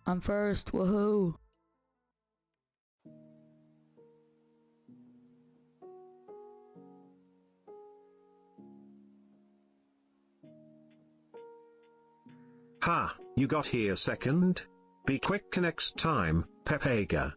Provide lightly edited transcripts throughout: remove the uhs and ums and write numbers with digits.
I'm first, woohoo! Ha, you got here second? Be quick next time, Pepega.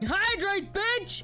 Hydrate, bitch!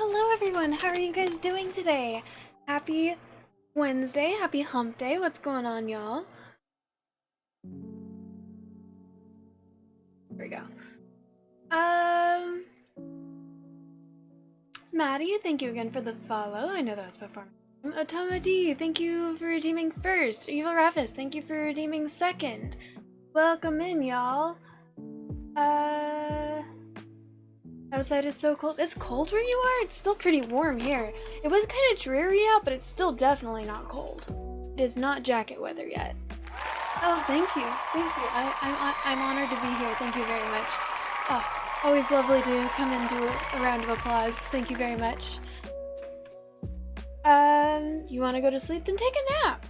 hello everyone! How are you guys doing today? Happy Wednesday, happy hump day. What's going on, y'all? There we go. Maddie, thank you again for the follow. I know that was before. Otoma D, thank you for redeeming first. Evil Raphis, thank you for redeeming second. Welcome in, y'all. Outside is so cold. It's cold where you are? It's still pretty warm here. It was kind of dreary out, but it's still definitely not cold. It is not jacket weather yet. Oh, thank you. Thank you. I'm honored to be here. Thank you very much. Oh, always lovely to come and do a round of applause. Thank you very much. You want to go to sleep? Then take a nap.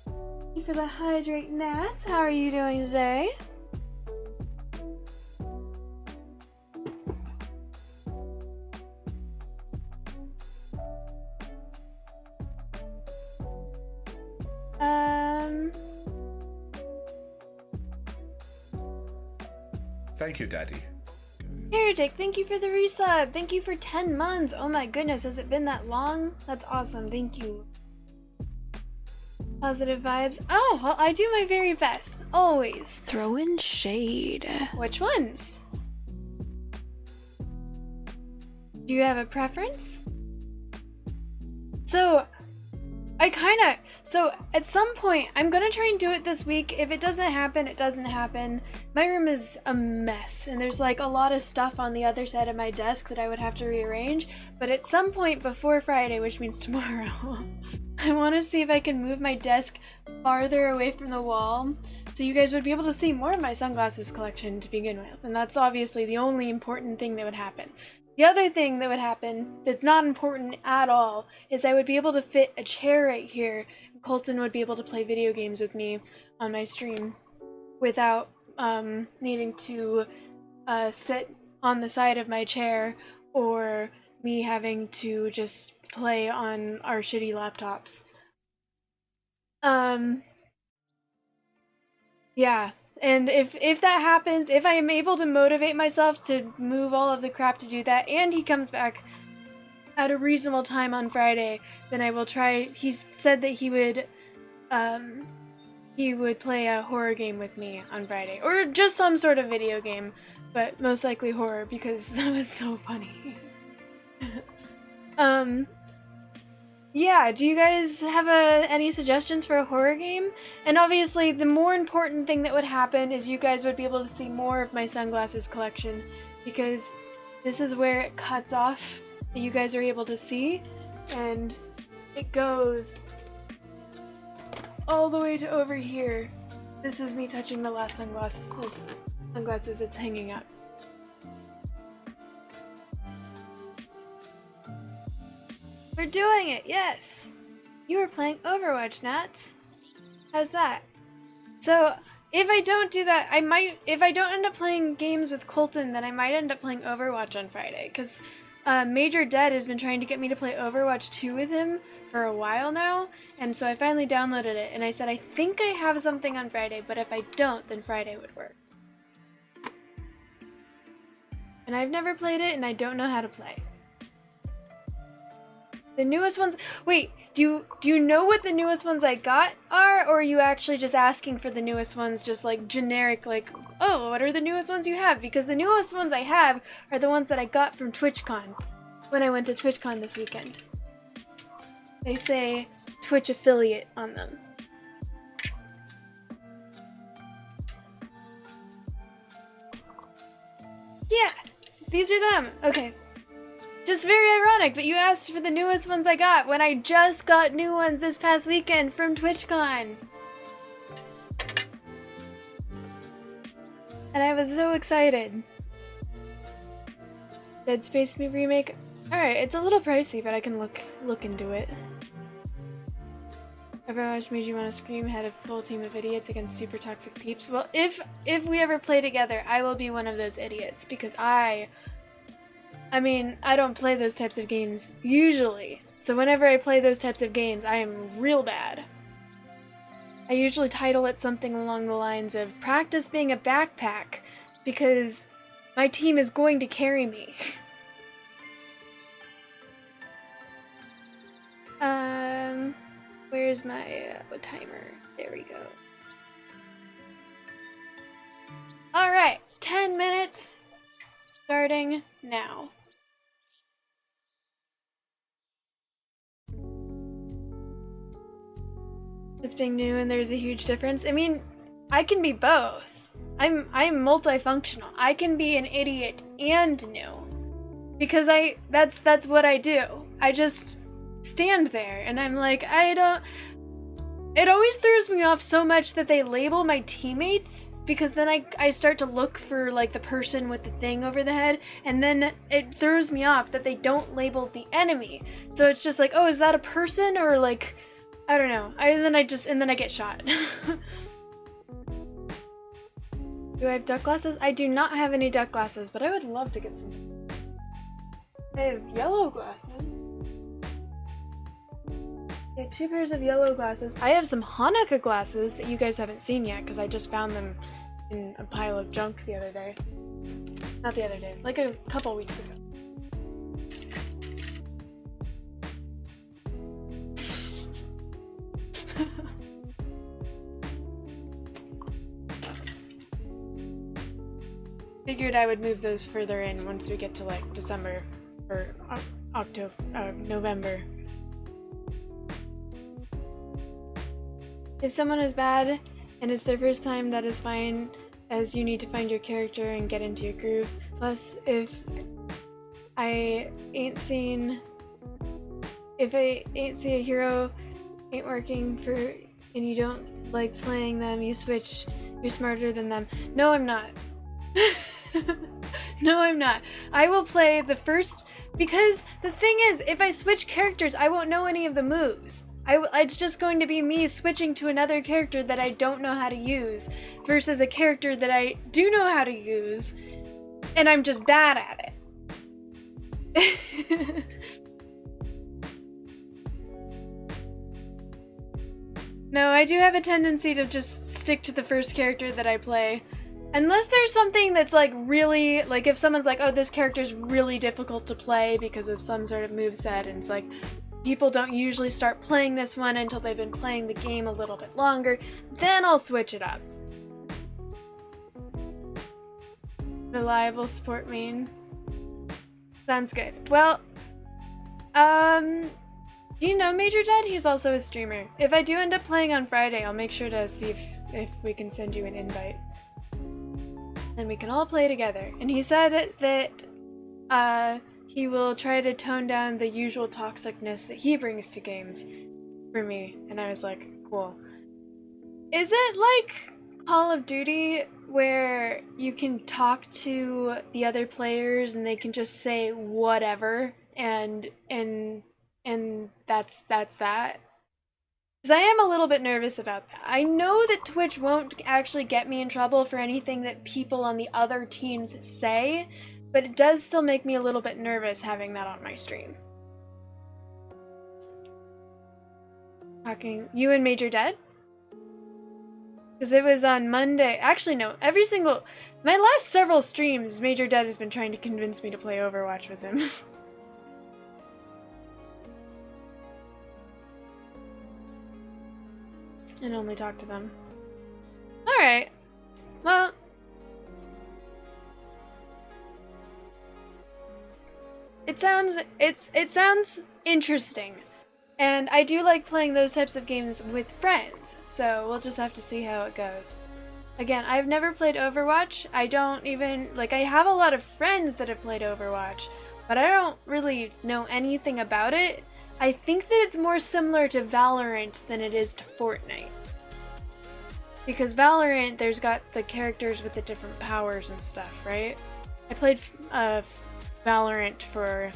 Thank you for the hydrate, Nats. How are you doing today? Thank you, Daddy. Heretic, thank you for the resub. Thank you for 10 months. Oh my goodness, has it been that long? That's awesome. Thank you. Positive vibes. Oh, well, I do my very best. Always. Throw in shade. Which ones? Do you have a preference? So at some point, I'm gonna try and do it this week. If it doesn't happen, it doesn't happen. My room is a mess, and there's like a lot of stuff on the other side of my desk that I would have to rearrange. But at some point before Friday, which means tomorrow, I want to see if I can move my desk farther away from the wall, so you guys would be able to see more of my sunglasses collection to begin with. And that's obviously the only important thing that would happen. The other thing that would happen that's not important at all is I would be able to fit a chair right here. Colton would be able to play video games with me on my stream without needing to sit on the side of my chair or me having to just play on our shitty laptops. Yeah. And if that happens, if I am able to motivate myself to move all of the crap to do that, and he comes back at a reasonable time on Friday, then I will try. He said that he would play a horror game with me on Friday, or just some sort of video game, but most likely horror because that was so funny. Yeah, do you guys have any suggestions for a horror game? And obviously, the more important thing that would happen is you guys would be able to see more of my sunglasses collection, because this is where it cuts off that you guys are able to see, and it goes all the way to over here. This is me touching the last sunglasses that's hanging up. We're doing it, yes! You were playing Overwatch, Nats. How's that? So, if I don't do that, if I don't end up playing games with Colton, then I might end up playing Overwatch on Friday, because Major Dead has been trying to get me to play Overwatch 2 with him for a while now, and so I finally downloaded it, and I said I think I have something on Friday, but if I don't, then Friday would work. And I've never played it, and I don't know how to play. The newest ones. Wait, do you know what the newest ones I got are, or are you actually just asking for the newest ones, just like generic, like, oh, what are the newest ones you have? Because the newest ones I have are the ones that I got from TwitchCon when I went to TwitchCon this weekend. They say Twitch affiliate on them. Yeah, these are them. Okay. Just very ironic that you asked for the newest ones I got when I just got new ones this past weekend from TwitchCon. And I was so excited. Dead Space remake. Alright, it's a little pricey, but I can look into it. Overwatch made you want to scream, had a full team of idiots against super toxic peeps. Well, if we ever play together, I will be one of those idiots, because I don't play those types of games usually. So whenever I play those types of games, I am real bad. I usually title it something along the lines of practice being a backpack, because my team is going to carry me. Where's my timer? There we go. Alright, 10 minutes, starting now. It's being new and there's a huge difference. I mean, I can be both. I'm multifunctional. I can be an idiot and new. Because that's what I do. I just stand there and I'm like, it always throws me off so much that they label my teammates, because then I start to look for like the person with the thing over the head, and then it throws me off that they don't label the enemy. So it's just like, oh, is that a person, or like, I don't know. And then I get shot. Do I have duck glasses? I do not have any duck glasses, but I would love to get some. I have yellow glasses. I have 2 pairs of yellow glasses. I have some Hanukkah glasses that you guys haven't seen yet, because I just found them in a pile of junk the other day. Not the other day, like a couple weeks ago. Figured I would move those further in once we get to like December or October, November. If someone is bad and it's their first time, that is fine, as you need to find your character and get into your groove. Plus, if I ain't see a hero ain't working for, and you don't like playing them, you switch, you're smarter than them. No, I'm not. No, I'm not. I will play the first, because the thing is, if I switch characters, I won't know any of the moves. It's just going to be me switching to another character that I don't know how to use, versus a character that I do know how to use, and I'm just bad at it. No, I do have a tendency to just stick to the first character that I play. Unless there's something that's like really, like if someone's like, oh, this character's really difficult to play because of some sort of moveset, and it's like, people don't usually start playing this one until they've been playing the game a little bit longer, then I'll switch it up. Reliable support main. Sounds good. Well, do you know Major Dead? He's also a streamer. If I do end up playing on Friday, I'll make sure to see if we can send you an invite. Then we can all play together. And he said that he will try to tone down the usual toxicness that he brings to games for me. And I was like, cool. Is it like Call of Duty where you can talk to the other players and they can just say whatever and that's that? Because I am a little bit nervous about that. I know that Twitch won't actually get me in trouble for anything that people on the other teams say, but it does still make me a little bit nervous having that on my stream. Talking, you and Major Dead? Because it was on Monday. Actually, no. My last several streams, Major Dead has been trying to convince me to play Overwatch with him. And only talk to them. Alright. Well. It sounds interesting. And I do like playing those types of games with friends, so we'll just have to see how it goes. Again, I've never played Overwatch. I don't even, like, I have a lot of friends that have played Overwatch, but I don't really know anything about it. I think that it's more similar to Valorant than it is to Fortnite. Because Valorant, there's got the characters with the different powers and stuff, right? I played Valorant for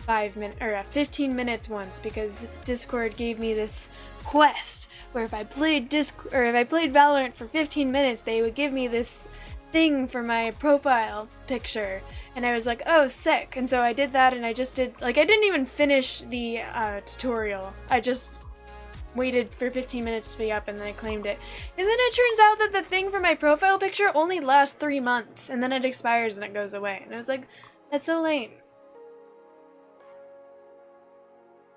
15 minutes once because Discord gave me this quest where if I played Valorant for 15 minutes, they would give me this thing for my profile picture, and I was like, oh, sick. And so I did that, and I didn't even finish the tutorial. I just waited for 15 minutes to be up, and then I claimed it. And then it turns out that the thing for my profile picture only lasts 3 months, and then it expires and it goes away. And I was like, that's so lame.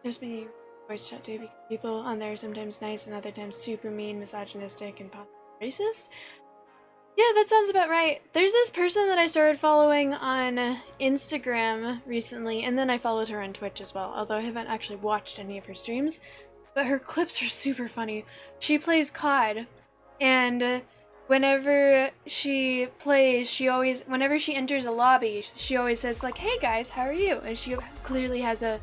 There's me voice chat too, because people on there are sometimes nice and other times super mean, misogynistic, and racist. Yeah, that sounds about right. There's this person that I started following on Instagram recently, and then I followed her on Twitch as well, although I haven't actually watched any of her streams. But her clips are super funny. She plays COD, and whenever she plays, whenever she enters a lobby, she always says like, "Hey guys, how are you?" And she clearly has a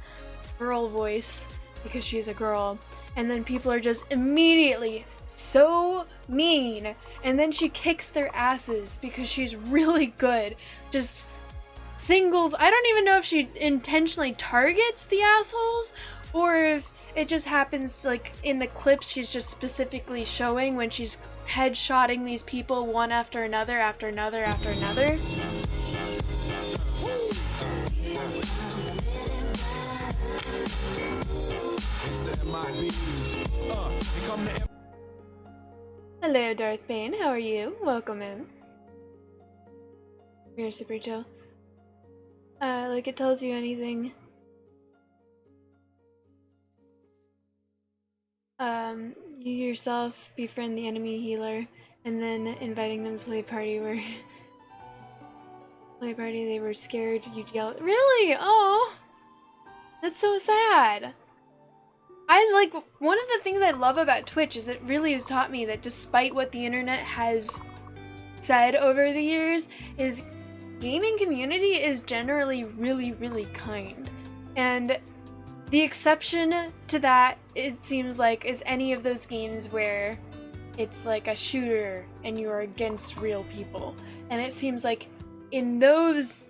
girl voice because she's a girl. And then people are just immediately so mean, and then she kicks their asses because she's really good. Just singles. I don't even know if she intentionally targets the assholes or if it just happens like in the clips she's just specifically showing when she's headshotting these people one after another after another after another. Hello, Darth Bane. How are you? Welcome in. You're super chill. Like it tells you anything. You yourself befriend the enemy healer, and then inviting them to play party where they were scared. You'd yell. Really? Oh, that's so sad. One of the things I love about Twitch is it really has taught me that despite what the internet has said over the years, is gaming community is generally really, really kind. And the exception to that, it seems like, is any of those games where it's like a shooter and you are against real people. And it seems like in those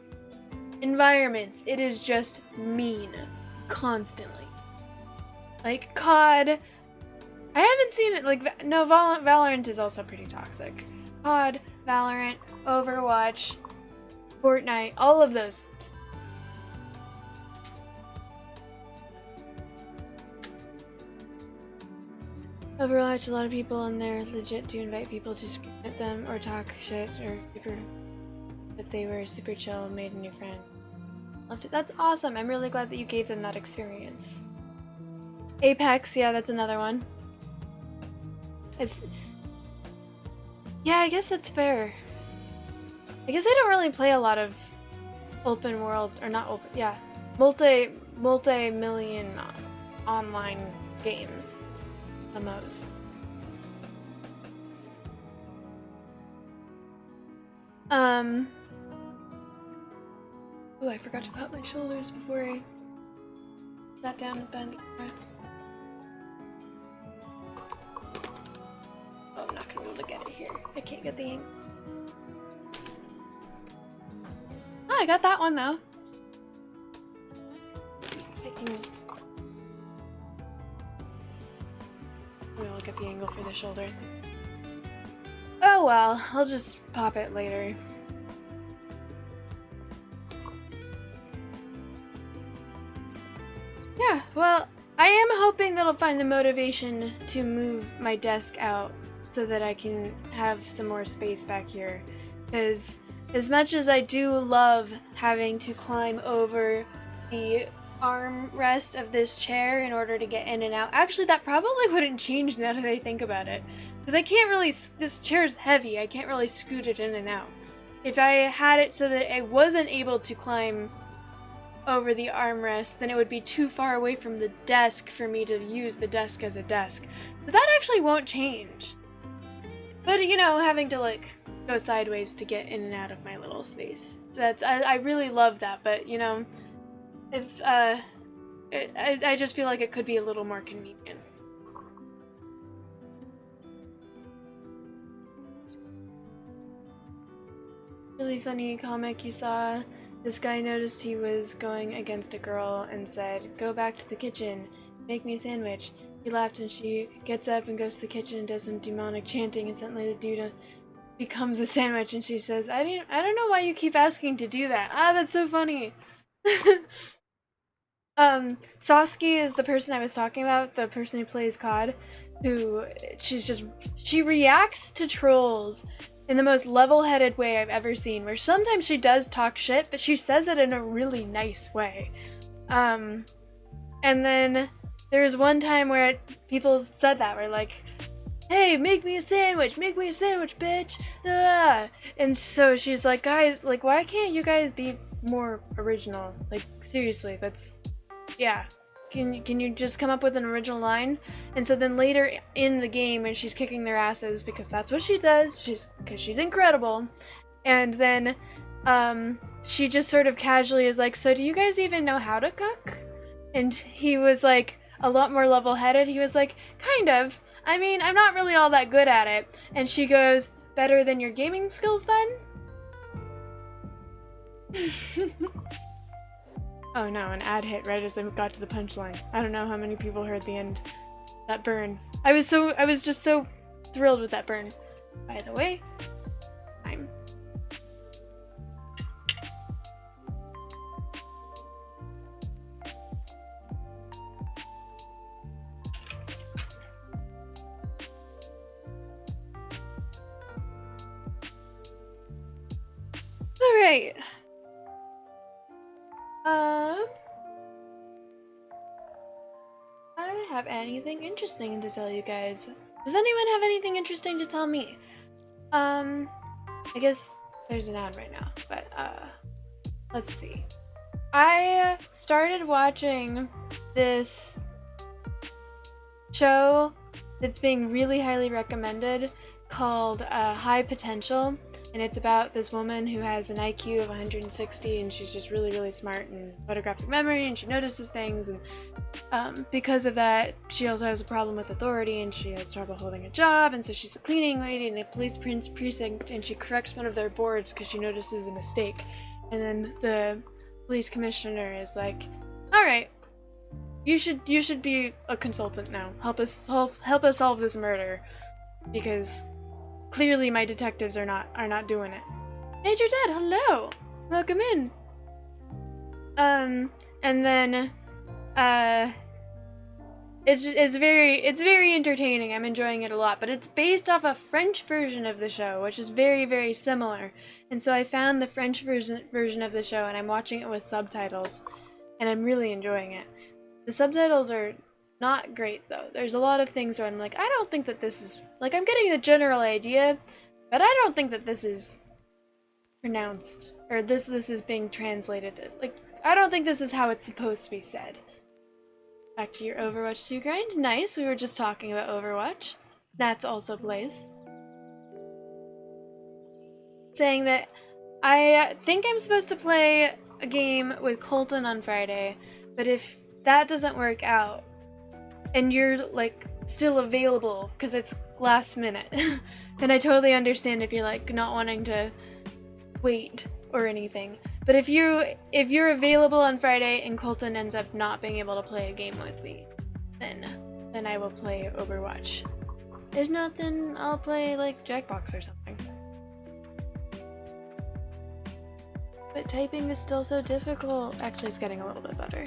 environments, it is just mean constantly. Like COD, I haven't seen it, like, no, Valorant is also pretty toxic. COD, Valorant, Overwatch, Fortnite, all of those. Overwatch, a lot of people on there legit do invite people to scream at them or talk shit or but they were super chill, made a new friend. Loved it. That's awesome. I'm really glad that you gave them that experience. Apex, yeah, that's another one. Yeah, I guess that's fair. I guess I don't really play a lot of open world, or not open, yeah, multi-million online games. MMOs. Ooh, I forgot to pop my shoulders before I sat down and bent. Oh, I'm not gonna be able to get it here. I can't get the ink. Oh, I got that one though. Let's see if I can. I'll get the angle for the shoulder. Oh well, I'll just pop it later. Yeah, well, I am hoping that I'll find the motivation to move my desk out so that I can have some more space back here. Because as much as I do love having to climb over the armrest of this chair in order to get in and out. Actually, that probably wouldn't change now that I think about it. Because I can't really, this chair's heavy, I can't really scoot it in and out. If I had it so that I wasn't able to climb over the armrest, then it would be too far away from the desk for me to use the desk as a desk. So that actually won't change. But, you know, having to, like, go sideways to get in and out of my little space. I really love that, but, you know, if, I just feel like it could be a little more convenient. Really funny comic you saw. This guy noticed he was going against a girl and said, "Go back to the kitchen, make me a sandwich." He laughed and she gets up and goes to the kitchen and does some demonic chanting, and suddenly the dude becomes a sandwich and she says, I don't know why you keep asking to do that." Ah, that's so funny. Saskia is the person I was talking about, the person who plays COD, who she reacts to trolls in the most level-headed way I've ever seen, where sometimes she does talk shit, but she says it in a really nice way. And then there was one time where people said that, were like, hey, make me a sandwich, bitch. Ah. And so she's like, guys, like, why can't you guys be more original? Like, seriously, that's, yeah. Can you just come up with an original line? And so then later in the game, when she's kicking their asses, because that's what she does, because she's incredible, and then she just sort of casually is like, so do you guys even know how to cook? And he was like, a lot more level-headed. He was like, kind of. I mean, I'm not really all that good at it. And she goes, better than your gaming skills then? Oh no, an ad hit right as I got to the punchline. I don't know how many people heard the end. That burn. I was just so thrilled with that burn. By the way, I'm... Alright. I have anything interesting to tell you guys. Does anyone have anything interesting to tell me? I guess there's an ad right now, but let's see. I started watching this show that's being really highly recommended called High Potential, and it's about this woman who has an IQ of 160, and she's just really, really smart and photographic memory, and she notices things, and because of that, she also has a problem with authority, and she has trouble holding a job, and so she's a cleaning lady in a police precinct, and she corrects one of their boards because she notices a mistake, and then the police commissioner is like, all right, you should be a consultant now. Help us solve this murder, because clearly my detectives are not doing it. Major Dad, hello! Welcome in. And then it's very entertaining. I'm enjoying it a lot, but it's based off a French version of the show, which is very, very similar. And so I found the French version of the show, and I'm watching it with subtitles, and I'm really enjoying it. The subtitles are not great though. There's a lot of things where I'm like, I don't think that this is, like, I'm getting the general idea, but I don't think that this is pronounced, or this is being translated. Like, I don't think this is how it's supposed to be said. Back to your Overwatch 2 grind. Nice, we were just talking about Overwatch. That's also Blaze. Saying that I think I'm supposed to play a game with Colton on Friday, but if that doesn't work out, and you're, like, still available, because it's last minute, then I totally understand if you're, like, not wanting to wait or anything. But if you're available on Friday and Colton ends up not being able to play a game with me, then I will play Overwatch. If not, then I'll play, like, Jackbox or something. But typing is still so difficult. Actually, it's getting a little bit better.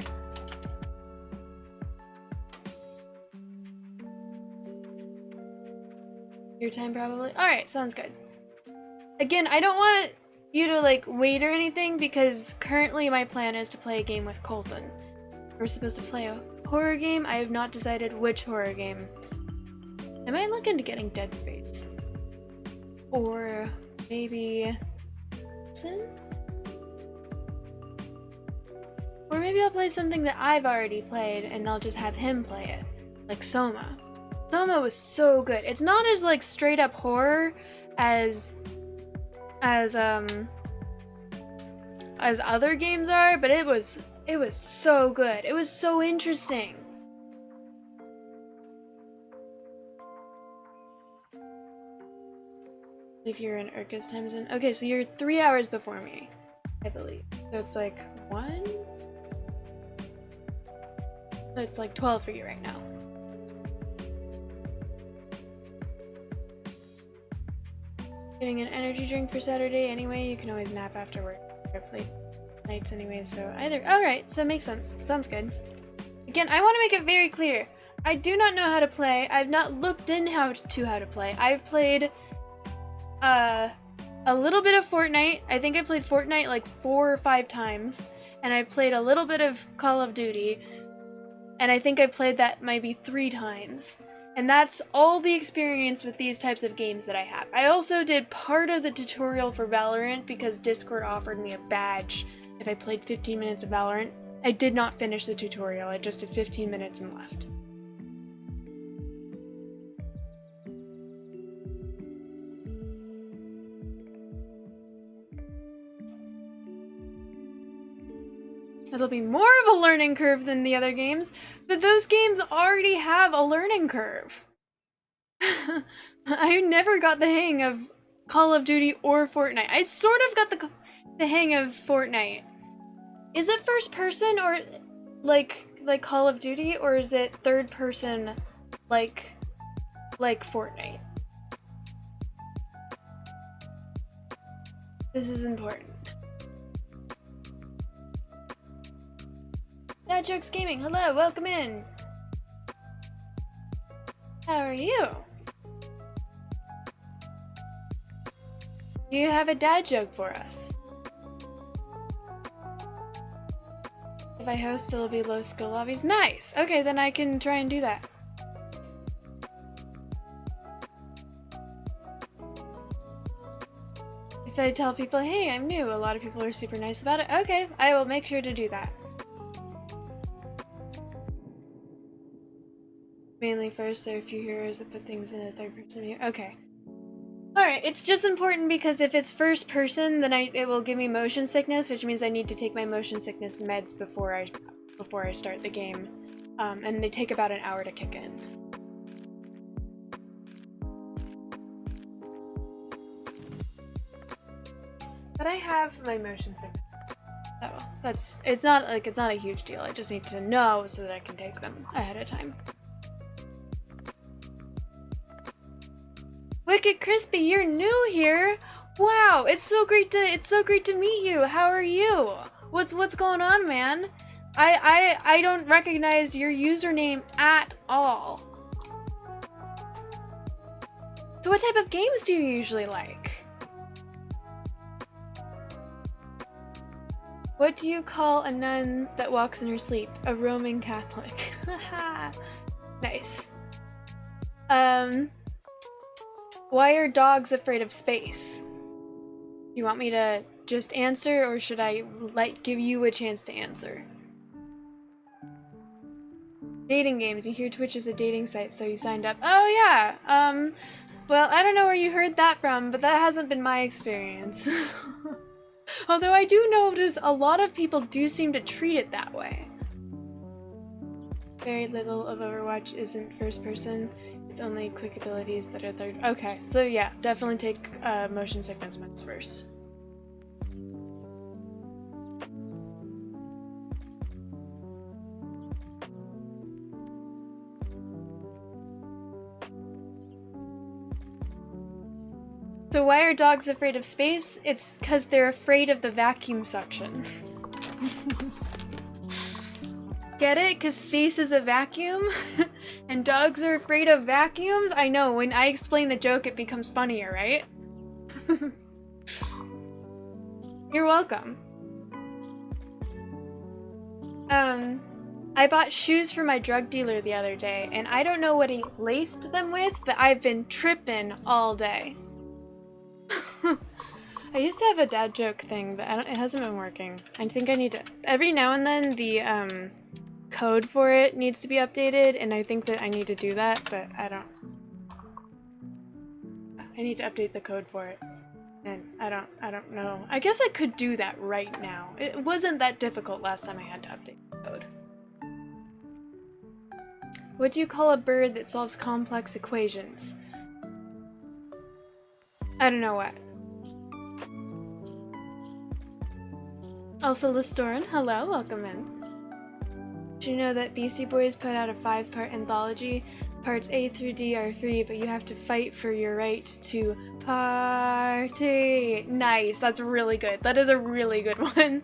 Your time probably? Alright, sounds good. Again, I don't want you to, like, wait or anything, because currently my plan is to play a game with Colton. We're supposed to play a horror game. I have not decided which horror game. I might look into getting Dead Space. Or maybe... Sin? Or maybe I'll play something that I've already played and I'll just have him play it. Like Soma. Soma was so good. It's not as, like, straight up horror as other games are, but it was so good. It was so interesting. If you're in Urka's time zone. Okay, so you're 3 hours before me, I believe. So it's like 1? So it's like 12 for you right now. Getting an energy drink for Saturday anyway. You can always nap after work. I play nights anyway, so either. Alright, so it makes sense. Sounds good. Again, I want to make it very clear. I do not know how to play. I've not looked in how to play. I've played a little bit of Fortnite. I think I played Fortnite like 4 or 5 times. And I played a little bit of Call of Duty. and I think I played that maybe 3 times. And that's all the experience with these types of games that I have. I also did part of the tutorial for Valorant because Discord offered me a badge if I played 15 minutes of Valorant. I did not finish the tutorial, I just did 15 minutes and left. It'll be more of a learning curve than the other games, but those games already have a learning curve. I never got the hang of Call of Duty or Fortnite. I sort of got the hang of Fortnite. Is it first person or like Call of Duty, or is it third person like Fortnite? This is important. Dad Jokes Gaming, hello, welcome in. How are you? Do you have a dad joke for us? If I host, it'll be low skill lobbies. Nice! Okay, then I can try and do that. If I tell people, hey, I'm new, a lot of people are super nice about it. Okay, I will make sure to do that. Mainly first, there are a few heroes that put things in a third person view. Okay. Alright, it's just important because if it's first person, then it will give me motion sickness, which means I need to take my motion sickness meds before I start the game. And they take about an hour to kick in. But I have my motion sickness. So it's not a huge deal. I just need to know so that I can take them ahead of time. Wicked Crispy, you're new here. Wow, it's so great to meet you. How are you? What's going on, man? I don't recognize your username at all. So what type of games do you usually like? What do you call a nun that walks in her sleep? A Roman Catholic. Haha. Nice. Why are dogs afraid of space? Do you want me to just answer, or should I give you a chance to answer? Dating games. You hear Twitch is a dating site, so you signed up. Oh yeah. Well, I don't know where you heard that from, but that hasn't been my experience. Although I do notice a lot of people do seem to treat it that way. Very little of Overwatch isn't first person. It's only quick abilities that are third. Okay, so yeah, definitely take motion sickness meds first. So why are dogs afraid of space? It's because they're afraid of the vacuum suction. Get it? Because space is a vacuum? And dogs are afraid of vacuums? I know, when I explain the joke it becomes funnier, right? You're welcome. I bought shoes for my drug dealer the other day, and I don't know what he laced them with, but I've been tripping all day. I used to have a dad joke thing, but it hasn't been working. I think I need to... Every now and then, the code for it needs to be updated, and I think that I need to do that, but I don't... I need to update the code for it, and I don't know. I guess I could do that right now. It wasn't that difficult last time I had to update the code. What do you call a bird that solves complex equations? I don't know what. Also, Listorin, hello, welcome in. Did you know that Beastie Boys put out a 5-part anthology? Parts A through D are free, but you have to fight for your right to party. Nice, that's really good. That is a really good one.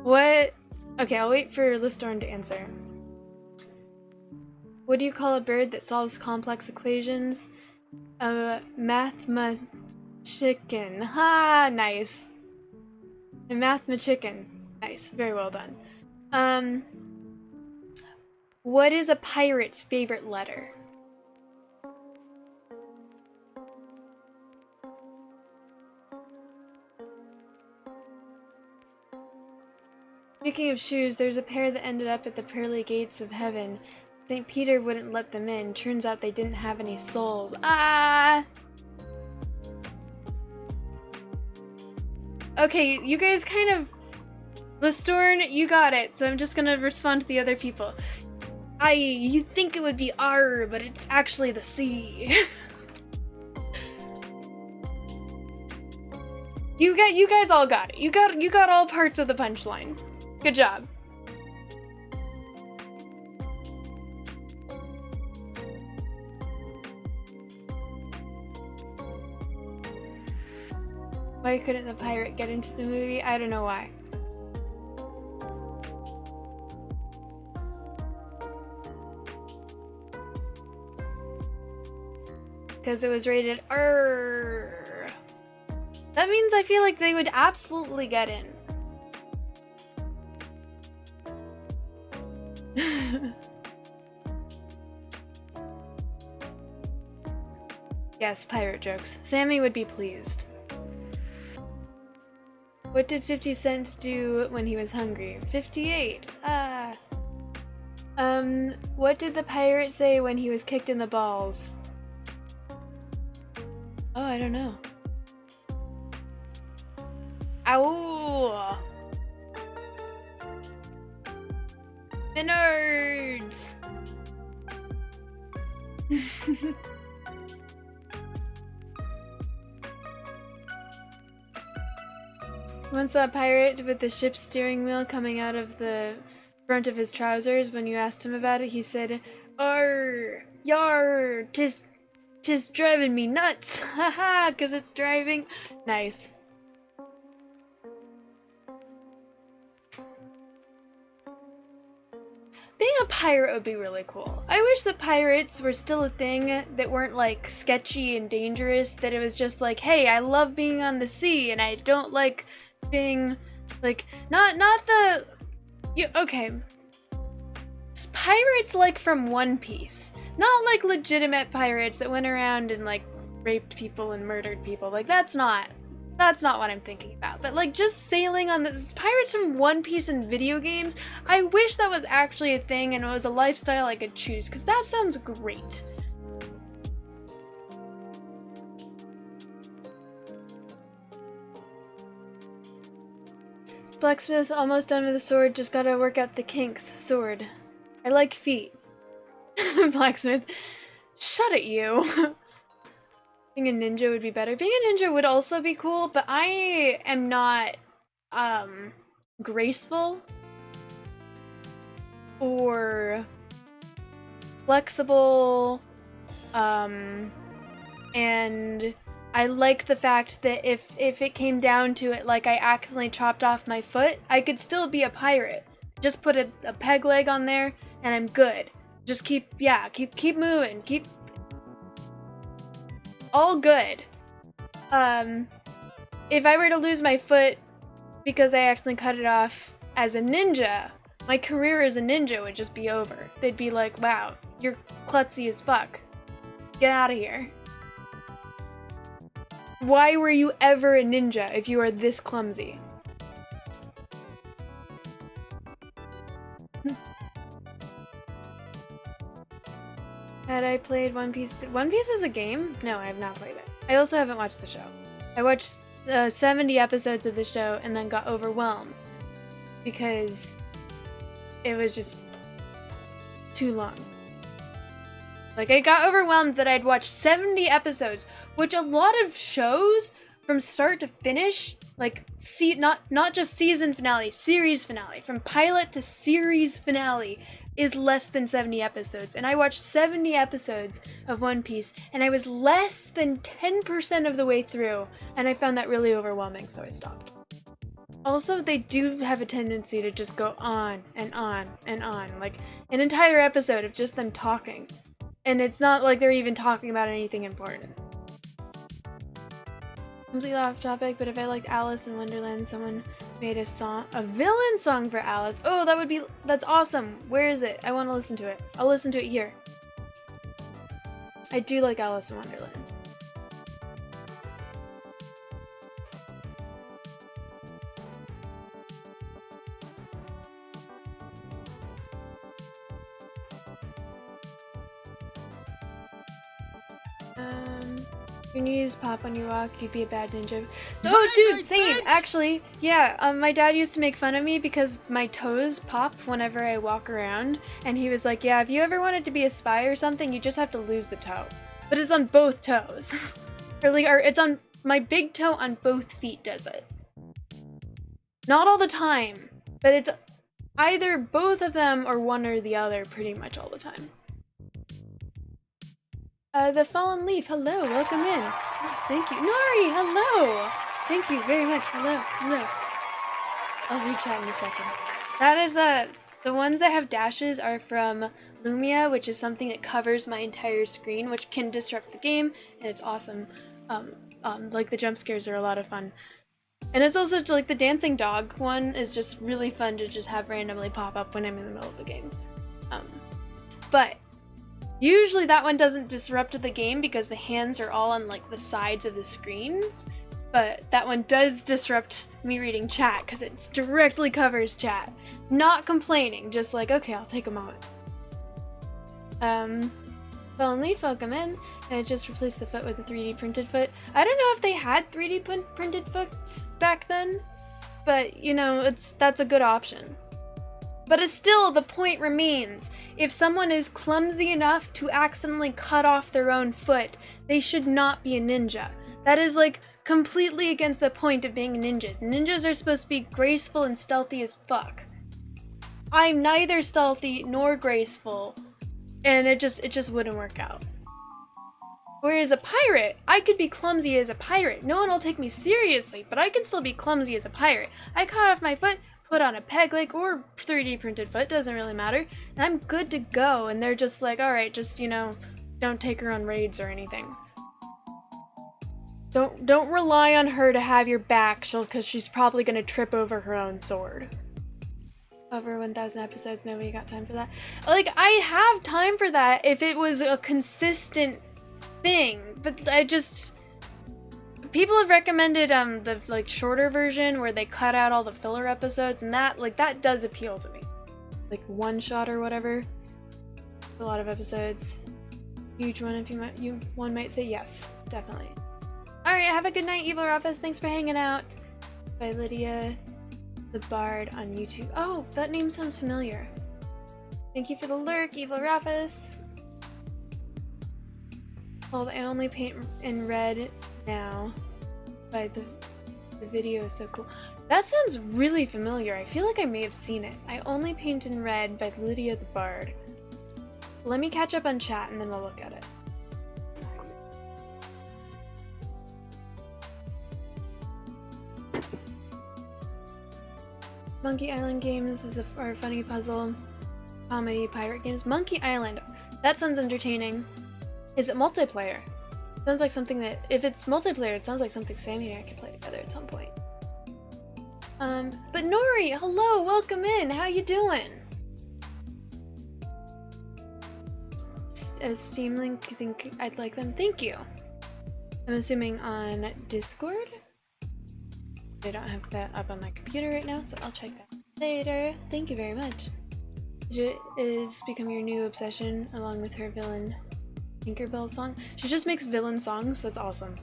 What? Okay, I'll wait for Listorn to answer. What do you call a bird that solves complex equations? A mathematician. Ha, nice. And math my chicken. Nice, very well done. What is a pirate's favorite letter? Speaking of shoes, there's a pair that ended up at the pearly gates of heaven. St. Peter wouldn't let them in. Turns out they didn't have any souls. Ah! Okay, you guys kind of... Listorn, you got it, so I'm just gonna respond to the other people. You think it would be R, but it's actually the C. You guys all got it. You got all parts of the punchline. Good job. Why couldn't the pirate get into the movie? I don't know why. Because it was rated R. That means I feel like they would absolutely get in. Yes, pirate jokes. Sammy would be pleased. What did 50 Cent do when he was hungry? 58. What did the pirate say when he was kicked in the balls? Oh, I don't know. Ow! The nerds! Once saw a pirate with the ship's steering wheel coming out of the front of his trousers. When you asked him about it, he said, "Arr, yar, tis driving me nuts, haha, 'cause it's driving." Nice. Being a pirate would be really cool. I wish that pirates were still a thing that weren't like sketchy and dangerous, that it was just like, hey, I love being on the sea and I don't like being like, not the, okay. Pirates like from One Piece. Not like legitimate pirates that went around and like raped people and murdered people. Like that's not what I'm thinking about. But like just sailing on this pirates from One Piece in video games, I wish that was actually a thing and it was a lifestyle I could choose, because that sounds great. Blacksmith, almost done with the sword, just gotta work out the kinks. Sword. I like feet. Blacksmith. Shut at you. Being a ninja would be better. Being a ninja would also be cool, but I am not graceful or flexible, and I like the fact that if it came down to it, like I accidentally chopped off my foot, I could still be a pirate. Just put a peg leg on there and I'm good. Just keep moving, keep all good. If I were to lose my foot because I accidentally cut it off as a ninja, my career as a ninja would just be over. They'd be like, wow, you're klutzy as fuck. Get out of here. Why were you ever a ninja if you are this clumsy? Had I played One Piece? One Piece is a game? No, I have not played it. I also haven't watched the show. I watched 70 episodes of the show and then got overwhelmed because it was just too long. Like, I got overwhelmed that I'd watched 70 episodes, which a lot of shows from start to finish, like, not just season finale, series finale, from pilot to series finale, is less than 70 episodes. And I watched 70 episodes of One Piece, and I was less than 10% of the way through, and I found that really overwhelming, so I stopped. Also, they do have a tendency to just go on and on and on, like an entire episode of just them talking. And it's not like they're even talking about anything important. Completely off topic, but if I liked Alice in Wonderland, someone made a villain song for Alice. Oh, that's awesome. Where is it? I want to listen to it. I'll listen to it here. I do like Alice in Wonderland. Your knees pop when you walk, you'd be a bad ninja. Oh, dude, same! Actually, yeah, my dad used to make fun of me because my toes pop whenever I walk around, and he was like, yeah, if you ever wanted to be a spy or something, you just have to lose the toe. But it's on both toes. or it's on my big toe on both feet does it. Not all the time, but it's either both of them or one or the other pretty much all the time. The Fallen Leaf, hello, welcome in. Thank you. Nori, hello! Thank you very much, hello. I'll reach out in a second. That is, the ones that have dashes are from Lumia, which is something that covers my entire screen, which can disrupt the game, and it's awesome. Like, the jump scares are a lot of fun. And it's also, like, the dancing dog one is just really fun to just have randomly pop up when I'm in the middle of a game. But usually that one doesn't disrupt the game because the hands are all on like the sides of the screens, but that one does disrupt me reading chat because it directly covers chat. Not complaining, just like, okay, I'll take a moment. Fallen Leaf, welcome in. And I just replaced the foot with a 3D printed foot. I don't know if they had 3D printed foots back then, but you know, that's a good option. But it's still, the point remains, if someone is clumsy enough to accidentally cut off their own foot, they should not be a ninja. That is like completely against the point of being a ninja. Ninjas are supposed to be graceful and stealthy as fuck. I'm neither stealthy nor graceful, and it just wouldn't work out. Whereas a pirate, I could be clumsy as a pirate. No one will take me seriously, but I can still be clumsy as a pirate. I cut off my foot, put on a peg leg or 3D printed foot, doesn't really matter, and I'm good to go, and they're just like, alright, just, you know, don't take her on raids or anything. Don't rely on her to have your back, because she's probably gonna trip over her own sword. Over 1,000 episodes, nobody got time for that. Like, I have time for that if it was a consistent thing, but I just... People have recommended the like shorter version where they cut out all the filler episodes, and that does appeal to me. Like one shot or whatever. A lot of episodes. Huge one if one might say yes, definitely. Alright, have a good night, Evil Rafis. Thanks for hanging out. By Lydia the Bard on YouTube. Oh, that name sounds familiar. Thank you for the lurk, Evil Rafis. Called I Only Paint in Red Now. By the video is so cool. That sounds really familiar. I feel like I may have seen it. I Only Paint in Red by Lydia the Bard. Let me catch up on chat and then we'll look at it. Monkey Island games are funny puzzle comedy pirate games. Monkey Island. That sounds entertaining. Is it multiplayer? Sounds like something that, if it's multiplayer, it sounds like something Sammy and I could play together at some point. But Nori, hello, welcome in. How you doing? A Steam link, you think I'd like them? Thank you. I'm assuming on Discord. I don't have that up on my computer right now, so I'll check that later. Thank you very much. It is become your new obsession, along with her villain Tinkerbell song. She just makes villain songs. That's awesome.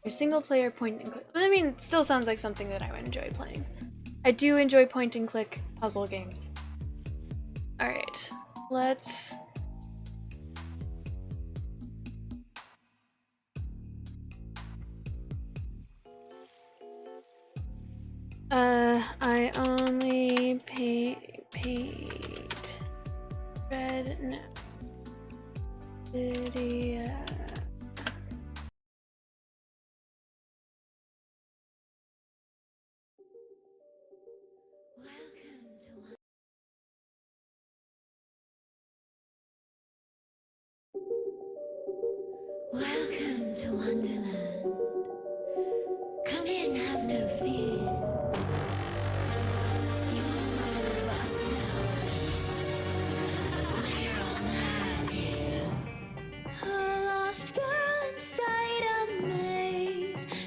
Your single player point and click. I mean, it still sounds like something that I would enjoy playing. I do enjoy point and click puzzle games. Alright, let's... I only paint red now. Video. Welcome to Wonderland.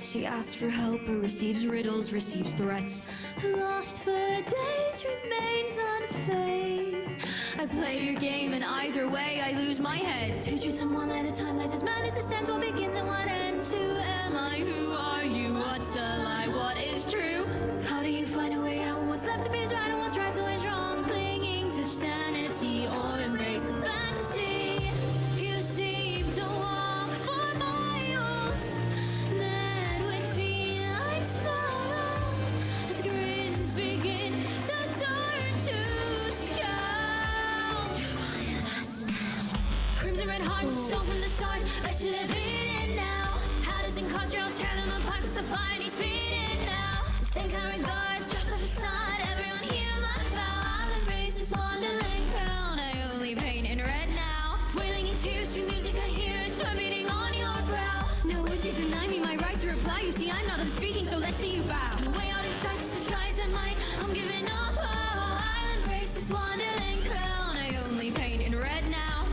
She asks for help but receives riddles, receives threats. Lost for days, remains unfazed. I play your game and either way I lose my head. Two truths and one at a time, lies as madness ascends. What begins and what ends? Who am I? Who are you? What's a lie? What is true? How do you find a way out? What's left to be is right and what's right so is wrong? Clinging to sanity or embrace the fantasy. You seem to walk for miles, mad with feline smiles, as grins begin to turn to scowl. Crimson red hearts, so from the start, bet you they've eaten now. How does it cost your own tear them apart, cause the fire needs feeding now. Same kind of regards, drop the facade, everyone hear my vow. I'll embrace this wonderland crown, I only paint in red now. Wailing in tears, through music I hear, sweat beating on your brow. No words you deny me my right to reply, you see I'm not done speaking, so let's see you bow. No way out in sight, so try as I might, I'm giving up, oh, I'll embrace this wonderland crown, I only paint in red now.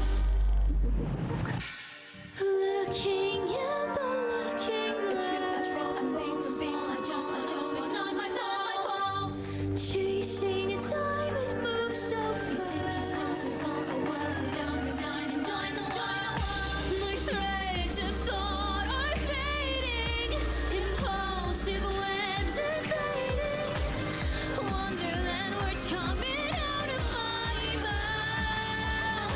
Looking at the looking glass, it's not my fault. Chasing a time, it moves so fast. My threads of thought are fading, impulsive webs invading. Wonderland words coming out of my mouth.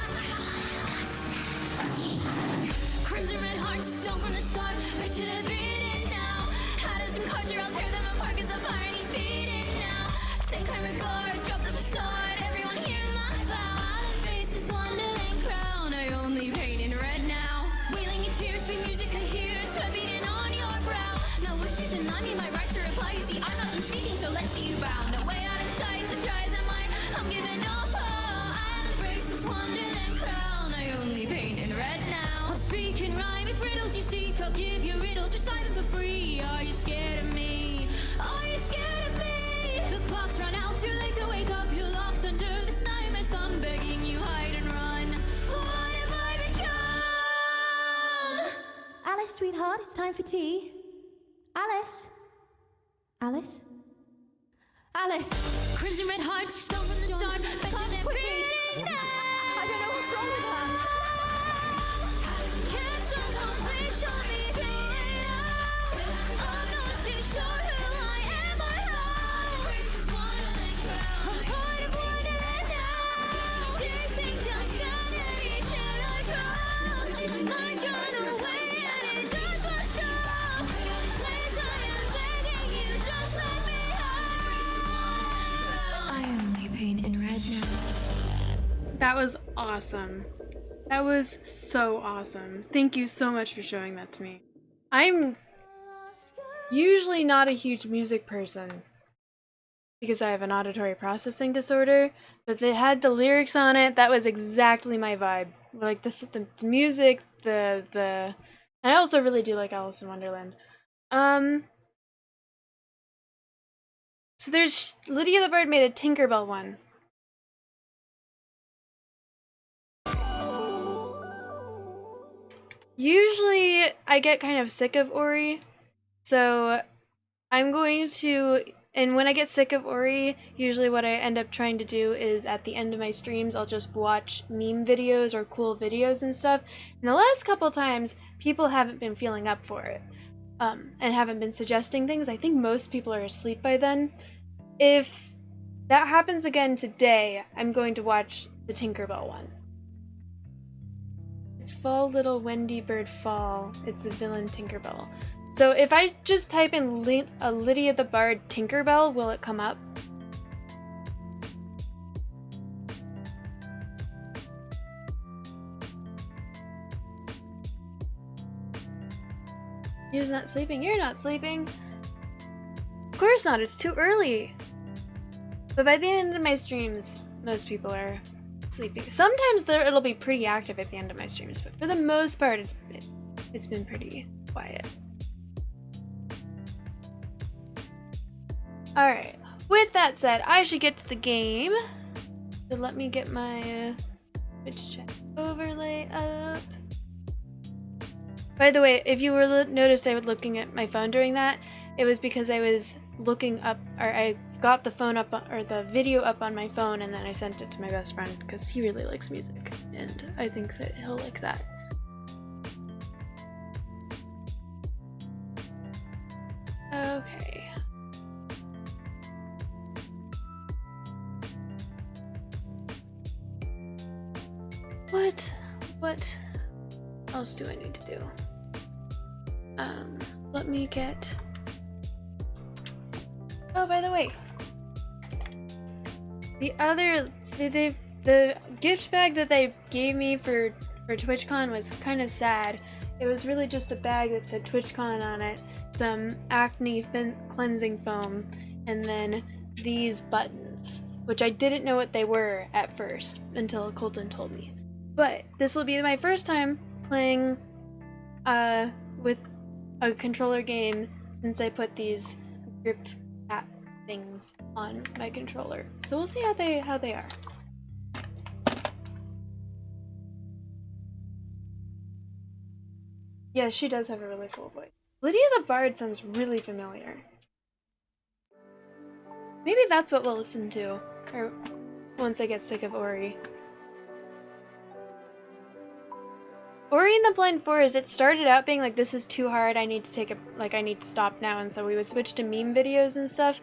Crimson red hearts, stone from the start, bet you they're beaten now. How does incarcerate, I'll tear them apart, cause the fire needs feeding now. Same kind regards, drop the facade, everyone hear my vow. I'll embrace this wonderland crown, I only paint in red now. Wailing in tears, sweet music I hear, sweat beating on your brow. No would you deny me my right to reply, you see I'm not done speaking, so let's see you bow. No way out in sight, so try as I might, I'm giving up, oh, I'll embrace this wonderland crown, I only paint in red now. I'll speak in rhyme, if riddles you seek, I'll give you riddles, recite them for free. Are you scared of me? Are you scared of me? The clock's run out, too late to wake up, you're locked under this nightmare's thumb, begging you hide and run. What have I become? Alice, sweetheart, it's time for tea. Alice? Alice? Alice! Crimson red heart, stone from the start, bet you they're beating now. I don't know what's wrong with her. Can someone please show me the way out? I'm not too sure who I am or how. I'm part of Wonderland now. Chasing down sanity till I drown. My joy away and it just won't stop. Please, I am begging you, just let me out. I only paint in red now. That was awesome. That was so awesome. Thank you so much for showing that to me. I'm usually not a huge music person because I have an auditory processing disorder, but they had the lyrics on it. That was exactly my vibe. Like the music, the I also really do like Alice in Wonderland. So there's Lydia the Bird made a Tinkerbell one. Usually I get kind of sick of Ori, so I'm going to, and when I get sick of Ori, usually what I end up trying to do is at the end of my streams, I'll just watch meme videos or cool videos and stuff. And the last couple times, people haven't been feeling up for it, and haven't been suggesting things. I think most people are asleep by then. If that happens again today, I'm going to watch the Tinkerbell one. It's Fall Little Wendy Bird Fall. It's the villain Tinkerbell. So if I just type in Lydia the Bard Tinkerbell, will it come up? You're not sleeping. You're not sleeping. Of course not. It's too early. But by the end of my streams, most people are sleeping. Sometimes it'll be pretty active at the end of my streams, but for the most part, it's been pretty quiet. Alright, with that said, I should get to the game. So let me get my Twitch chat overlay up. By the way, if you were noticed I was looking at my phone during that, it was because I was looking up, or I got the phone up, or the video up on my phone, and then I sent it to my best friend because he really likes music, and I think that he'll like that. Okay. What else do I need to do? Let me get... Oh, by the way, the gift bag that they gave me for TwitchCon was kind of sad. It was really just a bag that said TwitchCon on it, some acne cleansing foam, and then these buttons, which I didn't know what they were at first until Colton told me. But this will be my first time playing with a controller game since I put these grip pad things on my controller. So we'll see how they are. Yeah, she does have a really cool voice. Lydia the Bard sounds really familiar. Maybe that's what we'll listen to, or once I get sick of Ori. Ori and the Blind Forest, it started out being like, this is too hard, I need to stop now, and so we would switch to meme videos and stuff,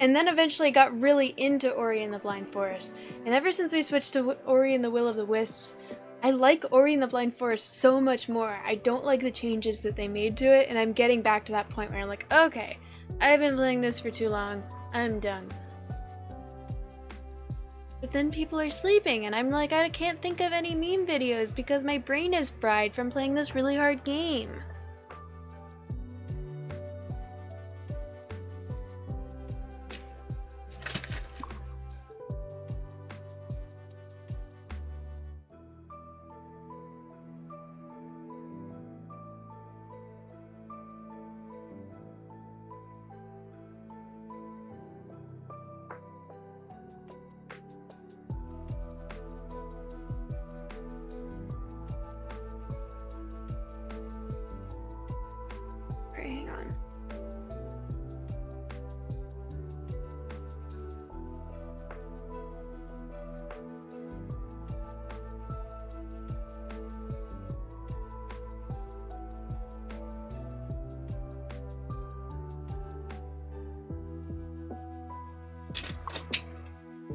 and then eventually got really into Ori and the Blind Forest. And ever since we switched to Ori and the Will of the Wisps, I like Ori and the Blind Forest so much more. I don't like the changes that they made to it, and I'm getting back to that point where I'm like, okay, I've been playing this for too long, I'm done. But then people are sleeping, and I'm like, I can't think of any meme videos because my brain is fried from playing this really hard game. Hang on.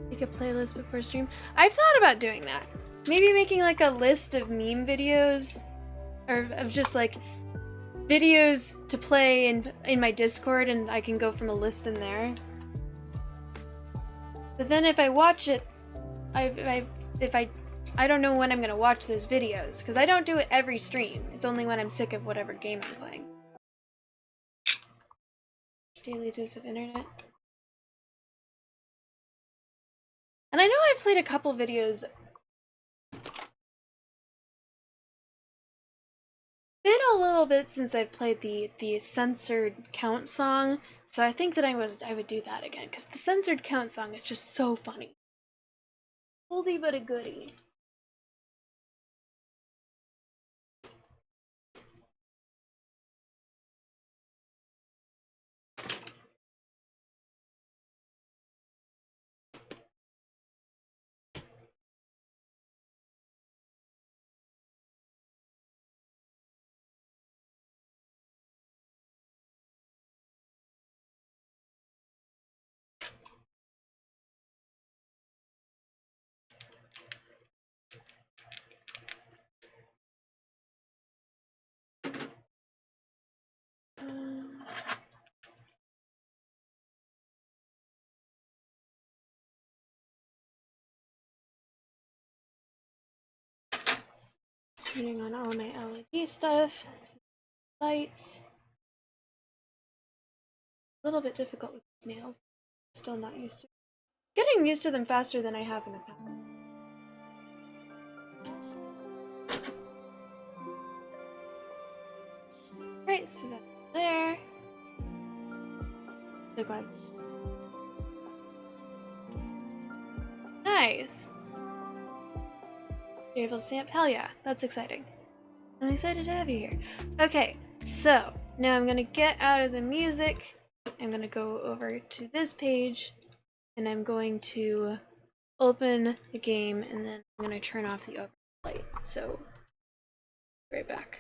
Make a playlist before stream. I've thought about doing that. Maybe making like a list of meme videos, or of just like videos to play in my Discord, and I can go from a list in there. But then if I watch it, I don't know when I'm gonna watch those videos, because I don't do it every stream. It's only when I'm sick of whatever game I'm playing. Daily dose of internet. And I know I've played a couple videos. Been a little bit since I've played the censored count song, so I think that I would do that again, because the censored count song is just so funny. Oldie but a goodie. Turning on all my LED stuff, lights. A little bit difficult with these nails. Still not used to. Getting used to them faster than I have in the past. Right, so that's there. So glad. nice. You're able to stamp? Hell yeah, that's exciting. I'm excited to have you here. Okay, so now I'm gonna get out of the music. I'm gonna go over to this page and I'm going to open the game and then I'm gonna turn off the overlay light. So, right back.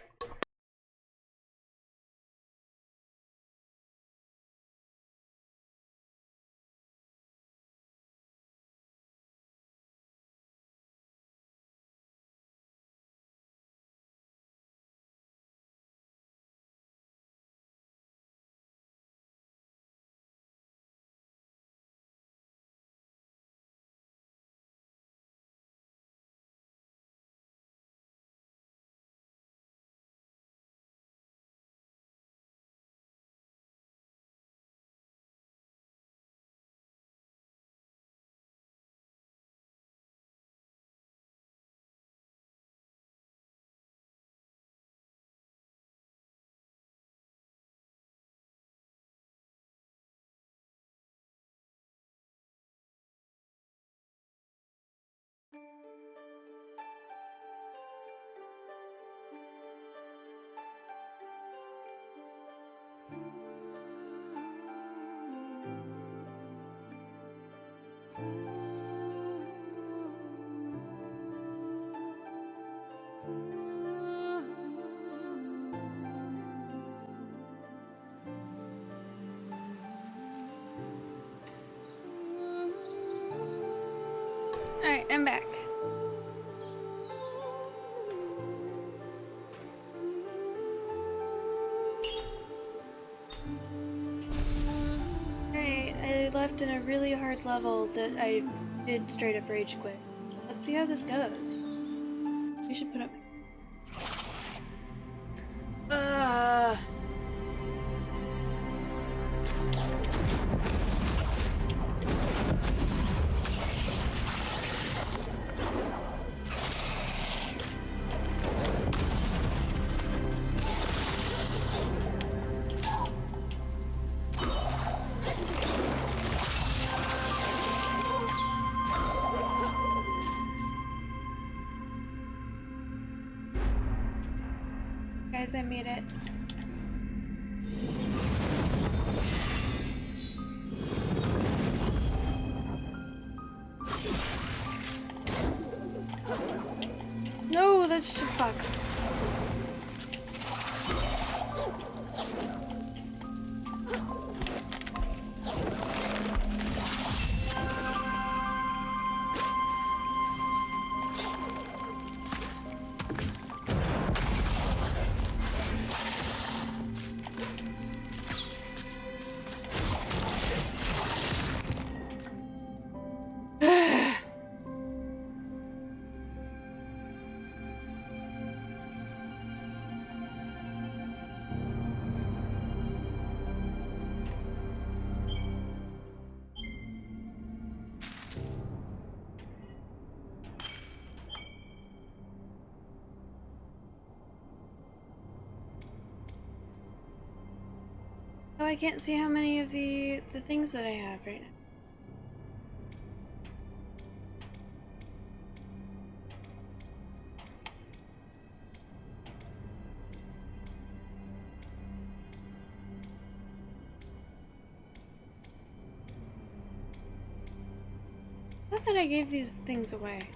Alright, I'm back. Alright, I left in a really hard level that I did straight up rage quit. Let's see how this goes. We should put up. Guys, I made it. No, that's just fuck. Oh, I can't see how many of the things that I have right now. I thought I gave these things away.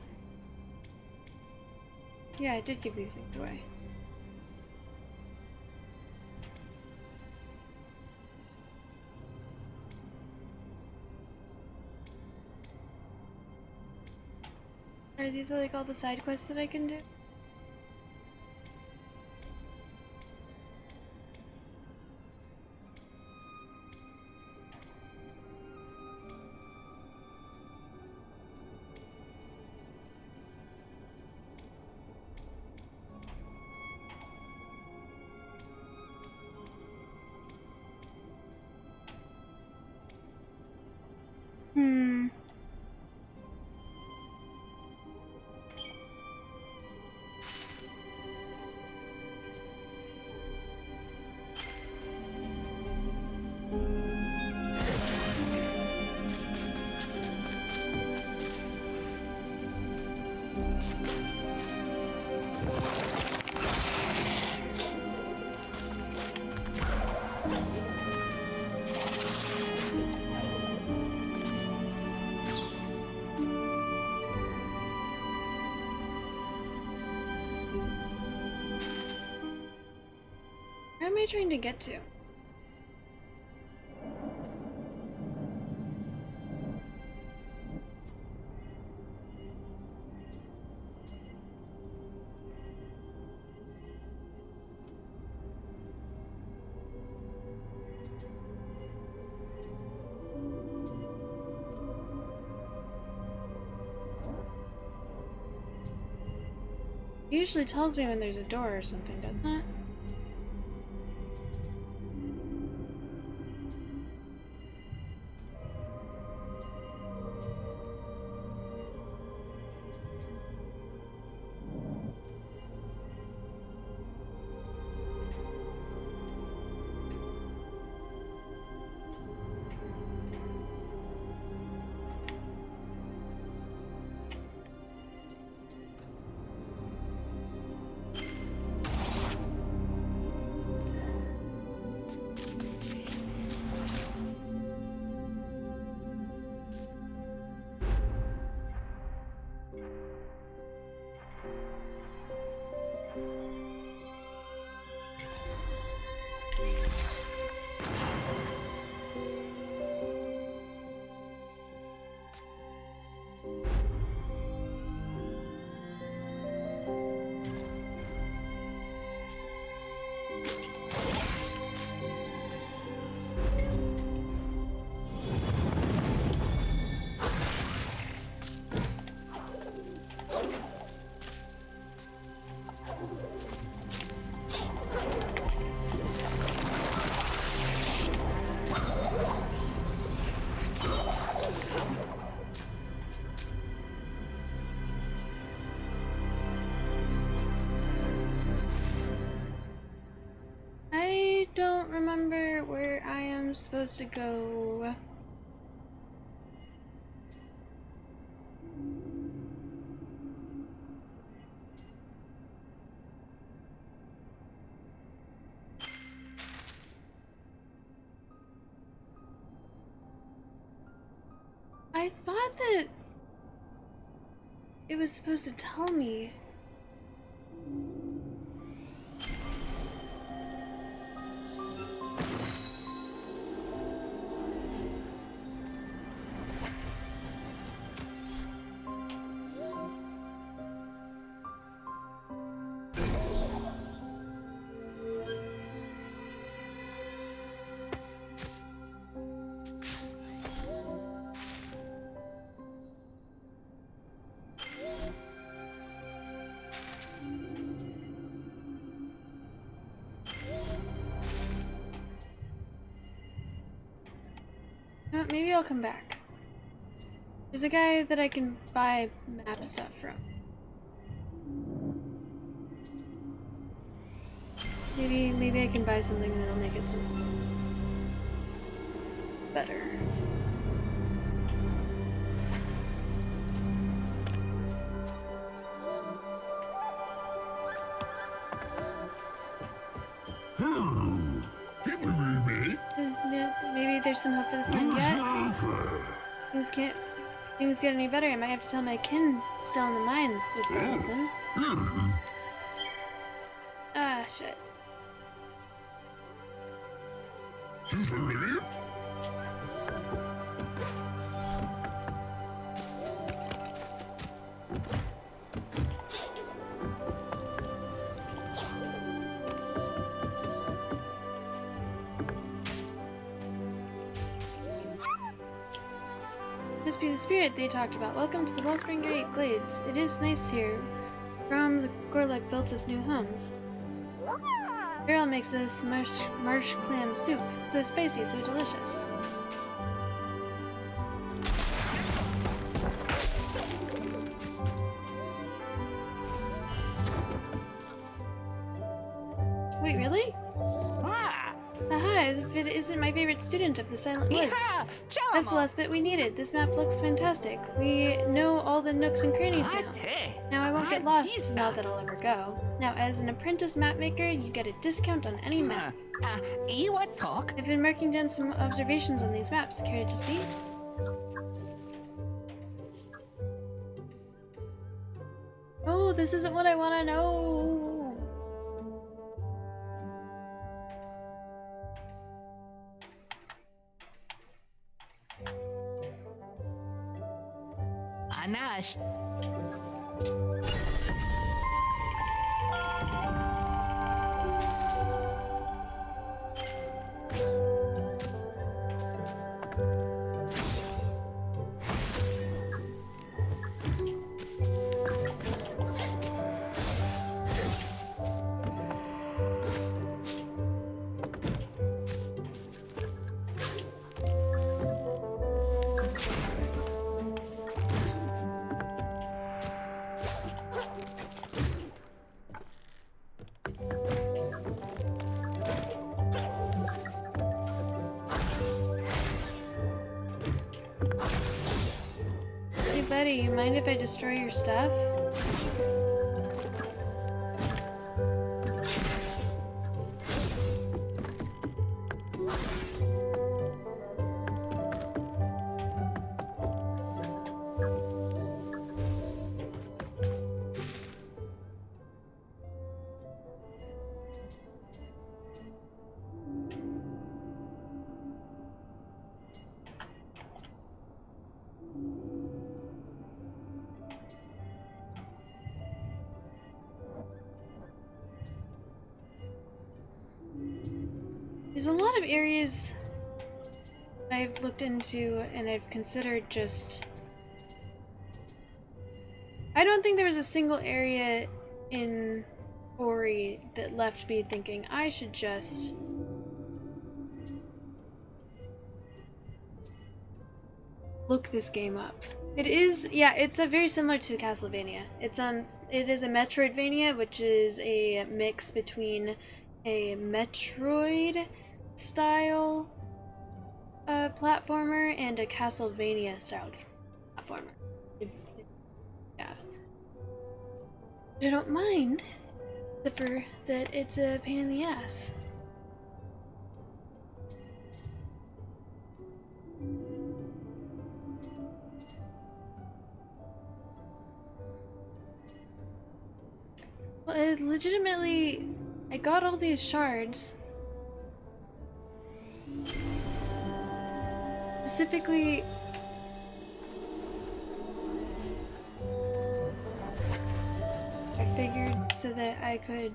Yeah, I did give these things away. Are these like all the side quests that I can do? trying to get to? It usually tells me when there's a door or something, doesn't it? I don't remember where I am supposed to go. I thought that it was supposed to tell me. Maybe I'll come back. There's a guy that I can buy map stuff from. Maybe I can buy something that'll make it some better. Maybe there's some hope for this land yet. Things get any better. I might have to tell my kin still in the mines if they listen. Ah, shit. Must be the spirit they talked about. Welcome to the Wellspring Glades. It is nice here. Grom the Gorlek built us new homes. Beryl makes this marsh clam soup. So spicy, so delicious. Wait, really? Aha, it isn't my favorite student of the Silent Woods. That's the last bit we needed. This map looks fantastic. We know all the nooks and crannies now. Now I won't get lost, not that I'll ever go. Now, as an apprentice mapmaker, you get a discount on any map. I've been marking down some observations on these maps. Care to see? Oh, this isn't what I want to know. Anash. Hey buddy, you mind if I destroy your stuff? There's a lot of areas I've looked into and I've considered just... I don't think there was a single area in Ori that left me thinking I should just look this game up. It is, yeah, it's a very similar to Castlevania. It is a Metroidvania, which is a mix between a Metroid style platformer and a Castlevania style platformer. Yeah. I don't mind, except for that it's a pain in the ass. Well, I got all these shards. Specifically, I figured so that I could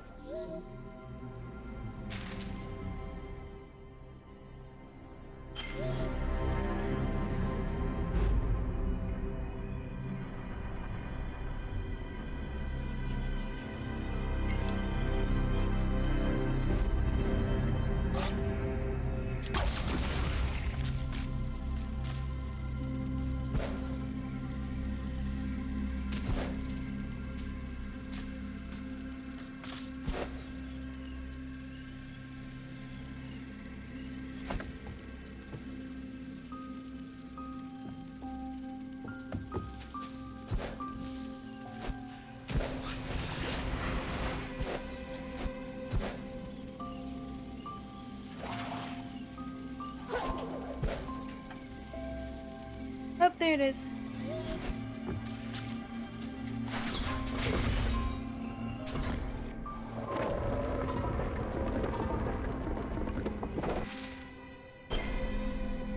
oh, there it is.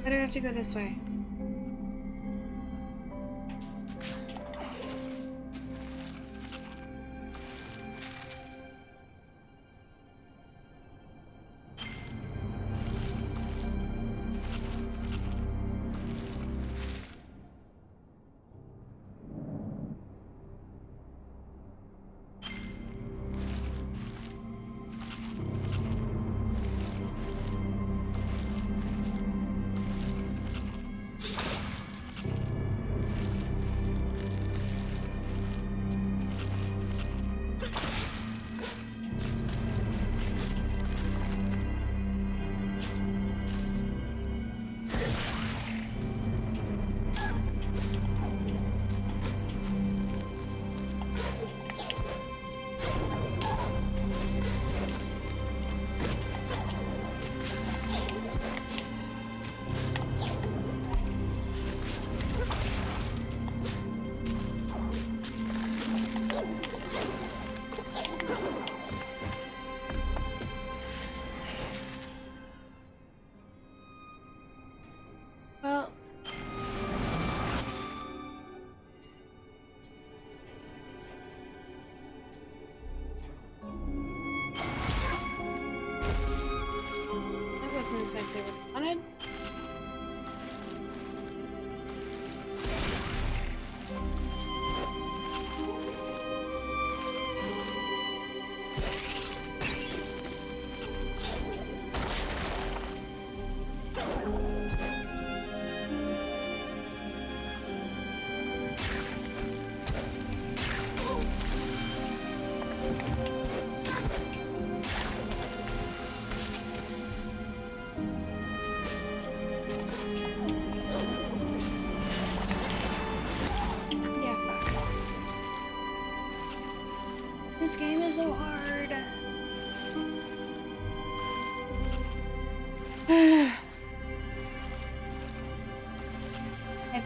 Why do I have to go this way?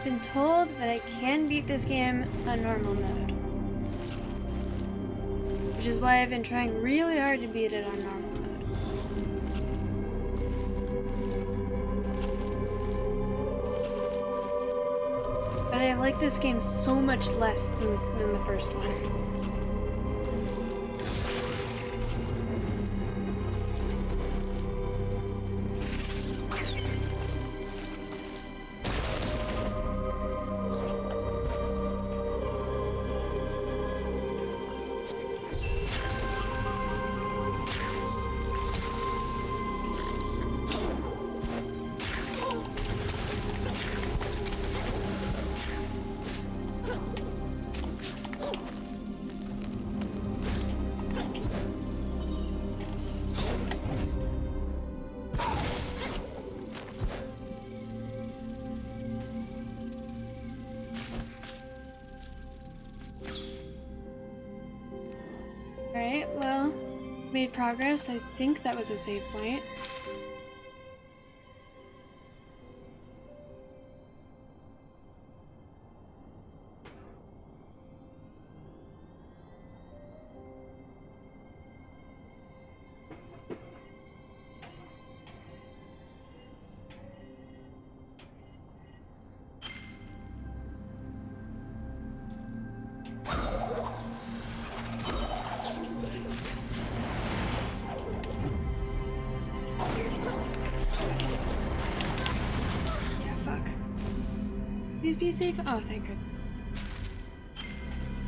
I've been told that I can beat this game on normal mode. Which is why I've been trying really hard to beat it on normal mode. But I like this game so much less than the first one. Alright, well, made progress. I think that was a save point. Please be safe. Oh, thank goodness.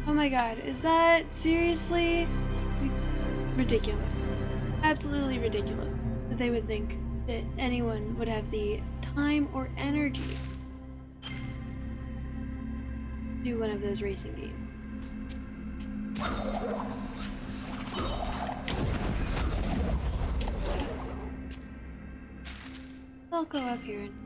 Oh my god, is that seriously ridiculous? Absolutely ridiculous that they would think that anyone would have the time or energy to do one of those racing games. I'll go up here and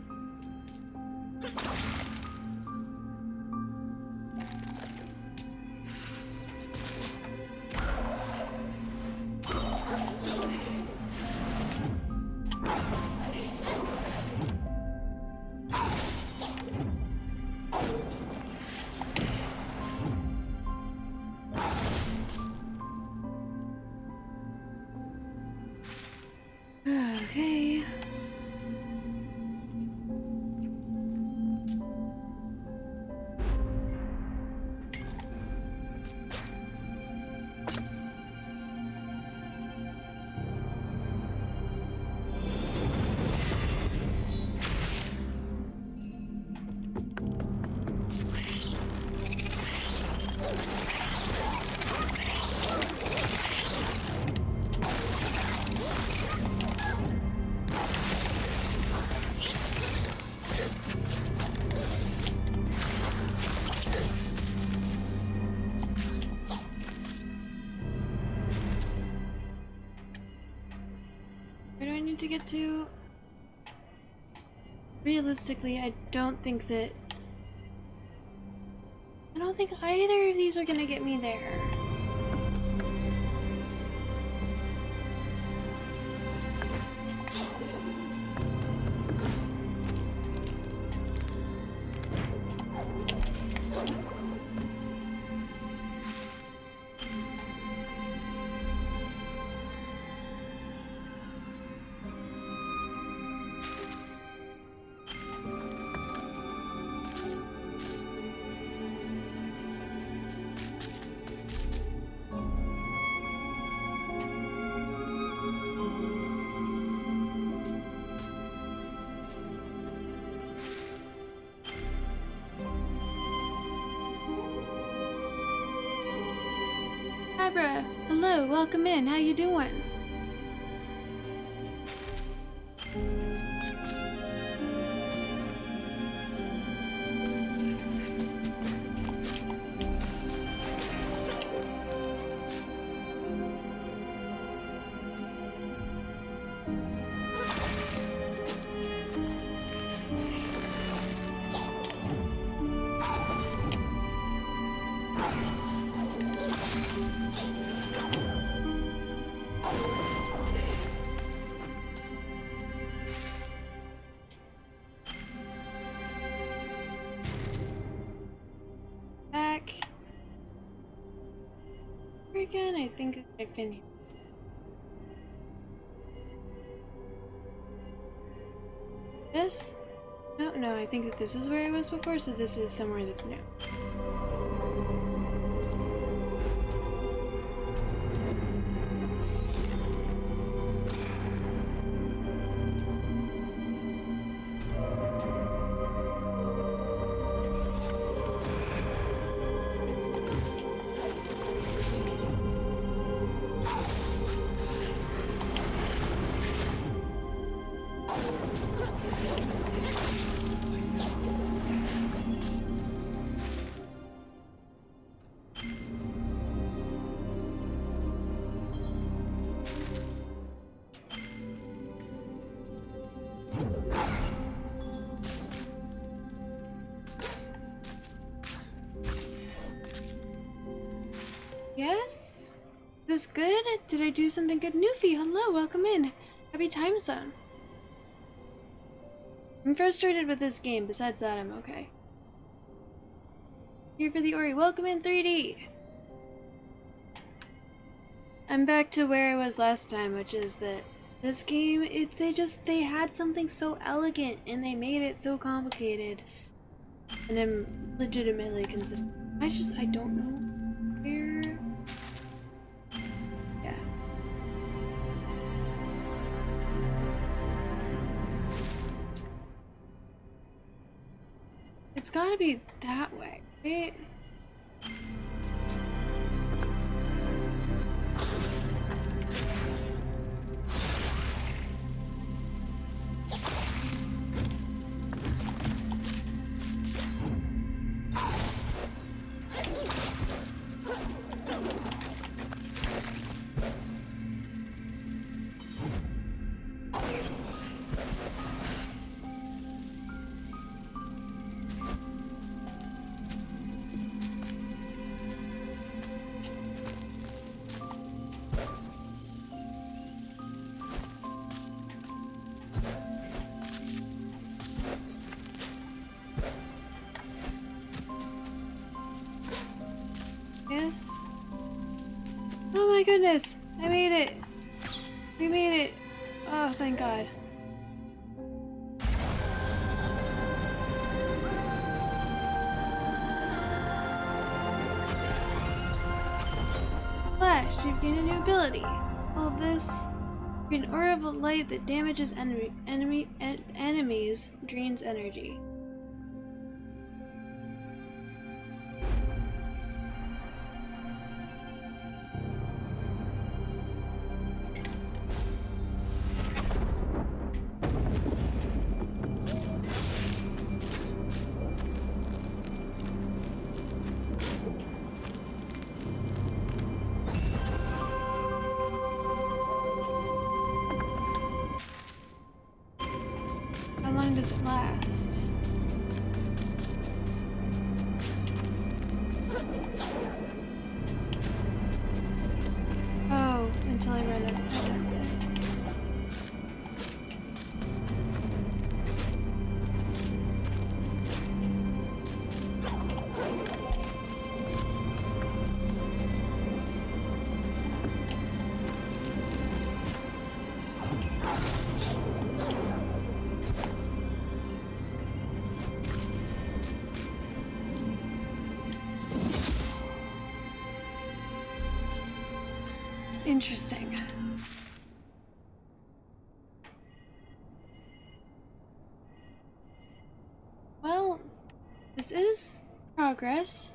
okay. Where do I need to get to? Realistically, I don't think either of these are gonna get me there. Abra, hello, welcome in. How you doing? again? I think I've been here. This? No, no, I think that this is where I was before, so this is somewhere that's new. Yes? Is this good? Did I do something good? Newfie, hello, welcome in. Happy time zone. I'm frustrated with this game, besides that I'm okay. Here for the Ori, welcome in 3D! I'm back to where I was last time, which is that this game, they had something so elegant and they made it so complicated. And I'm legitimately considering. I don't know where. Yeah. It's gotta be that way, right? Yes. Oh my goodness! I made it! We made it! Oh, thank God. Flash, you've gained a new ability. Well, this an aura of light that damages enemies, drains energy. How long does it last? Oh, until I run out of time. Interesting. Well, this is progress.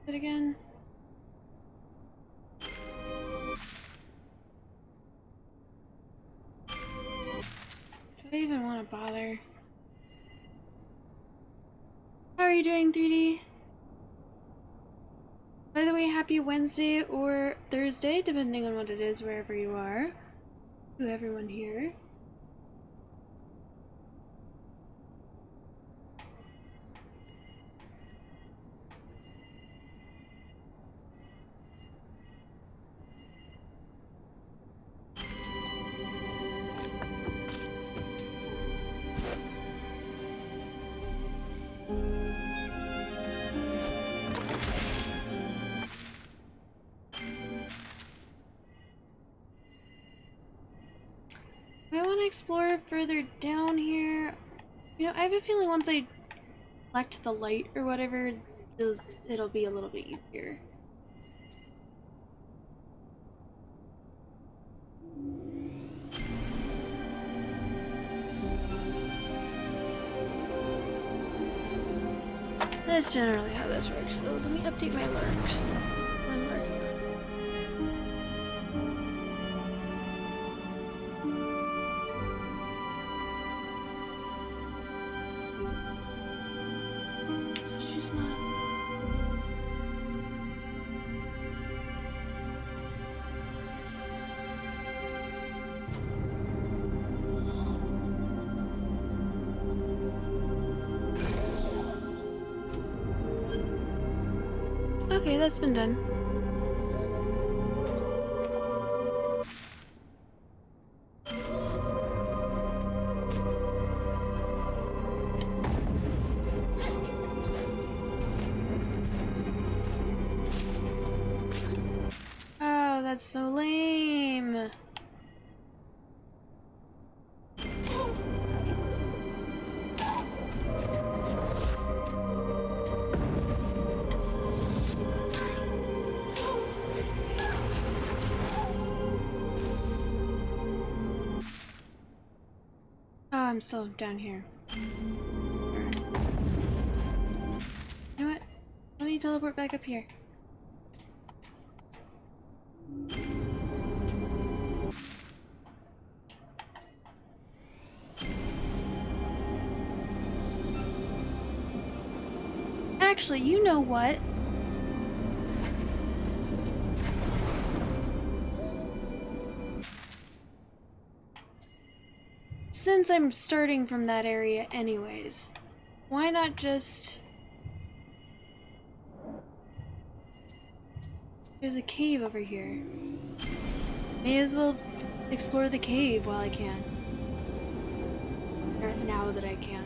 It again. Do I even want to bother? How are you doing, 3D? By the way, happy Wednesday or Thursday, depending on what it is, wherever you are. to everyone here. I want to explore further down here. You know, I have a feeling once I collect the light or whatever, it'll be a little bit easier. That's generally how this works, though. Let me update my lurks. I'm lurking. She's not. Okay, that's been done. Oh, that's so lame. Oh, I'm still down here. You know what? Let me teleport back up here. Actually, you know what? Since I'm starting from that area anyways, why not just... There's a cave over here. May as well explore the cave while I can. Or now that I can.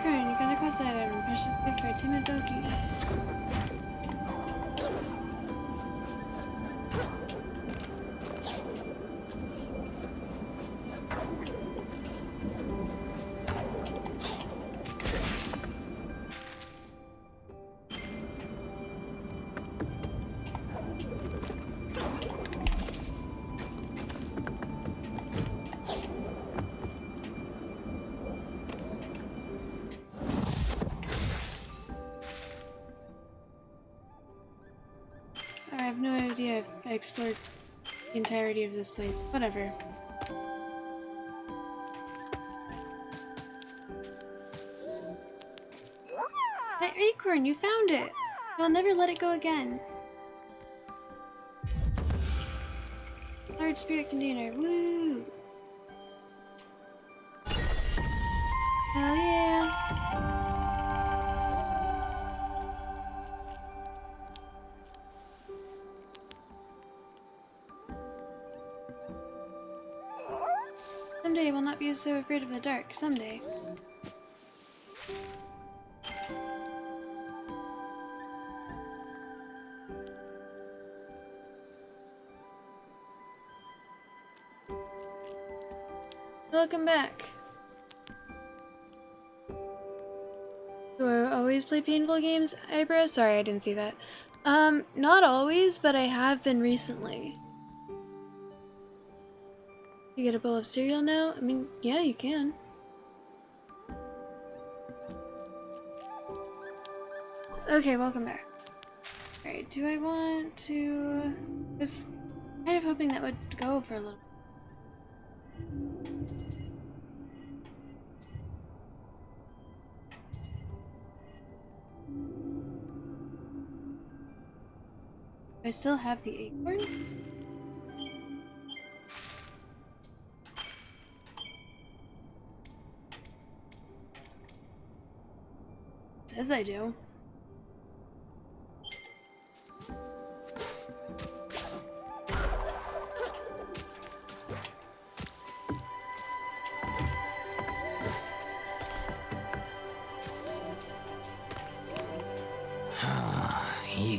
You gotta cross that item. Precious gift for a timid donkey. I have no idea if I explored the entirety of this place. Whatever. My acorn, you found it! I'll never let it go again. Large spirit container, woo! Hell yeah! will not be so afraid of the dark someday. Welcome back. Do I always play painful games, Ibra? Sorry, I didn't see that. Not always, but I have been recently. You get a bowl of cereal now? I mean, yeah, you can. Okay, welcome back. Alright, do I want to... I was kind of hoping that would go for a little. I still have the acorn? It says I do.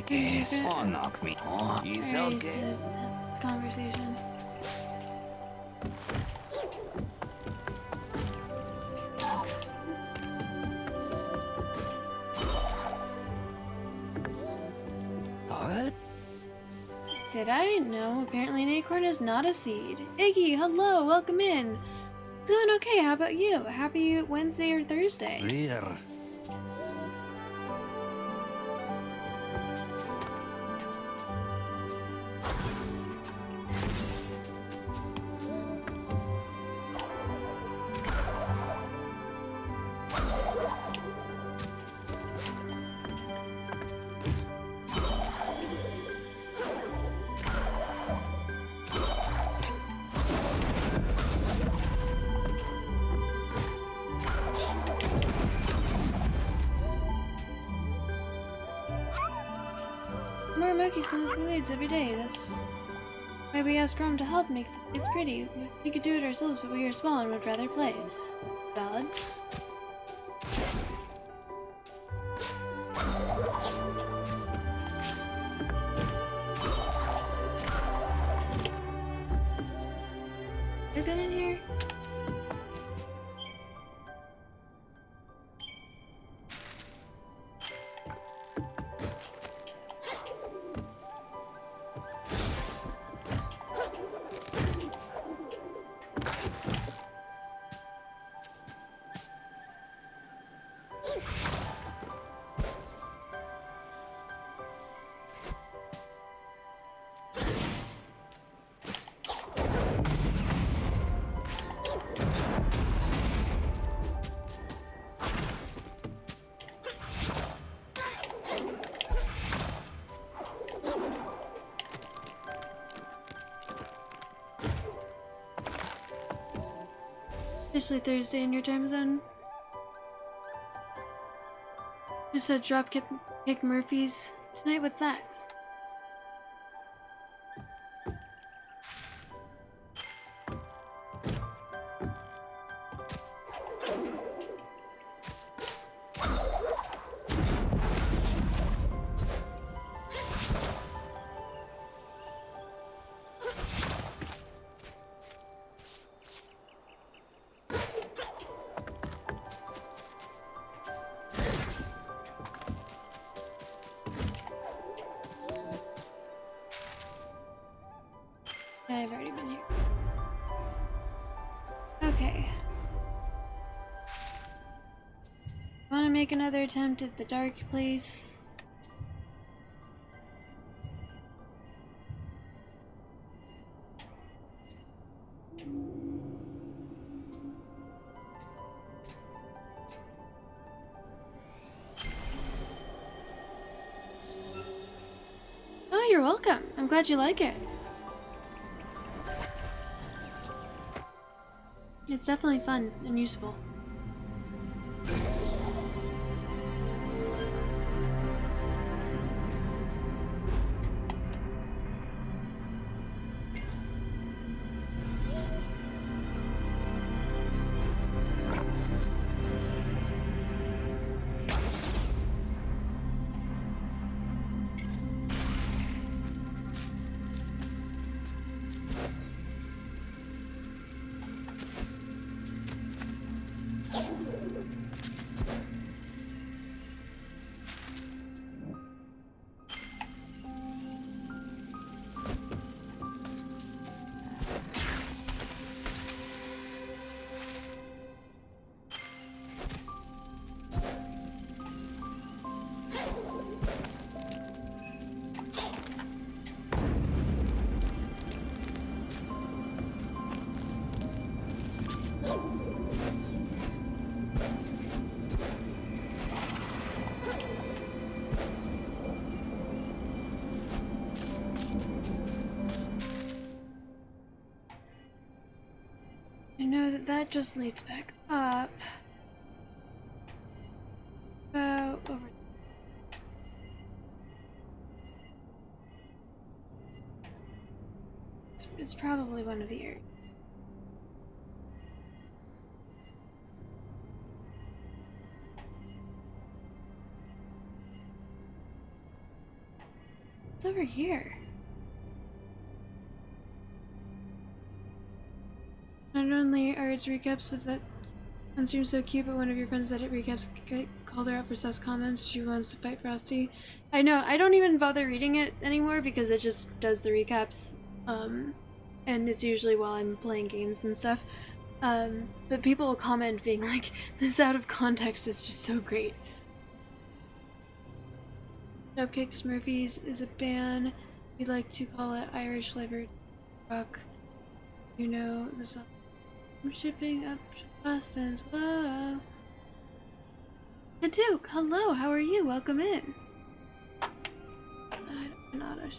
Yes, oh, knock me. Oh, it's Alright, okay. so conversation. What? Did I? No, apparently an acorn is not a seed. Iggy, hello, welcome in. It's going okay, how about you? Happy Wednesday or Thursday? There. More monkeys come up the leads every day. That's why we ask Rom to help make the place pretty. We could do it ourselves, but we are small and would rather play. Valid. Has there been in here? Officially Thursday in your time zone. Just said Dropkick Murphys tonight. What's that? I've already been here. Okay. Want to make another attempt at the dark place? Oh, you're welcome. I'm glad you like it. It's definitely fun and useful. just leads back up. About over. It's probably one of the areas. It's over here. Not only are its recaps of that one stream so cute, but one of your friends that it recaps called her out for sus comments. She wants to fight Frosty. I know, I don't even bother reading it anymore because it just does the recaps. And it's usually while I'm playing games and stuff. But people will comment being like, this out of context is just so great. Cupcakes Murphy's is a band. We like to call it Irish flavored rock. You know the song. I'm shipping up to Boston's. Whoa. Hadouk, hello, how are you? Welcome in. I'm not a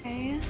okay.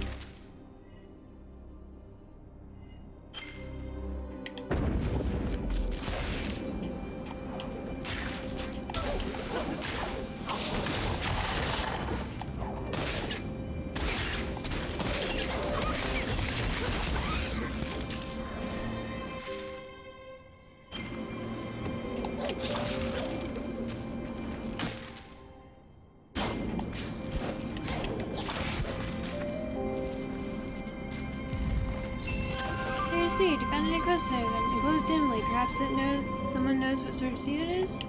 Seed. You found an encrusted item. It glows dimly. Perhaps someone knows what sort of seed it is?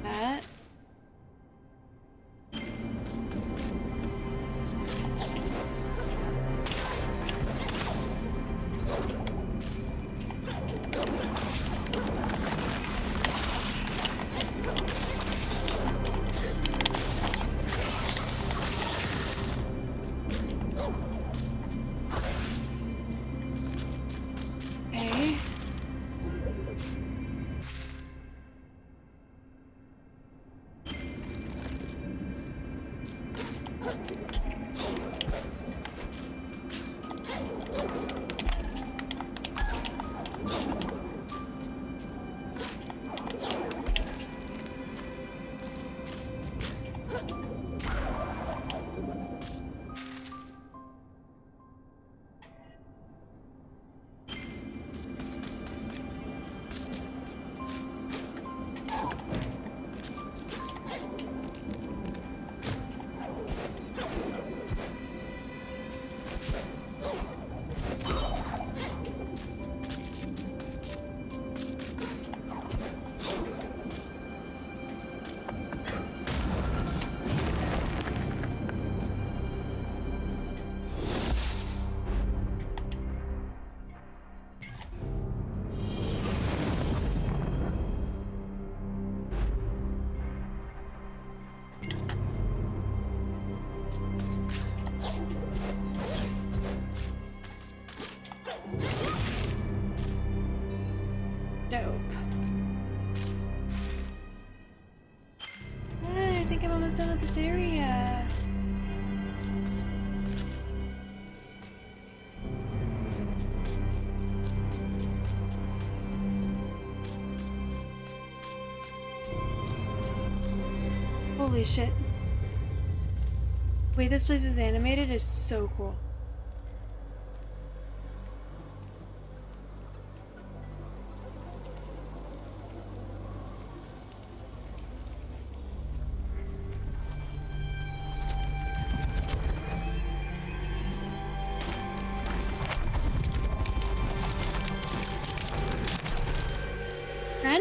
That. Dope. I think I'm almost done with this area. Holy shit. The way this place is animated is so cool. Ren?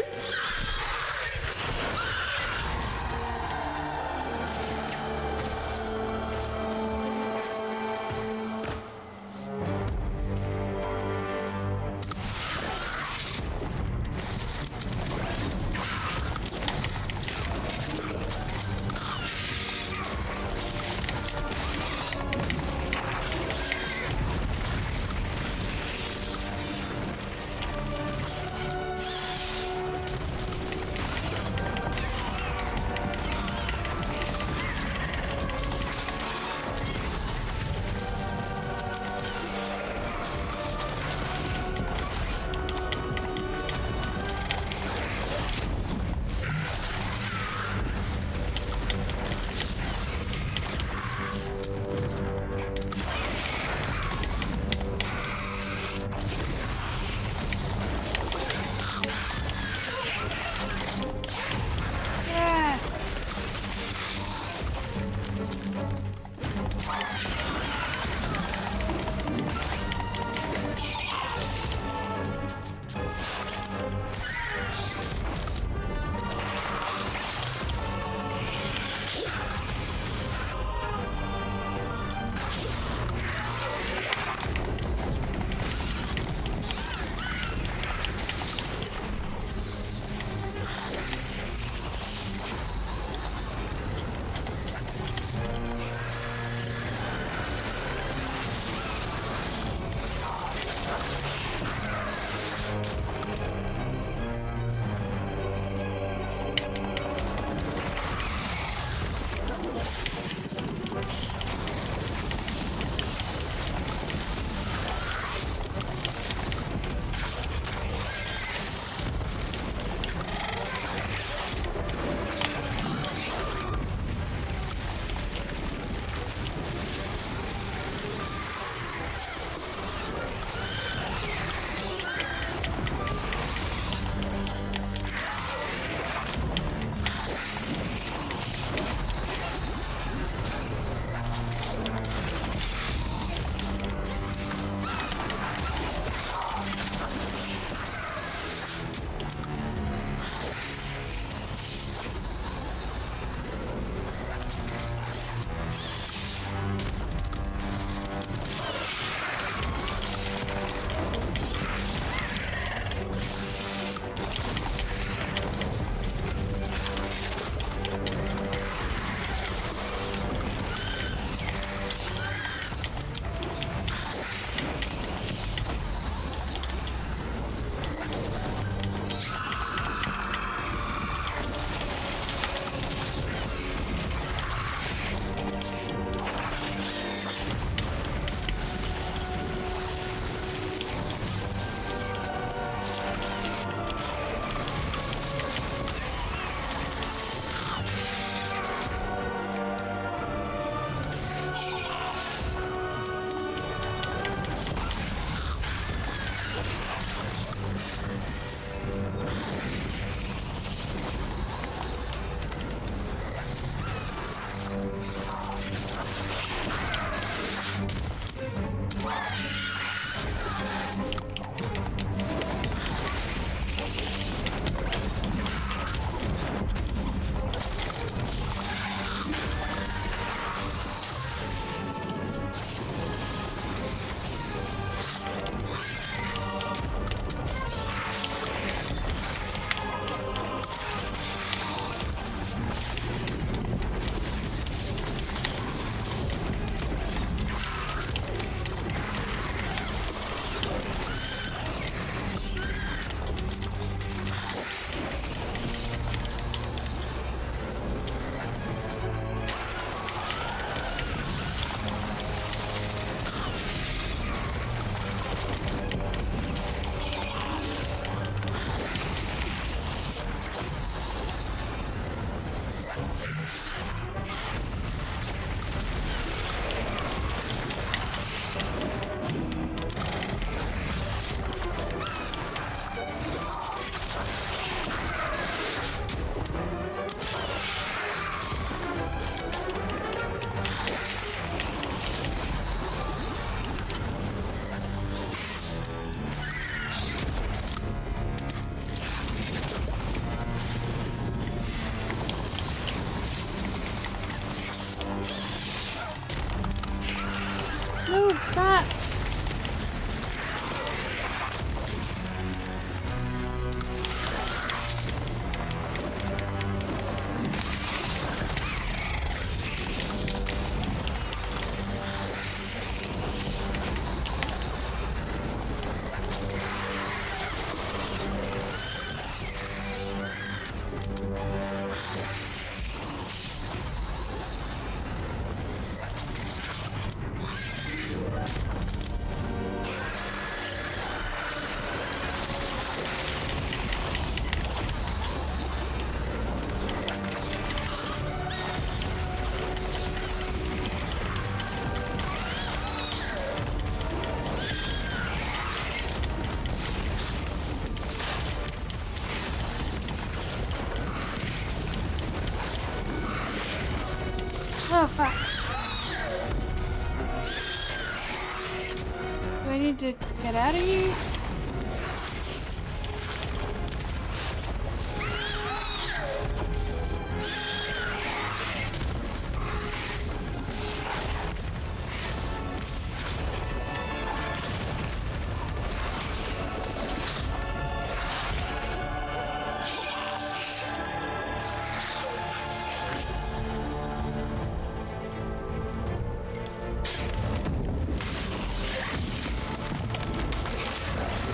Get out of here.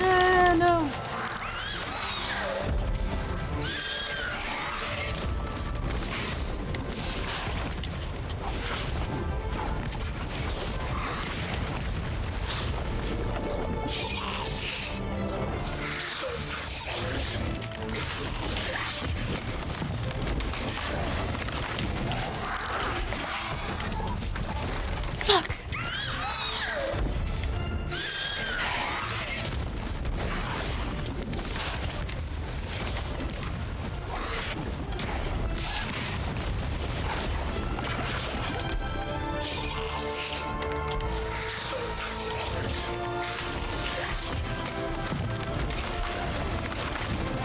Ah, no. Fuck.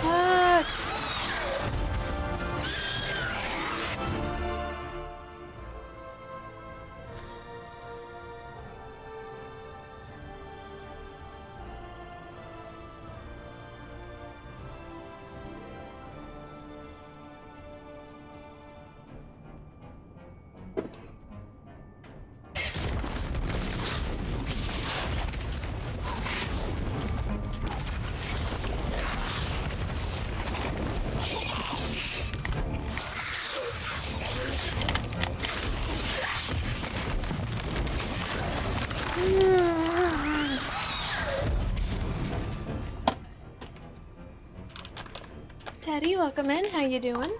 Fuck. Teddy, welcome in. How you doing?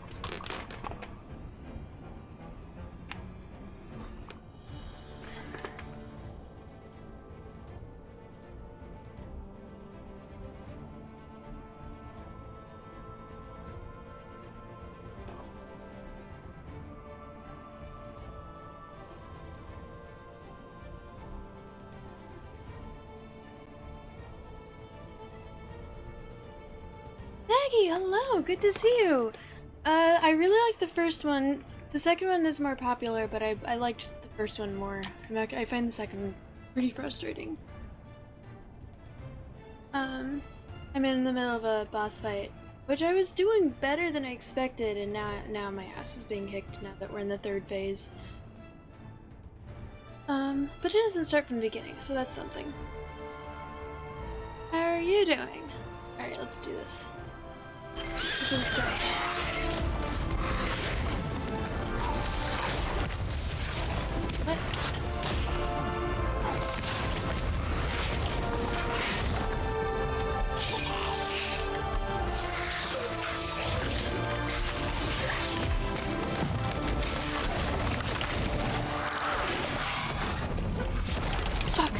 Maggie, hello. Good to see you. I really like the first one. The second one is more popular, but I liked the first one more. I find the second one pretty frustrating. I'm in the middle of a boss fight, which I was doing better than I expected, and now my ass is being kicked now that we're in the third phase. But it doesn't start from the beginning, so that's something. How are you doing? Alright, let's do this. We can stretch. What? Fuck.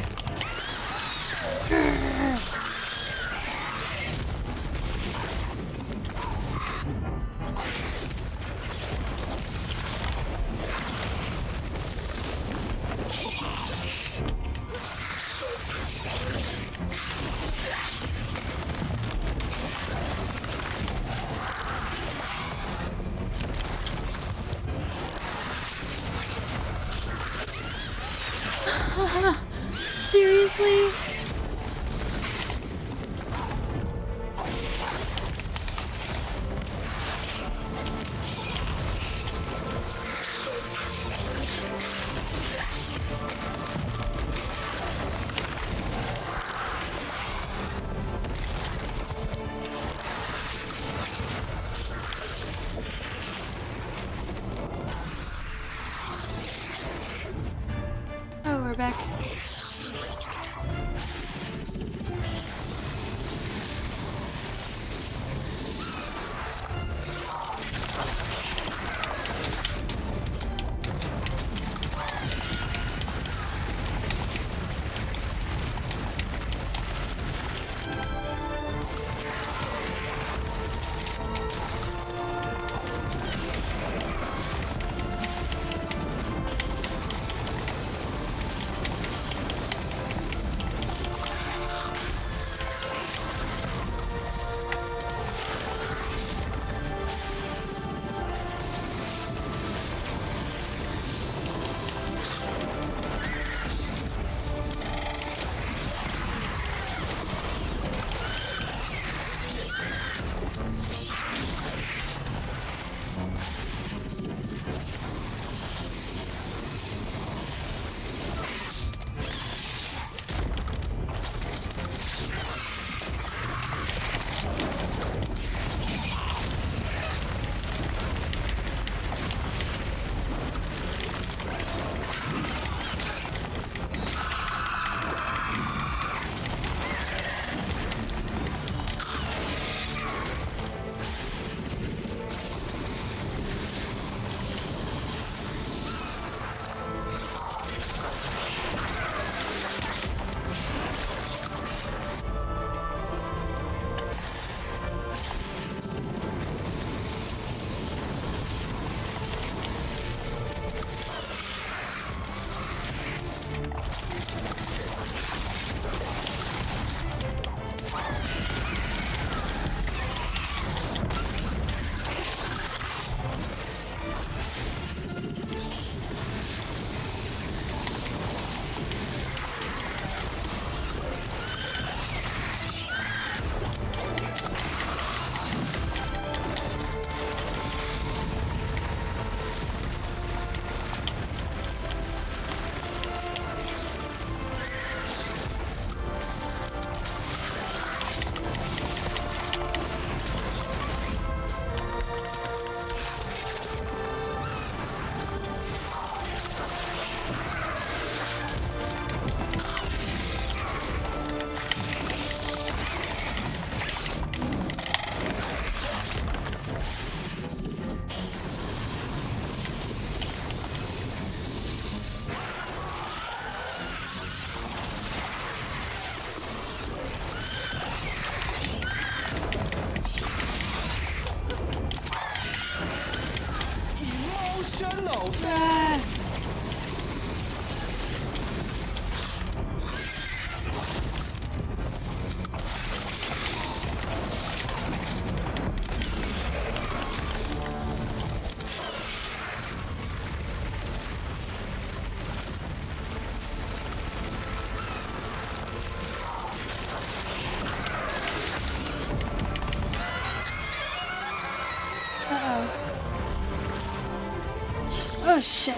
Oh shit.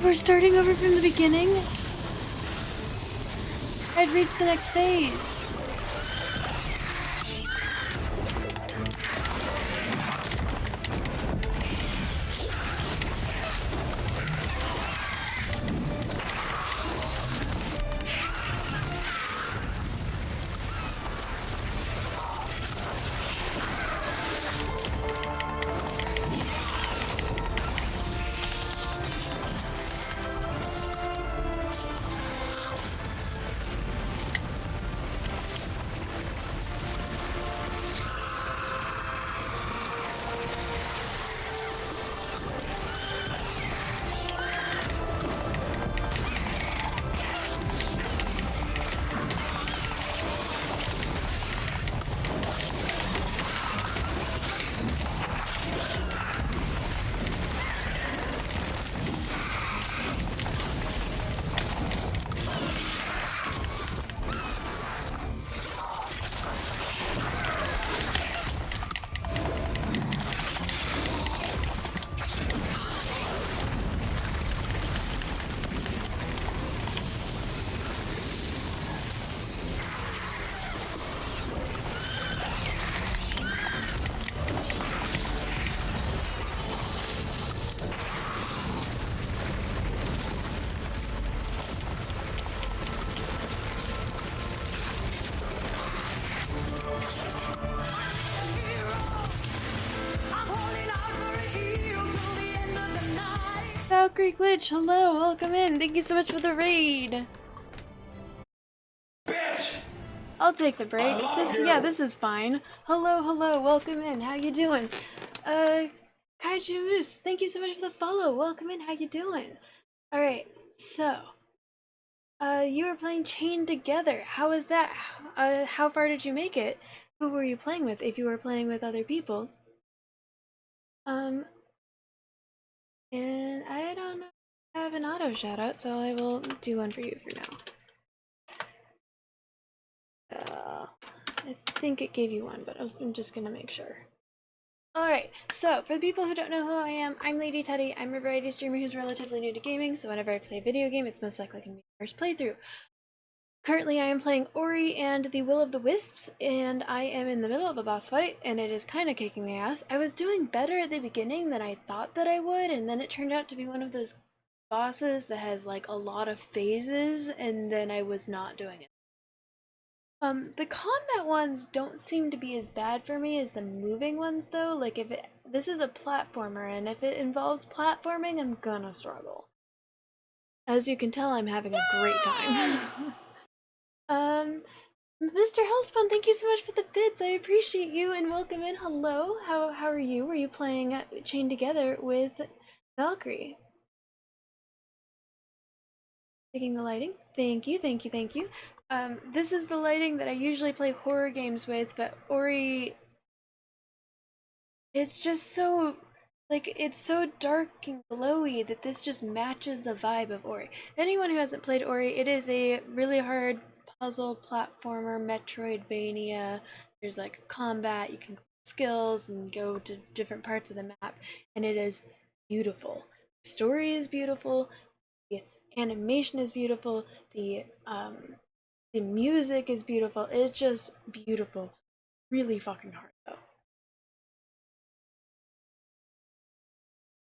We're starting over from the beginning? I'd reached the next phase. Valkyrie Glitch, hello, welcome in. Thank you so much for the raid. Bitch! I'll take the break. I love you. Yeah, this is fine. Hello, hello, welcome in. How you doing? Kaiju Moose, thank you so much for the follow. Welcome in. How you doing? All right. So, you were playing Chained Together. How is that? How far did you make it? Who were you playing with? If you were playing with other people. And I don't know. I have an auto shout out, so I will do one for you for now. I think it gave you one, but I'm just gonna make sure. Alright, so for the people who don't know who I am, I'm Lady Teddy. I'm a variety streamer who's relatively new to gaming, so whenever I play a video game, it's most likely gonna be my first playthrough. Currently, I am playing Ori and the Will of the Wisps, and I am in the middle of a boss fight, and it is kind of kicking my ass. I was doing better at the beginning than I thought that I would, and then it turned out to be one of those bosses that has like a lot of phases, and then I was not doing it. The combat ones don't seem to be as bad for me as the moving ones, though. Like, this is a platformer, and if it involves platforming, I'm gonna struggle. As you can tell, I'm having a great time. Mr. Hellspawn, thank you so much for the bits. I appreciate you and welcome in. Hello, how are you? Were you playing Chained Together with Valkyrie? Taking the lighting. Thank you, thank you, thank you. This is the lighting that I usually play horror games with, but Ori, it's just so, like, it's so dark and glowy that this just matches the vibe of Ori. Anyone who hasn't played Ori, it is a really hard puzzle platformer, Metroidvania. There's like combat, you can skills and go to different parts of the map, and it is beautiful. The story is beautiful, the animation is beautiful, the music is beautiful. It's just beautiful. Really fucking hard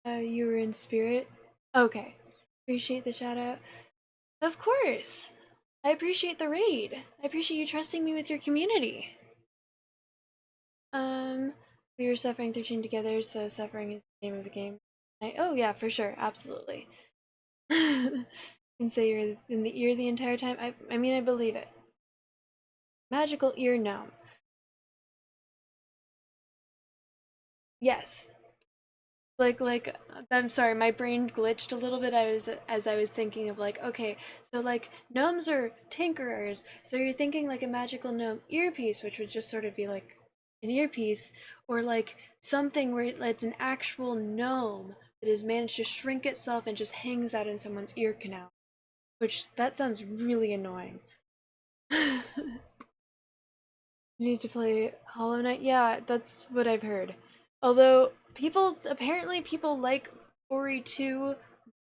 though. You were in spirit? Okay. Appreciate the shout out. Of course! I appreciate the raid. I appreciate you trusting me with your community. We were suffering through Chained Together, so suffering is the name of the game. Oh yeah, for sure, absolutely. You can say you're in the ear the entire time. I mean, I believe it. Magical ear gnome. Yes. Like I'm sorry, my brain glitched a little bit. As I was thinking of like, okay, so like gnomes are tinkerers, so you're thinking like a magical gnome earpiece, which would just sort of be like an earpiece, or like something where it's an actual gnome that has managed to shrink itself and just hangs out in someone's ear canal. Which that sounds really annoying. You need to play Hollow Knight? Yeah, that's what I've heard. Although apparently people like Ori 2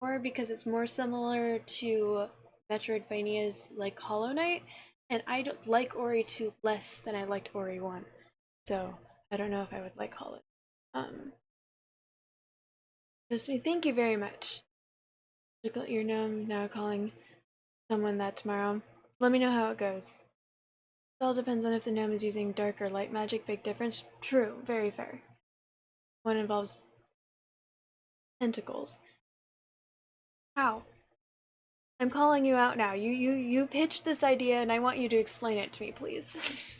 more because it's more similar to Metroidvanias like Hollow Knight, and I don't like Ori 2 less than I liked Ori 1. So I don't know if I would like Hollow. Just me. Thank you very much. Your gnome now calling someone that tomorrow. Let me know how it goes. It all depends on if the gnome is using dark or light magic. Big difference. True. Very fair. One involves tentacles. How? I'm calling you out now. You pitched this idea and I want you to explain it to me, please.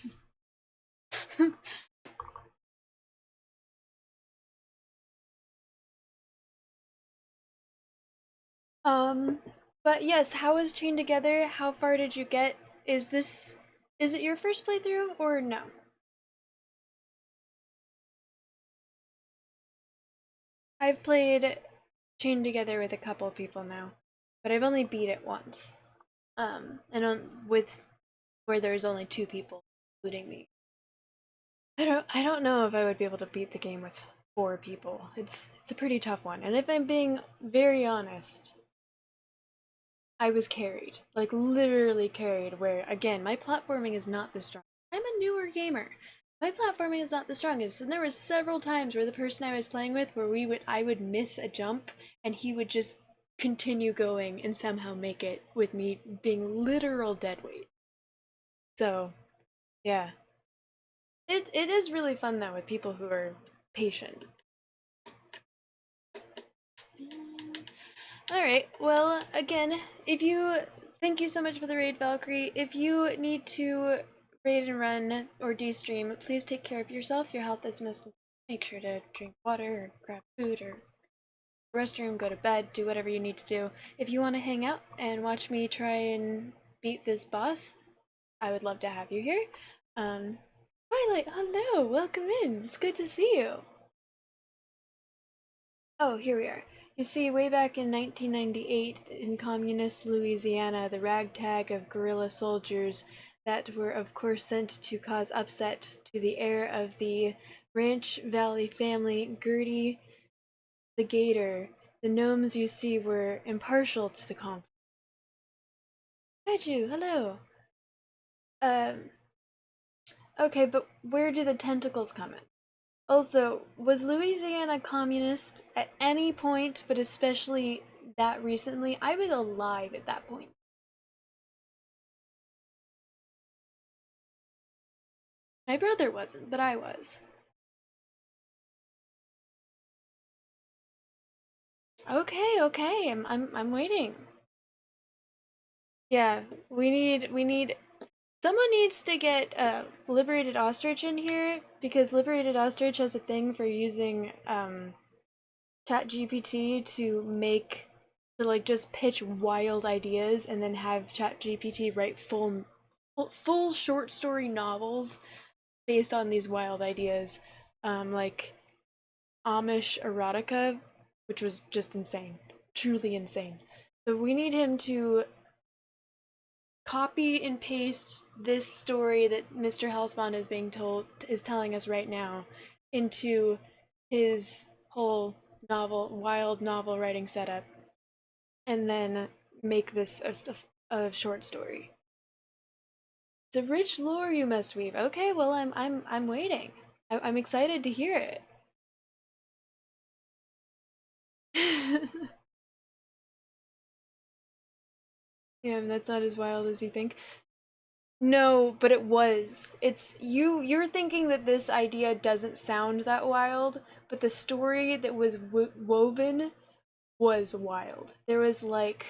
But yes, how is Chained Together? How far did you get? Is it your first playthrough or no? I've played Chained Together with a couple people now, but I've only beat it once. With where there's only 2 people, including me. I don't know if I would be able to beat the game with 4 people. It's a pretty tough one. And if I'm being very honest, I was carried. Like literally carried, where again, my platforming is not the strongest. I'm a newer gamer. My platforming is not the strongest, and there were several times where the person I was playing with where I would miss a jump and he would just continue going and somehow make it with me being literal dead weight. So, yeah. It is really fun though with people who are patient. Alright, well, again, thank you so much for the raid, Valkyrie. If you need to raid and run or de-stream, please take care of yourself. Your health is most important. Make sure to drink water or grab food or restroom, go to bed, do whatever you need to do. If you want to hang out and watch me try and beat this boss, I would love to have you here. Twilight, hello, welcome in. It's good to see you. Oh, here we are. You see, way back in 1998, in communist Louisiana, the ragtag of guerrilla soldiers that were, of course, sent to cause upset to the heir of the Ranch Valley family, Gertie the Gator. The gnomes you see were impartial to the conflict. Kaiju, hello. Okay, but where do the tentacles come in? Also, was Louisiana communist at any point, but especially that recently? I was alive at that point. My brother wasn't, but I was. Okay, I'm waiting. Yeah, we need someone needs to get Liberated Ostrich in here because Liberated Ostrich has a thing for using ChatGPT to like just pitch wild ideas and then have ChatGPT write full short story novels based on these wild ideas, like Amish erotica, which was just insane, truly insane. So we need him to copy and paste this story that Mr. Hellspawn is telling us right now into his whole wild novel writing setup, and then make this a short story. It's a rich lore you must weave. Okay, well I'm waiting. I'm excited to hear it. Yeah, that's not as wild as you think. No, but it was. You're thinking that this idea doesn't sound that wild, but the story that was woven was wild. There was like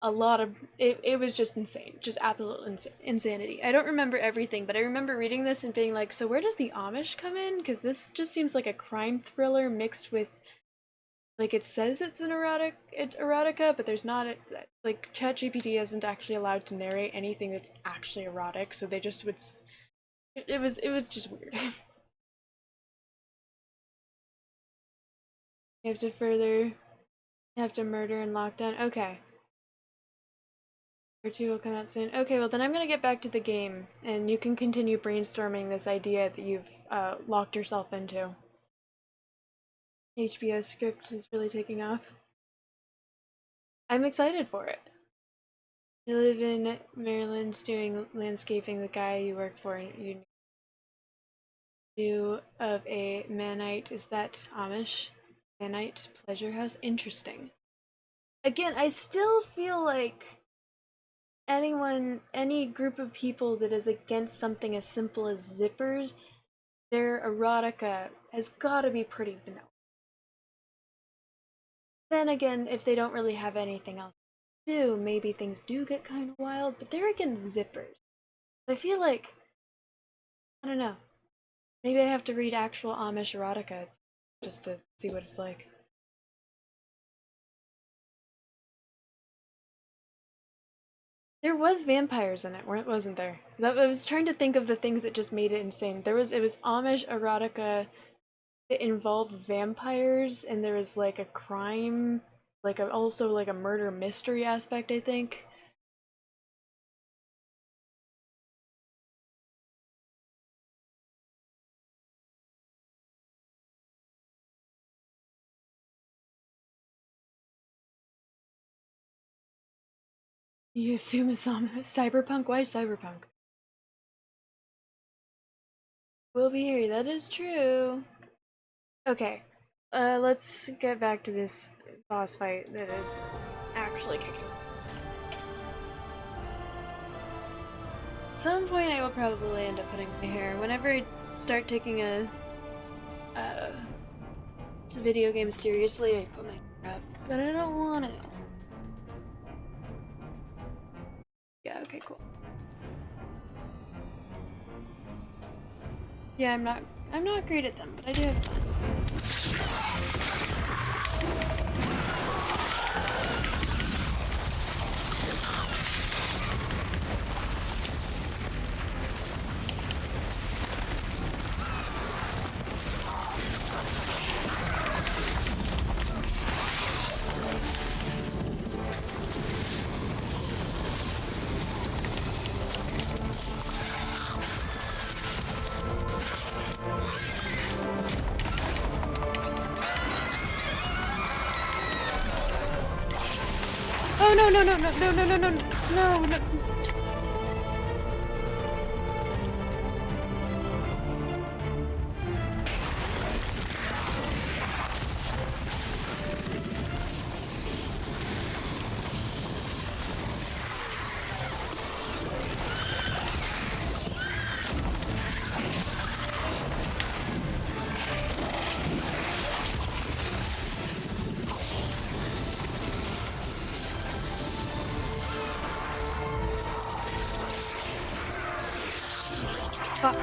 a lot of it was just insane, just absolute insanity. I don't remember everything, but I remember reading this and being like, so where does the Amish come in? Because this just seems like a crime thriller mixed with, like, it says it's erotica, but there's not like ChatGPT isn't actually allowed to narrate anything that's actually erotic, so they just would it was just weird. You have to murder and lockdown. Okay. Part 2 will come out soon. Okay, well then I'm gonna get back to the game, and you can continue brainstorming this idea that you've locked yourself into. HBO script is really taking off. I'm excited for it. You live in Maryland doing landscaping. The guy you work for, you knew of a Manite. Is that Amish? Manite pleasure house? Interesting. Again, I still feel like any group of people that is against something as simple as zippers, their erotica has got to be pretty vanilla. Then again, if they don't really have anything else to do, maybe things do get kind of wild, but they're against zippers. I feel like, I don't know, maybe I have to read actual Amish erotica just to see what it's like. There was vampires in it, wasn't there? I was trying to think of the things that just made it insane. It was Amish erotica that involved vampires, and there was like a crime, also like a murder mystery aspect, I think. You assume it's cyberpunk? Why cyberpunk? We'll be here, that is true. Okay, let's get back to this boss fight that is actually kicking ass. At some point I will probably end up putting my hair. Whenever I start taking a video game seriously, I put my hair up. But I don't want to. Yeah, okay, cool. Yeah, I'm not great at them, but I do have fun. Oh no no no no no no no no no no. Fuck.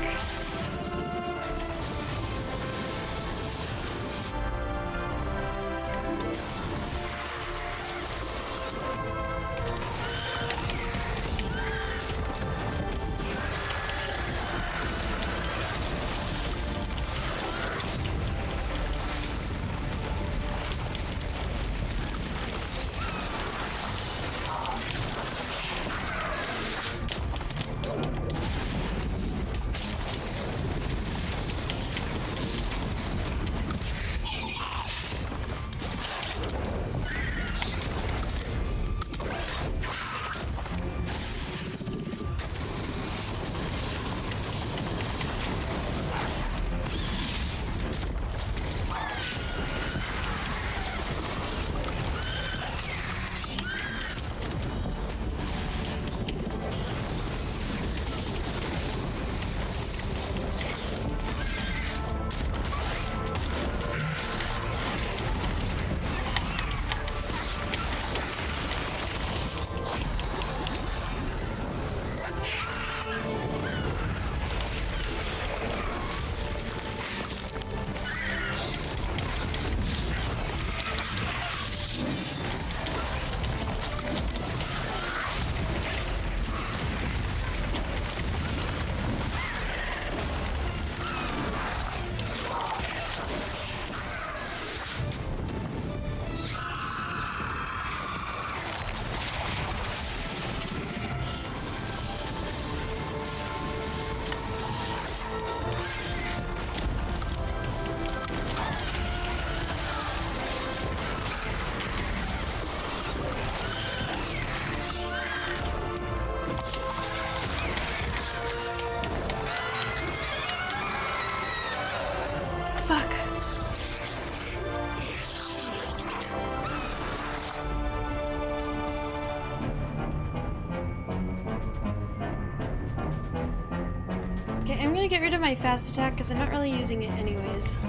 Okay, I'm gonna get rid of my fast attack because I'm not really using it anyways.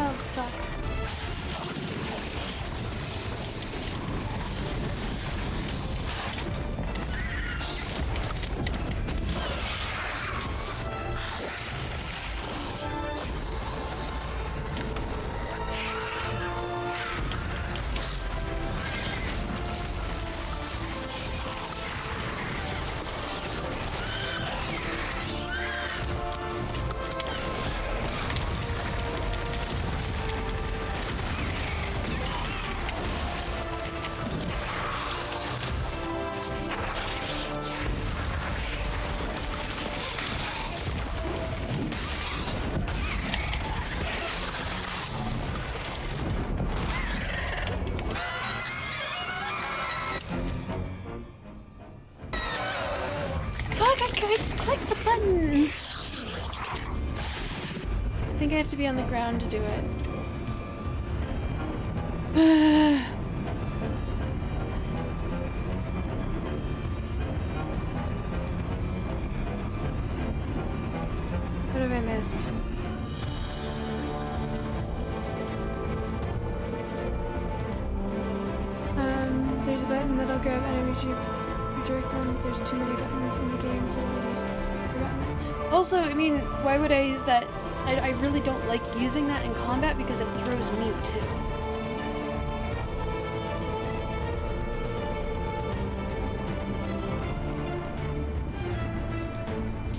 Oh, fuck. Fuck, I clicked the button! I think I have to be on the ground to do it. What have I missed? There's a button that'll grab enemies you direct them. There's too many buttons in the game, so I've forgotten that. Also, I mean, why would I use that? I really don't like using that in combat because it throws mute too.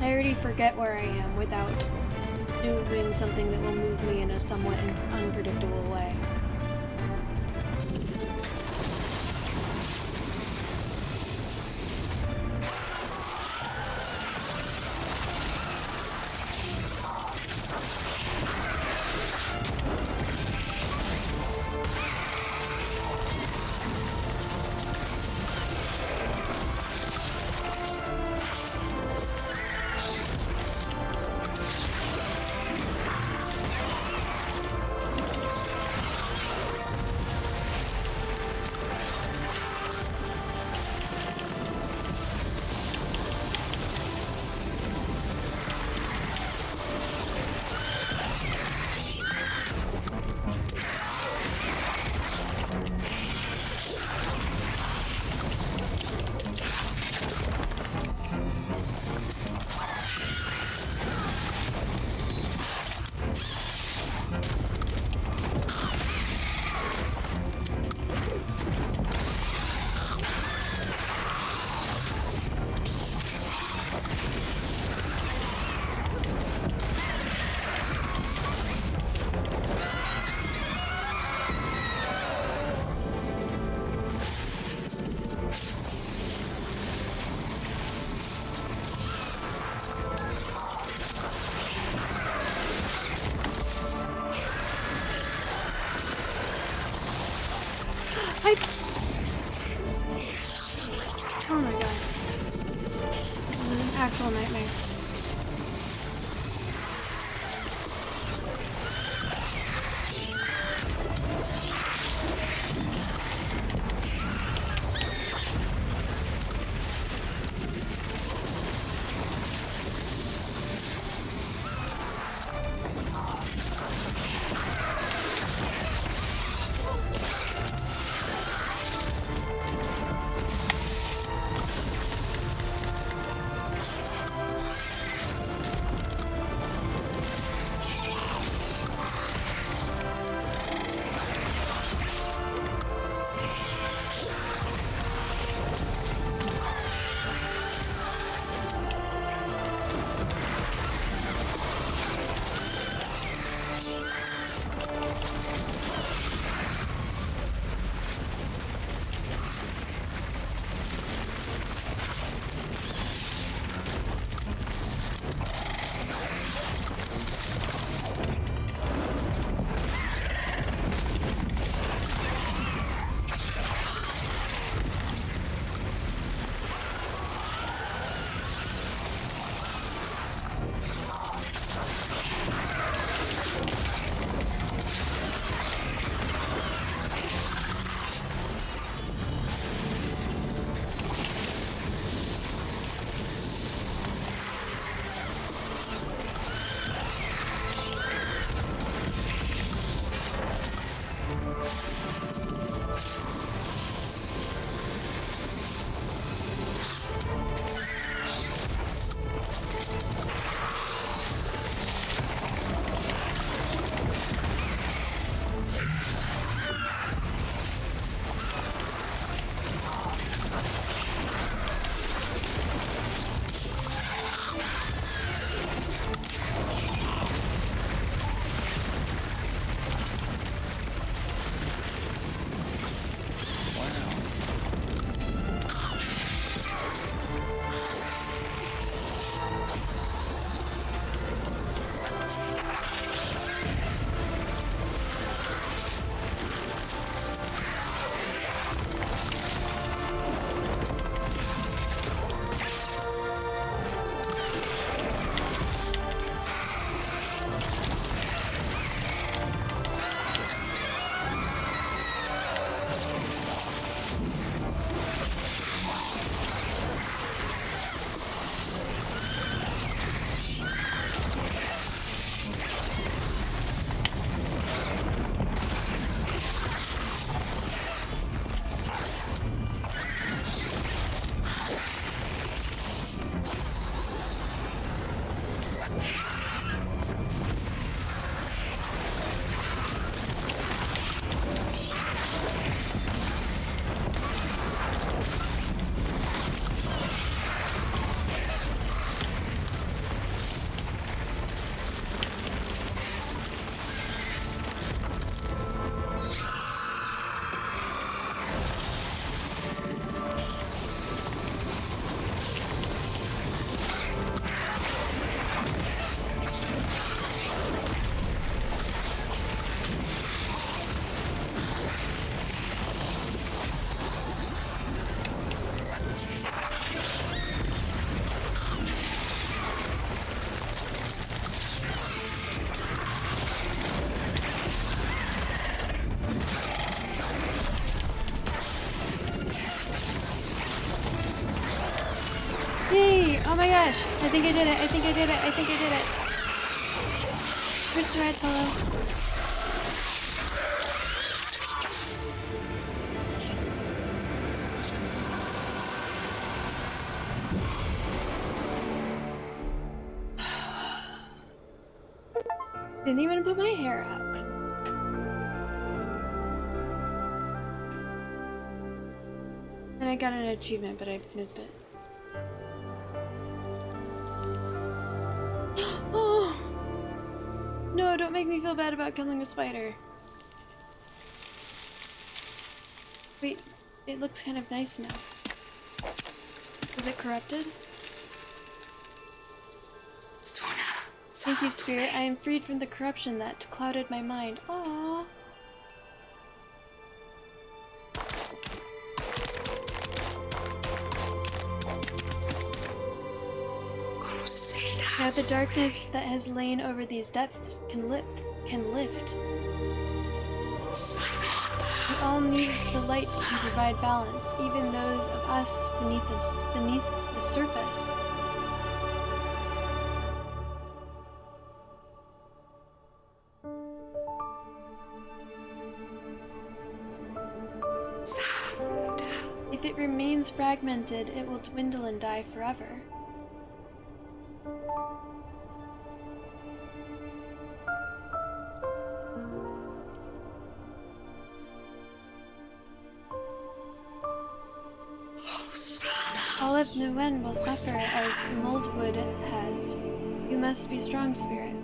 I already forget where I am without doing something that will move me in a somewhat unpredictable way. I think I did it. I think I did it. I think I did it. Where's the red solo? Didn't even put my hair up. And I got an achievement, but I missed it. Oh! No, don't make me feel bad about killing a spider. Wait, it looks kind of nice now. Is it corrupted? Thank you, Spirit. I am freed from the corruption that clouded my mind. Aww. Now the darkness that has lain over these depths can lift. We all need the light to provide balance, even those of us beneath the surface. If it remains fragmented, it will dwindle and die forever. All of Nguyen will suffer as Moldwood has. You must be strong, Spirit.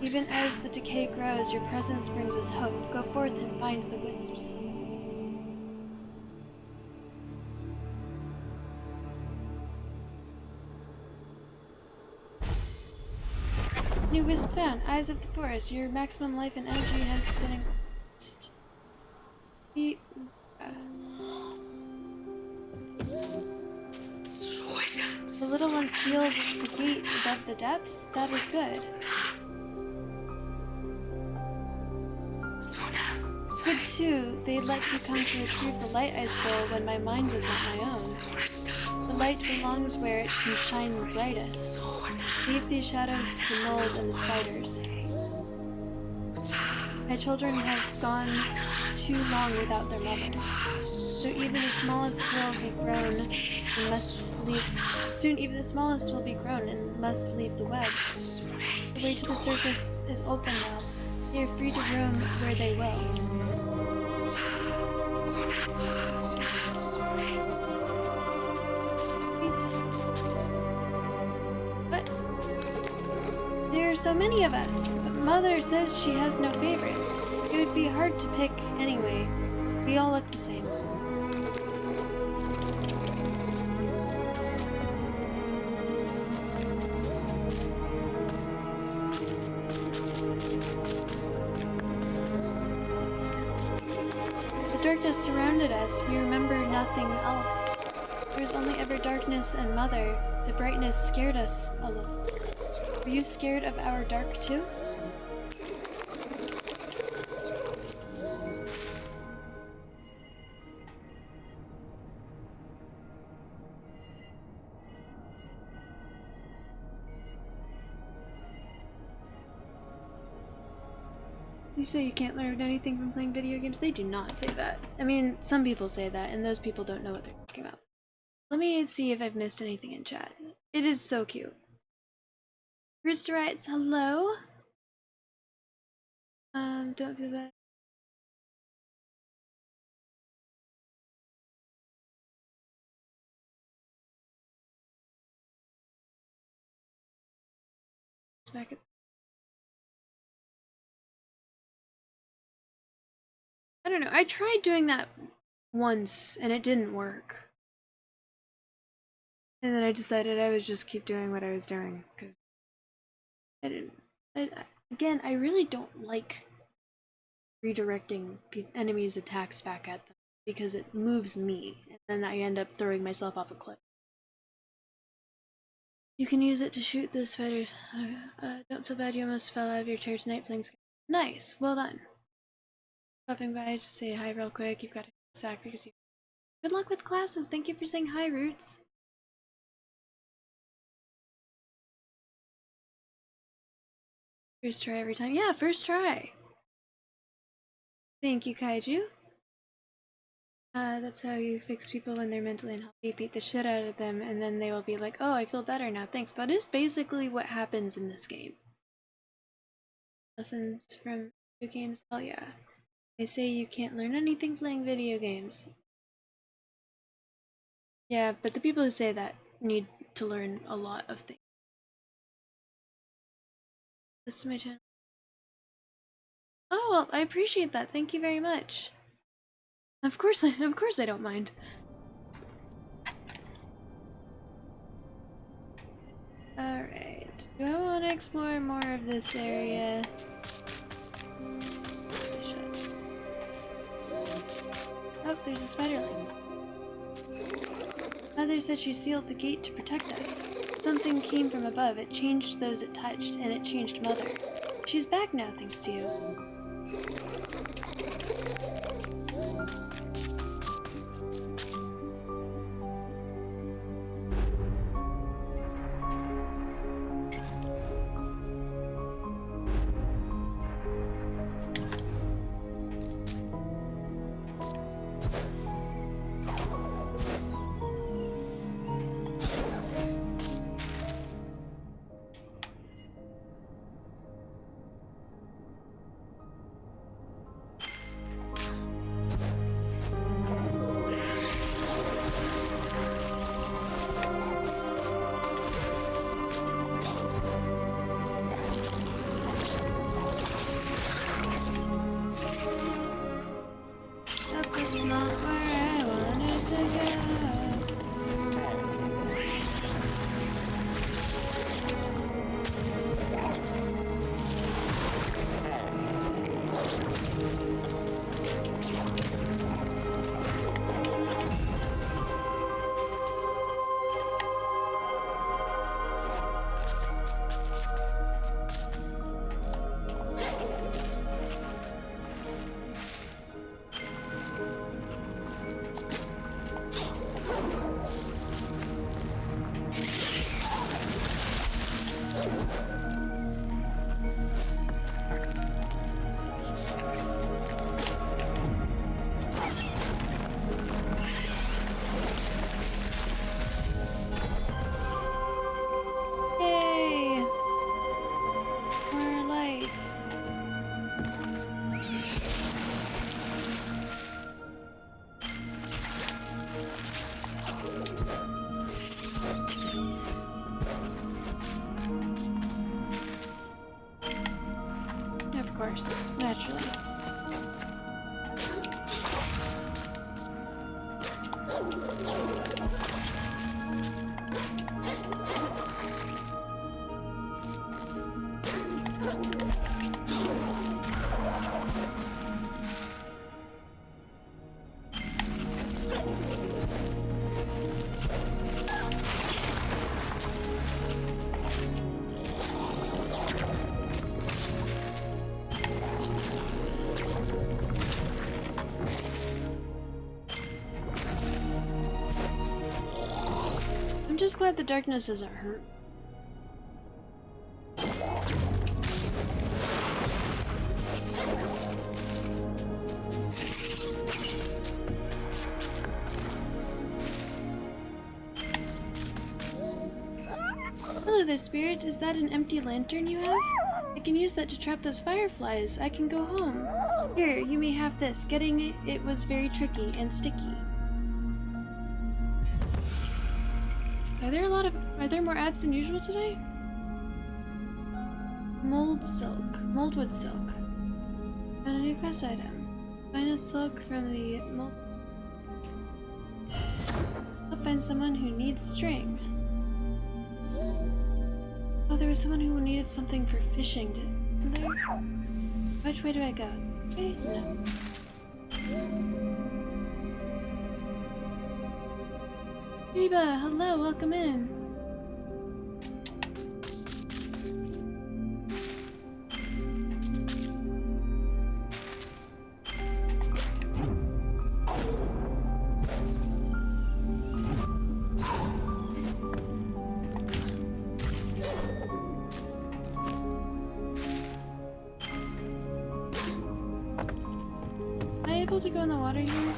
Even as the decay grows, your presence brings us hope. Go forth and find the Wisps. New Wisp found. Eyes of the Forest. Your maximum life and energy has been increased. The little one sealed the gate above the depths? That is good. Good too, they let you come to retrieve the light I stole when my mind was not my own. The light belongs where it can shine the brightest. Leave these shadows to the mold and the spiders. My children have gone too long without their mother. So even the smallest will be grown and must leave. Soon even the smallest will be grown and must leave the web. The way to the surface is open now. They are free to roam where they will. What? There are so many of us, but Mother says she has no favorites. It would be hard to pick anyway. We all look the same. The darkness surrounded us. We remember nothing else. There was only ever darkness and Mother. The brightness scared us a little. Were you scared of our dark too? You say you can't learn anything from playing video games? They do not say that. I mean, some people say that, and those people don't know what they're talking about. Let me see if I've missed anything in chat. It is so cute. Rooster writes, hello? Don't do that. Back at I don't know. I tried doing that once and it didn't work. And then I decided I would just keep doing what I was doing because I didn't. Again, I really don't like redirecting enemies' attacks back at them because it moves me and then I end up throwing myself off a cliff. You can use it to shoot the spiders. Don't feel bad, you almost fell out of your chair tonight playing. Nice, well done. Stopping by to say hi real quick. You've got a sack because you. Good luck with classes. Thank you for saying hi, Roots. First try every time. Yeah, first try. Thank you, Kaiju. That's how you fix people when they're mentally unhealthy. Beat the shit out of them, and then they will be like, oh, I feel better now, thanks. That is basically what happens in this game. Lessons from video games? Hell yeah. They say you can't learn anything playing video games. Yeah, but the people who say that need to learn a lot of things. This is my channel. Oh, well, I appreciate that. Thank you very much. Of course I don't mind. Alright. Do I want to explore more of this area? Oh, there's a spider leg. Mother said she sealed the gate to protect us. Something came from above. It changed those it touched, and it changed Mother. She's back now, thanks to you. That's not where I wanted to Yay! More life. Of course, naturally. I'm just glad the darkness doesn't hurt. Hello there, Spirit. Is that an empty lantern you have? I can use that to trap those fireflies. I can go home. Here, you may have this. Getting it was very tricky and sticky. Are there more ads than usual today? Moldwood silk. Found a new quest item. Find a silk from the mold. I'll find someone who needs string. Oh, there was someone who needed something for fishing. Isn't there? Which way do I go? Okay, no. Reba, hello, welcome in. able to go in the water here?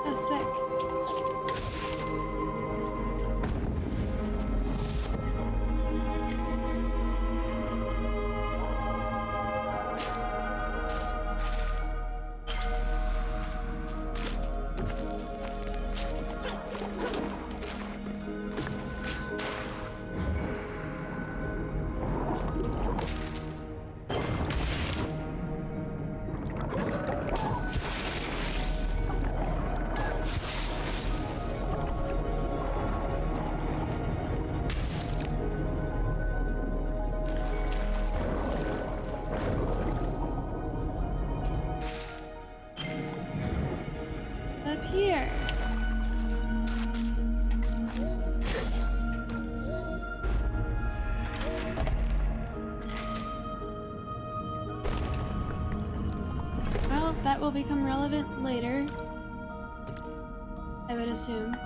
Oh, sick. Up here. Well, that will become relevant later, I would assume.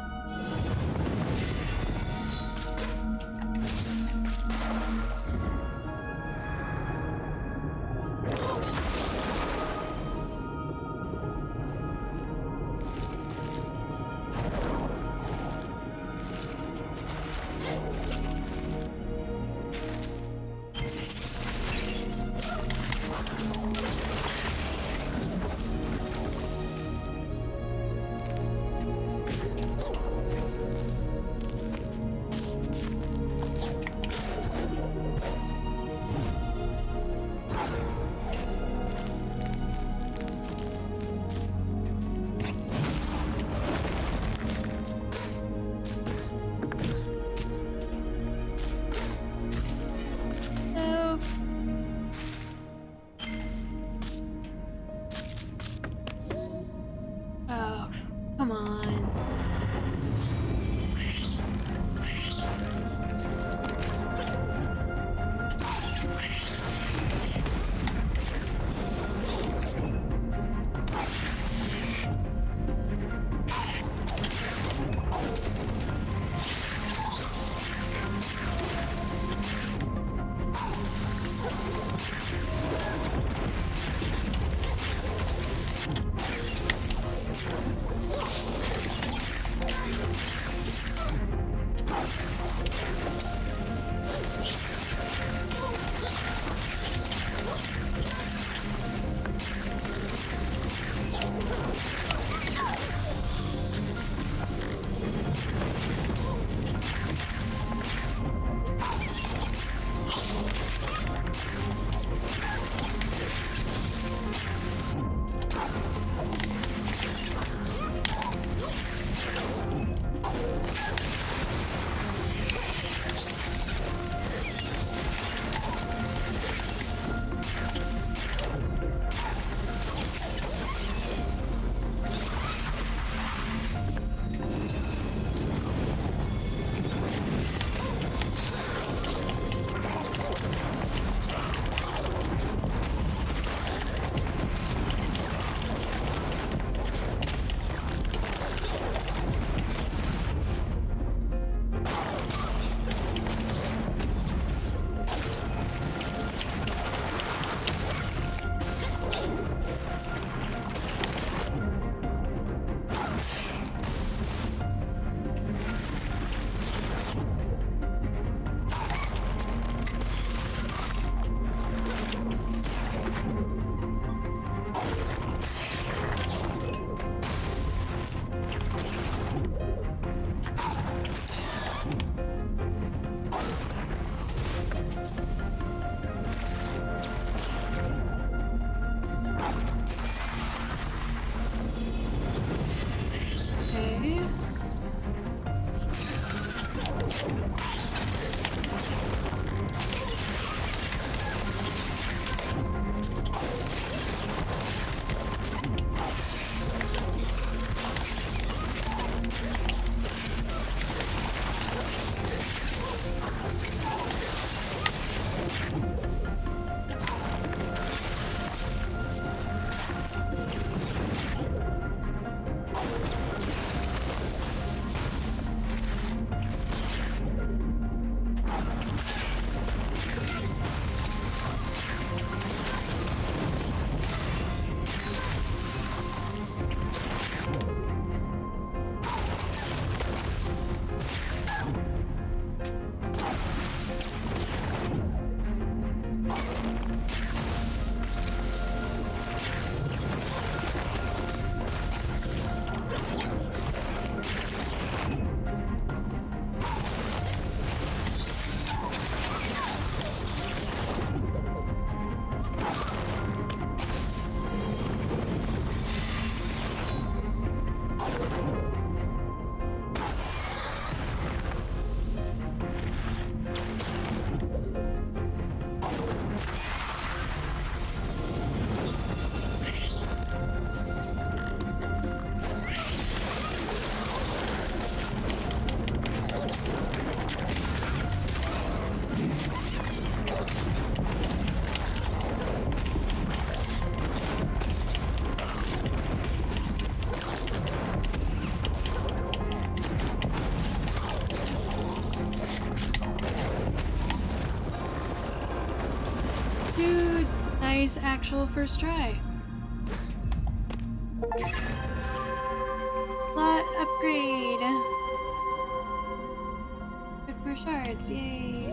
nice actual first try. Lot upgrade. Good for shards, yay.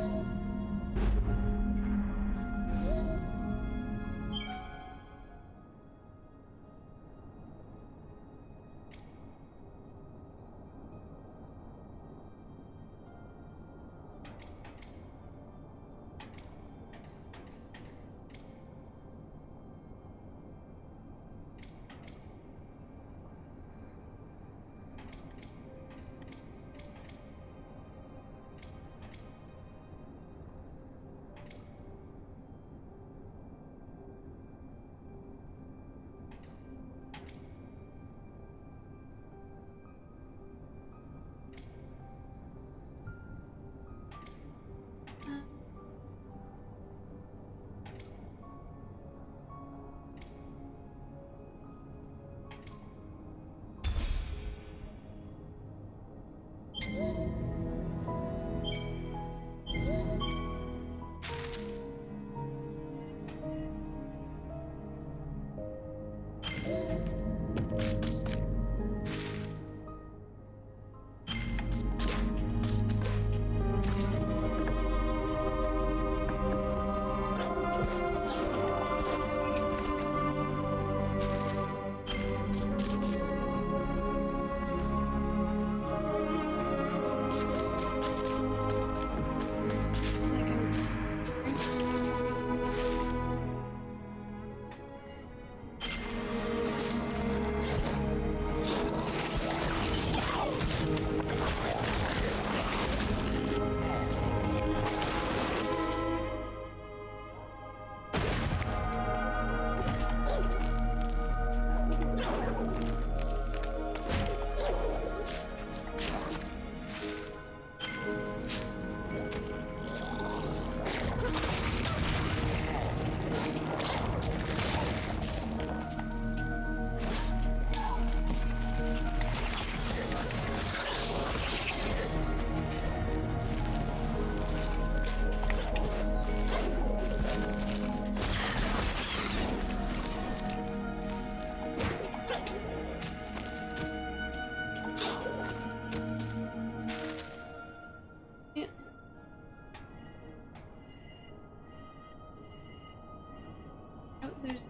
There's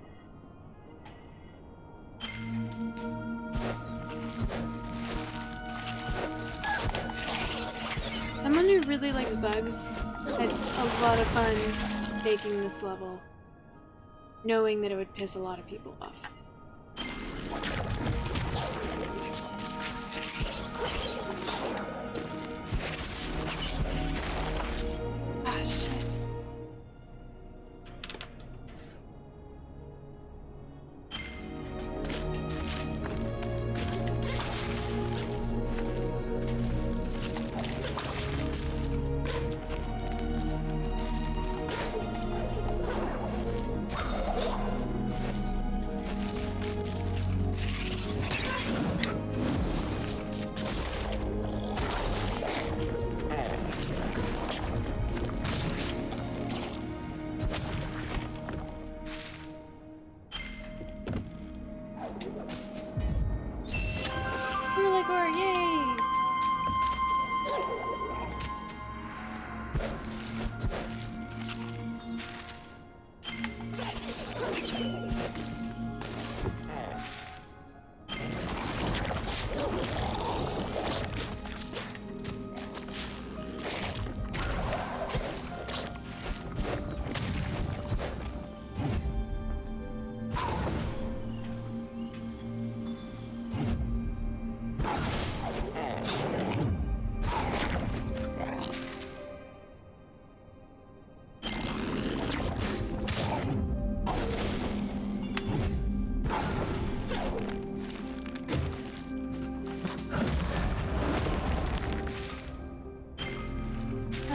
someone who really likes bugs had a lot of fun making this level, knowing that it would piss a lot of people off. Ah, shit. Yay!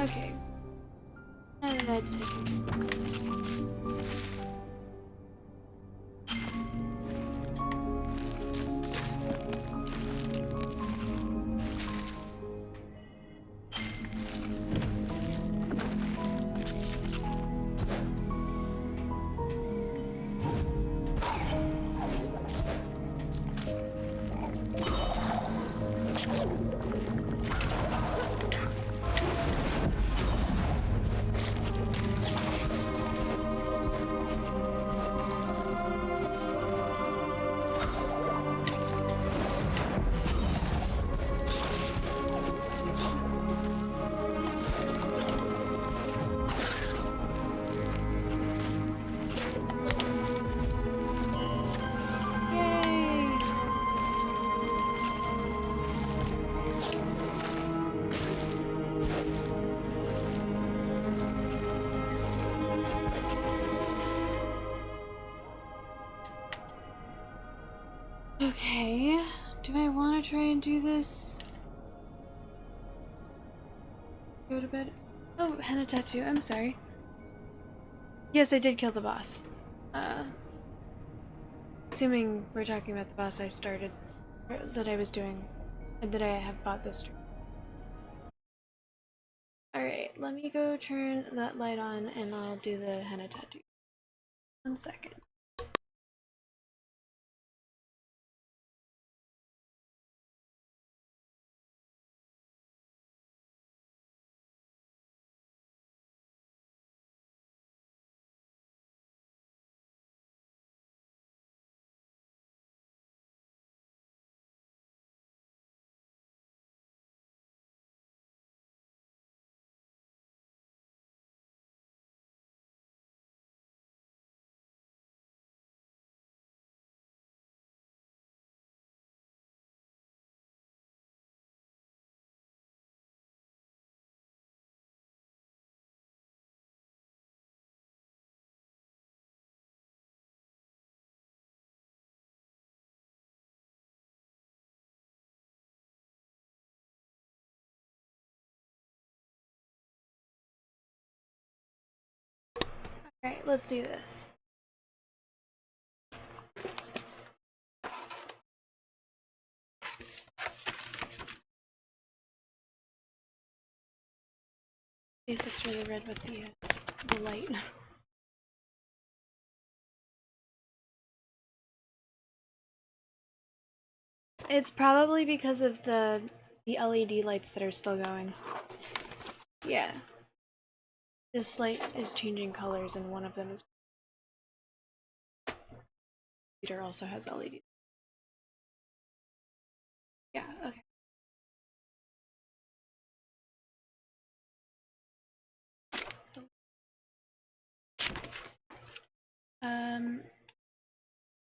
Okay. And that's it. Okay, do I want to try and do this? Go to bed. Oh, henna tattoo, I'm sorry. Yes, I did kill the boss. Assuming we're talking about the boss I started, or that I was doing, and that I have fought this stream. Alright, let me go turn that light on and I'll do the henna tattoo. 1 second. Alright, let's do this. Base looks really red with the light. It's probably because of the LED lights that are still going. Yeah. This light is changing colors and one of them is... Computer also has LED. Yeah, okay.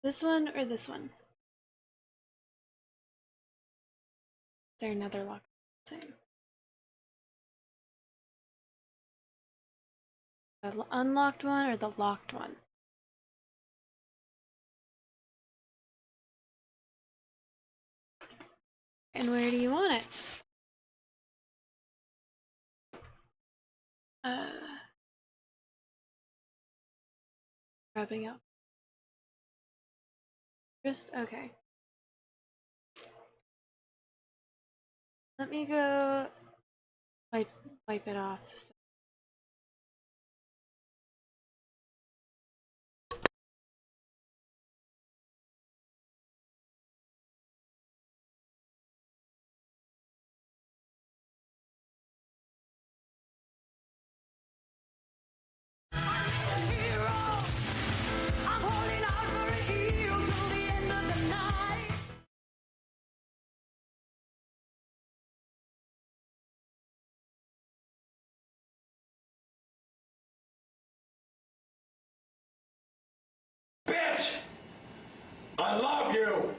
This one or this one? Is there another lock? Same. The unlocked one or the locked one? And where do you want it? Wrapping up. Just okay. Let me go wipe it off. Bitch! I love you!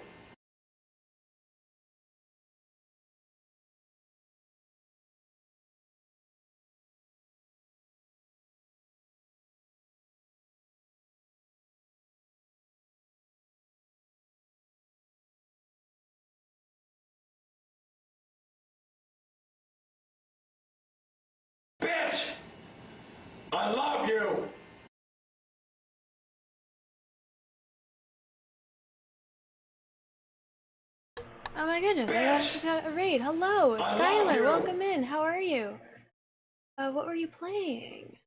Bitch! I love you! Oh my goodness, just got a raid. Hello, Skylar, welcome in. How are you? What were you playing?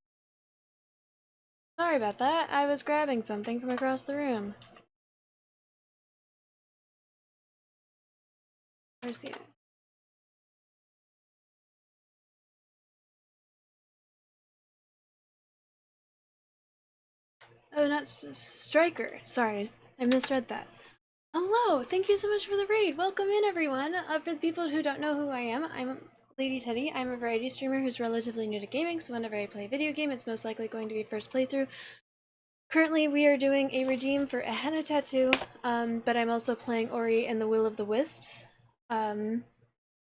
Sorry about that. I was grabbing something from across the room. Where's the... Oh, not Striker. Sorry, I misread that. Hello, thank you so much for the raid. Welcome in, everyone. For the people who don't know who I am, I'm Lady Teddy. I'm a variety streamer who's relatively new to gaming, so whenever I play a video game, it's most likely going to be first playthrough. Currently, we are doing a redeem for a henna tattoo, but I'm also playing Ori and the Will of the Wisps. And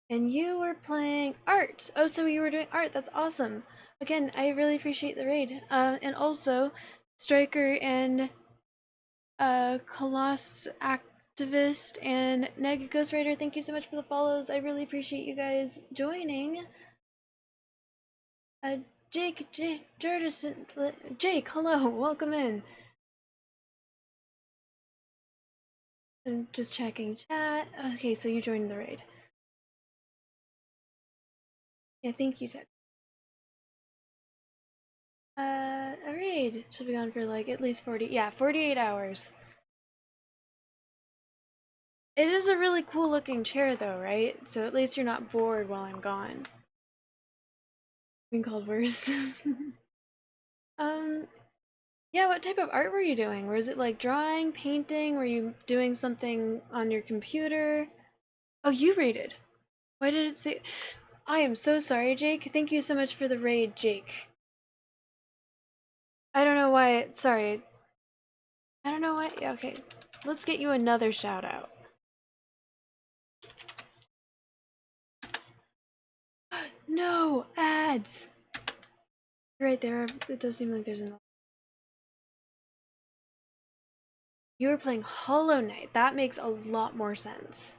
you were playing art. Oh, so you were doing art. That's awesome. Again, I really appreciate the raid. And also, Striker and Activist and Neg Ghostwriter, thank you so much for the follows. I really appreciate you guys joining. Jake, Jake, hello, welcome in. I'm just checking chat. Okay, so you joined the raid. Yeah, thank you, Ted. A raid should be on for like at least 48 hours. It is a really cool looking chair though, right? So at least you're not bored while I'm gone. Being called worse. Yeah, what type of art were you doing? Was it like drawing, painting? Were you doing something on your computer? Oh, you raided. Why did it say? I am so sorry, Jake. Thank you so much for the raid, Jake. I don't know why. Sorry. I don't know why. Yeah, okay. Let's get you another shout out. No ads. Right there. It does seem like there's another. You were playing Hollow Knight. That makes a lot more sense.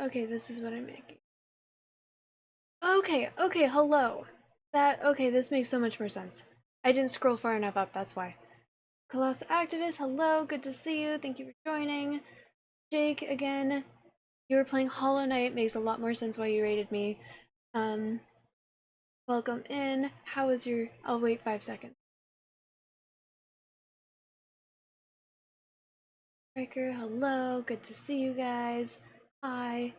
Okay, this is what I'm making. Okay, hello. Okay, this makes so much more sense. I didn't scroll far enough up, that's why. Colossal Activist, hello, good to see you. Thank you for joining. Jake, again, you were playing Hollow Knight. Makes a lot more sense why you rated me. Welcome in. How was your... I'll wait 5 seconds. Striker, hello, good to see you guys. Hi.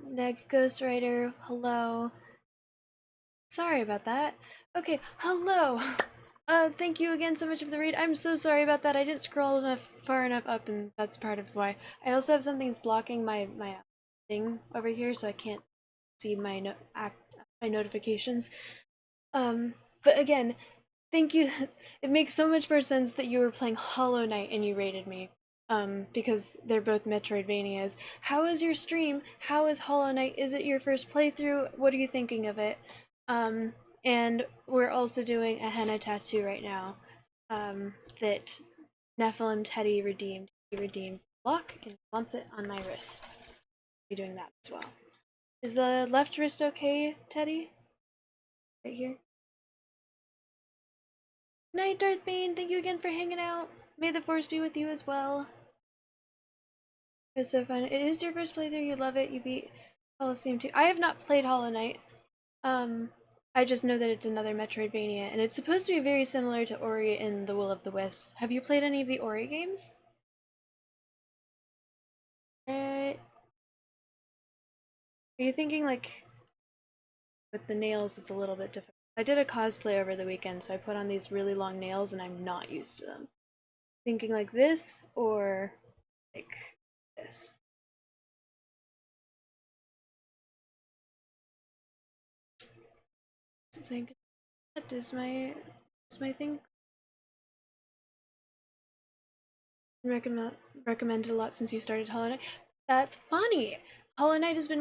Neg Ghostwriter, hello. Sorry about that. Okay, hello. Thank you again so much for the raid. I'm so sorry about that. I didn't scroll far enough up, and that's part of why. I also have something that's blocking my thing over here, so I can't see my my notifications. But again, thank you. It makes so much more sense that you were playing Hollow Knight and you rated me. Because they're both Metroidvanias. How is your stream? How is Hollow Knight? Is it your first playthrough? What are you thinking of it? And we're also doing a henna tattoo right now, that Nephilim Teddy redeemed. He redeemed block and wants it on my wrist. I'll be doing that as well. Is the left wrist okay, Teddy? Right here? Night, Darthbane! Thank you again for hanging out. May the force be with you as well. It was so fun. It is your first playthrough, you love it, you beat Coliseum 2. I have not played Hollow Knight. I just know that it's another Metroidvania, and it's supposed to be very similar to Ori in The Will of the Wisps. Have you played any of the Ori games? Right. Are you thinking, like, with the nails, it's a little bit difficult? I did a cosplay over the weekend, so I put on these really long nails, and I'm not used to them. Thinking like this, or like this? That is my thing. Recommended a lot since you started Hollow Knight. That's funny. Hollow Knight has been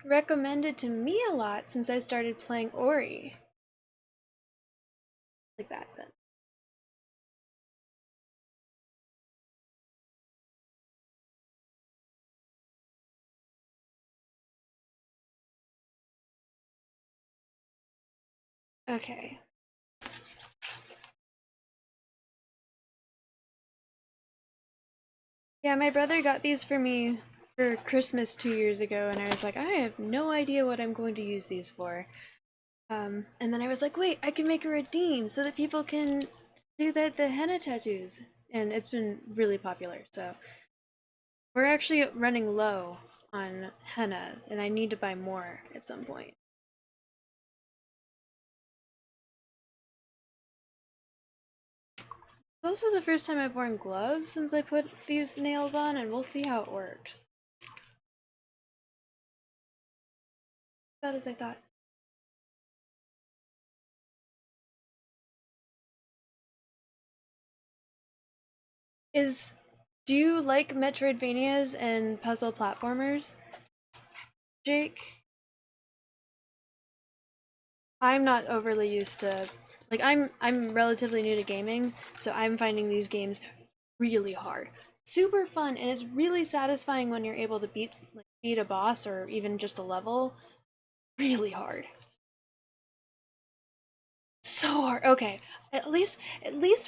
recommended to me a lot since I started playing Ori. Like that, then. Okay. Yeah, my brother got these for me for Christmas 2 years ago, and I was like, I have no idea what I'm going to use these for. And then I was like, wait, I can make a redeem so that people can do the henna tattoos. And it's been really popular, so we're actually running low on henna, and I need to buy more at some point. It's also the first time I've worn gloves since I put these nails on, and we'll see how it works. About as I thought. Is Do you like Metroidvanias and puzzle platformers, Jake? I'm not overly used to, like, I'm relatively new to gaming, so I'm finding these games really hard. Super fun, and it's really satisfying when you're able to beat a boss or even just a level really hard. So hard. Okay, at least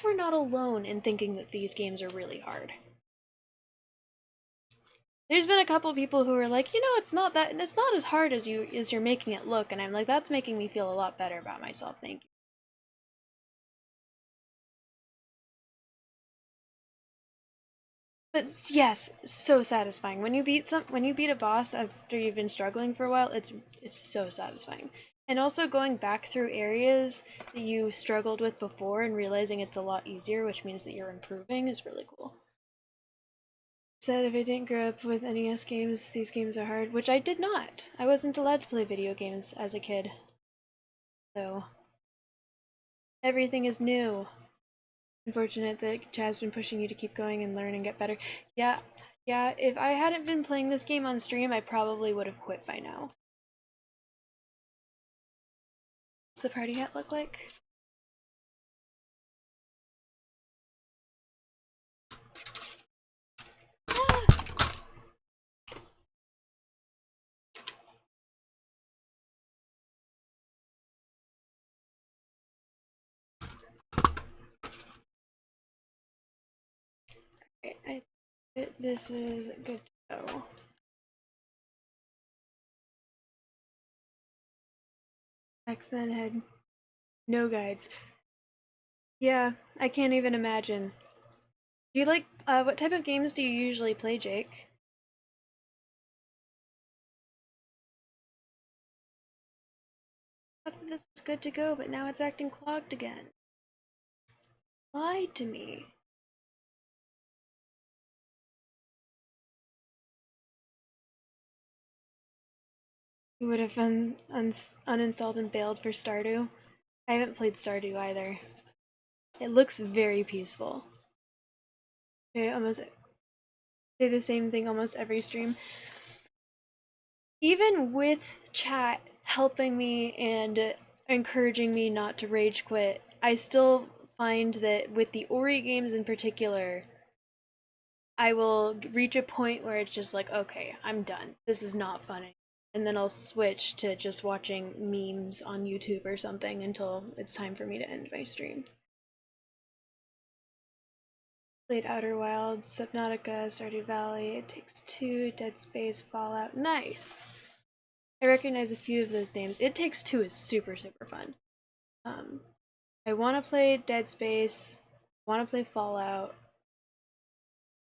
we're not alone in thinking that these games are really hard. There's been a couple people who are like, it's not as hard as you're making it look, and I'm like, that's making me feel a lot better about myself. Thank you. But yes, so satisfying. When you beat a boss after you've been struggling for a while, it's so satisfying. And also going back through areas that you struggled with before and realizing it's a lot easier, which means that you're improving, is really cool. Said if I didn't grow up with NES games, these games are hard, which I did not. I wasn't allowed to play video games as a kid. So everything is new. Unfortunate that Chad's been pushing you to keep going and learn and get better. Yeah, if I hadn't been playing this game on stream, I probably would have quit by now. What's the party hat look like? Okay, I think this is good to go. Next then head. No guides. Yeah, I can't even imagine. Do you like, what type of games do you usually play, Jake? I thought this was good to go, but now it's acting clogged again. Lied to me. You would have uninstalled and bailed for Stardew. I haven't played Stardew either. It looks very peaceful. I almost say the same thing almost every stream. Even with chat helping me and encouraging me not to rage quit, I still find that with the Ori games in particular, I will reach a point where it's just like, okay, I'm done. This is not funny. And then I'll switch to just watching memes on YouTube or something until it's time for me to end my stream. Played Outer Wilds, Subnautica, Stardew Valley, It Takes Two, Dead Space, Fallout. Nice! I recognize a few of those names. It Takes Two is super, super fun. I want to play Dead Space, want to play Fallout.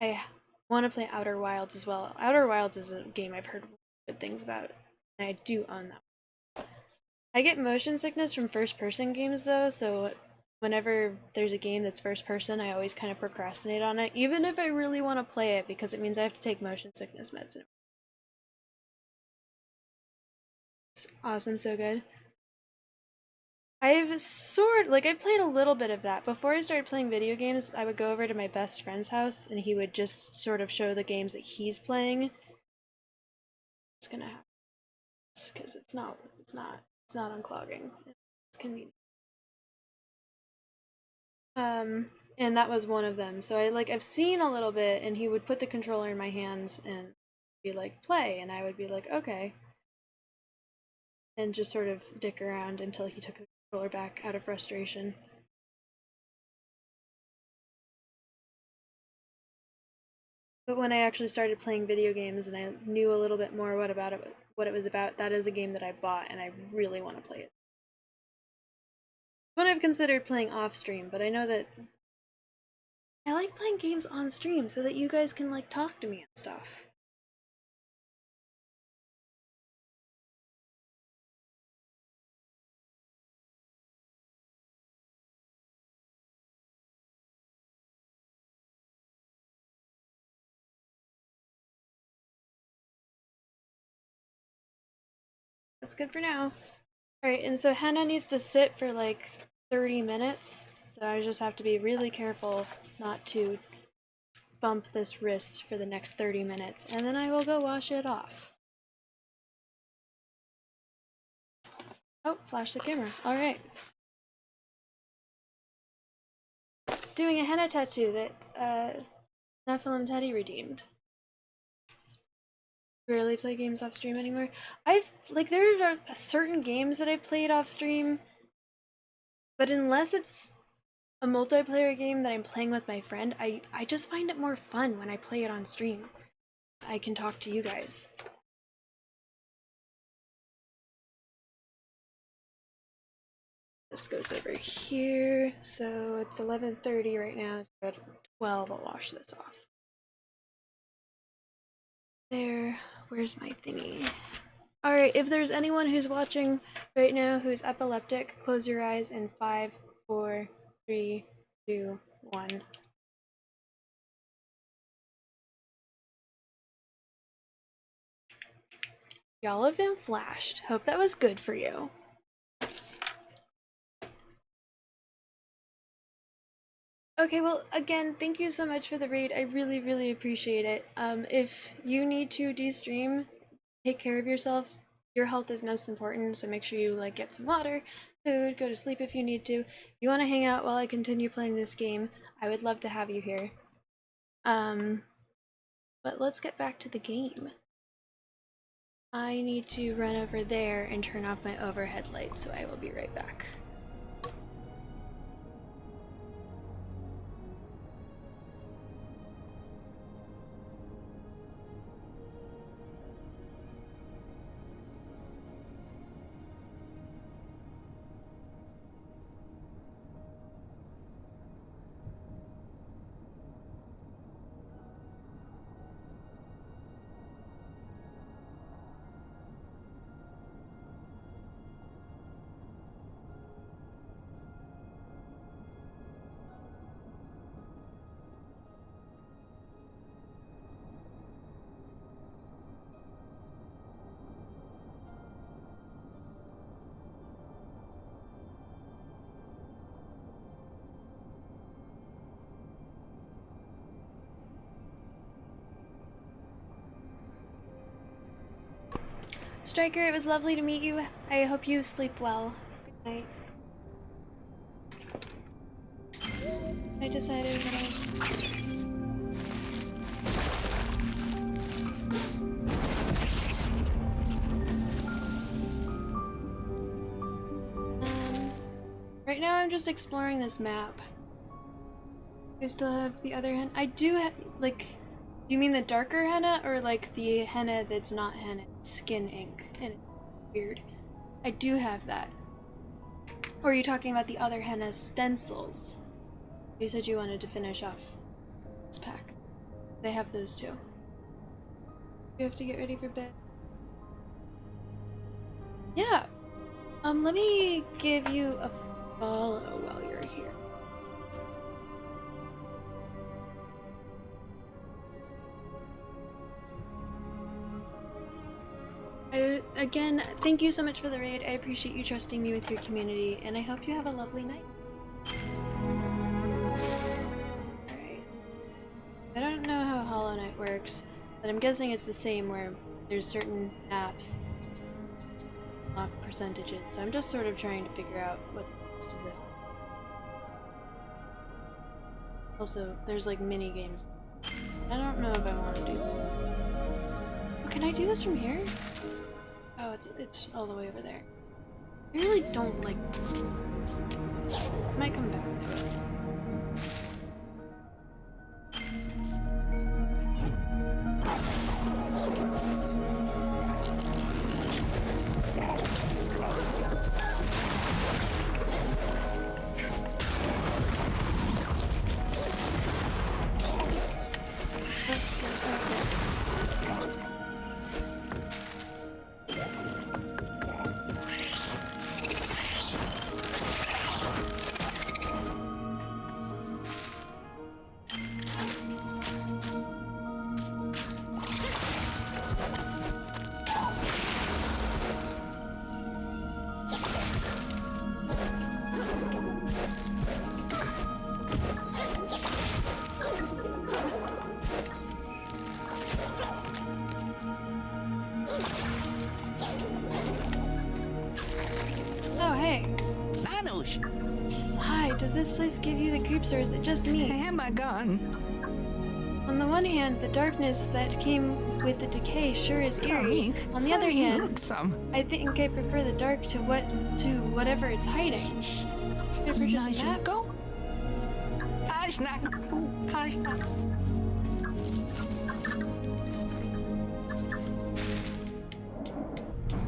I want to play Outer Wilds as well. Outer Wilds is a game I've heard good things about, and I do own that. I get motion sickness from first-person games though, so whenever there's a game that's first-person, I always kind of procrastinate on it, even if I really want to play it, because it means I have to take motion sickness medicine. It's awesome, so good. I've played a little bit of that. Before I started playing video games, I would go over to my best friend's house and he would just sort of show the games that he's playing. It's gonna happen because it's not unclogging. It's convenient. And that was one of them. So I've seen a little bit, and he would put the controller in my hands and be like, play, and I would be like, okay. And just sort of dick around until he took the controller back out of frustration. But when I actually started playing video games and I knew a little bit more what it was about, that is a game that I bought and I really want to play it. One I've considered playing off stream, but I know that I like playing games on stream so that you guys can like talk to me and stuff. That's good for now. Alright, and so Henna needs to sit for like 30 minutes, so I just have to be really careful not to bump this wrist for the next 30 minutes, and then I will go wash it off. Oh, flash the camera. Alright. Doing a henna tattoo that Nephilim Teddy redeemed. Rarely play games off stream anymore. There are certain games that I've played off stream, but unless it's a multiplayer game that I'm playing with my friend, I just find it more fun when I play it on stream. I can talk to you guys. This goes over here, so it's 11:30 right now, so at 12 I'll wash this off. There, where's my thingy? Alright, if there's anyone who's watching right now who's epileptic, close your eyes in 5, 4, 3, 2, 1. Y'all have been flashed. Hope that was good for you. Okay, well, again, thank you so much for the raid. I really, really appreciate it. If you need to de-stream, take care of yourself. Your health is most important, so make sure you get some water, food, go to sleep if you need to. If you want to hang out while I continue playing this game, I would love to have you here. But let's get back to the game. I need to run over there and turn off my overhead light, so I will be right back. Striker, it was lovely to meet you. I hope you sleep well. Good night. I decided that I was... Right now I'm just exploring this map. I still have the other henna. I do have, do you mean the darker henna or the henna that's not henna? It's skin ink and it's weird. I do have that. Or are you talking about the other henna stencils? You said you wanted to finish off this pack. They have those too. You have to get ready for bed. Yeah. Let me give you a follow while you're here. Again, thank you so much for the raid. I appreciate you trusting me with your community, and I hope you have a lovely night. Alright. I don't know how Hollow Knight works, but I'm guessing it's the same where there's certain maps lock percentages, so I'm just sort of trying to figure out what the rest of this is. Also, there's mini games. I don't know if I want to do this. Oh, can I do this from here? Oh, it's all the way over there. I really don't like this. I might come back to it. That's good. Okay. Hi, does this place give you the creeps or is it just me? Am I gone? On the one hand, the darkness that came with the decay sure is eerie. On the other hand, Look I think I prefer the dark to whatever it's hiding. Should I purchase a map? go? Snack.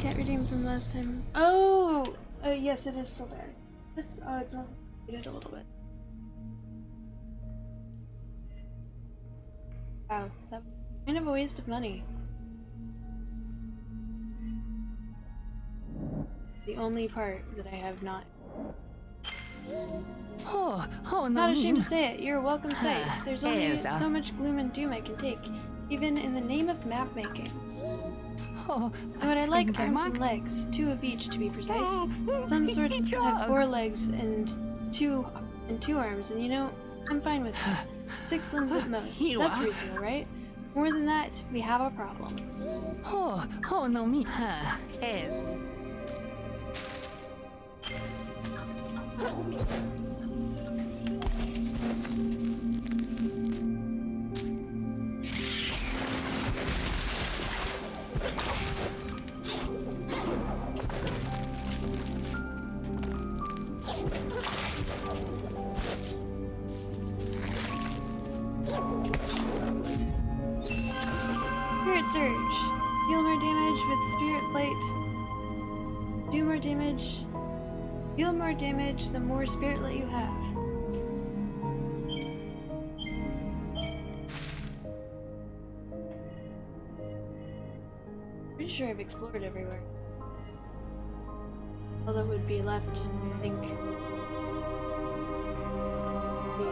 Can't redeem from last time. Oh! Yes, it is still there. It's not updated a little bit. Wow, that was kind of a waste of money. The only part that I have not. Oh, no. Not ashamed to say it, you're a welcome sight. There's only Yes, so much gloom and doom I can take, even in the name of map making. Oh, And what I like, arms and legs, 2 of each to be precise. Some sorts have 4 legs and two arms, and you know, I'm fine with that. 6 limbs at most. That's reasonable, right? More than that, we have a problem. Oh, no, me. Yes. Spirit Surge. Deal more damage with Spirit Light. Do more damage. Deal more damage the more Spirit Light you have. Pretty sure I've explored everywhere. All that would be left, I think, would be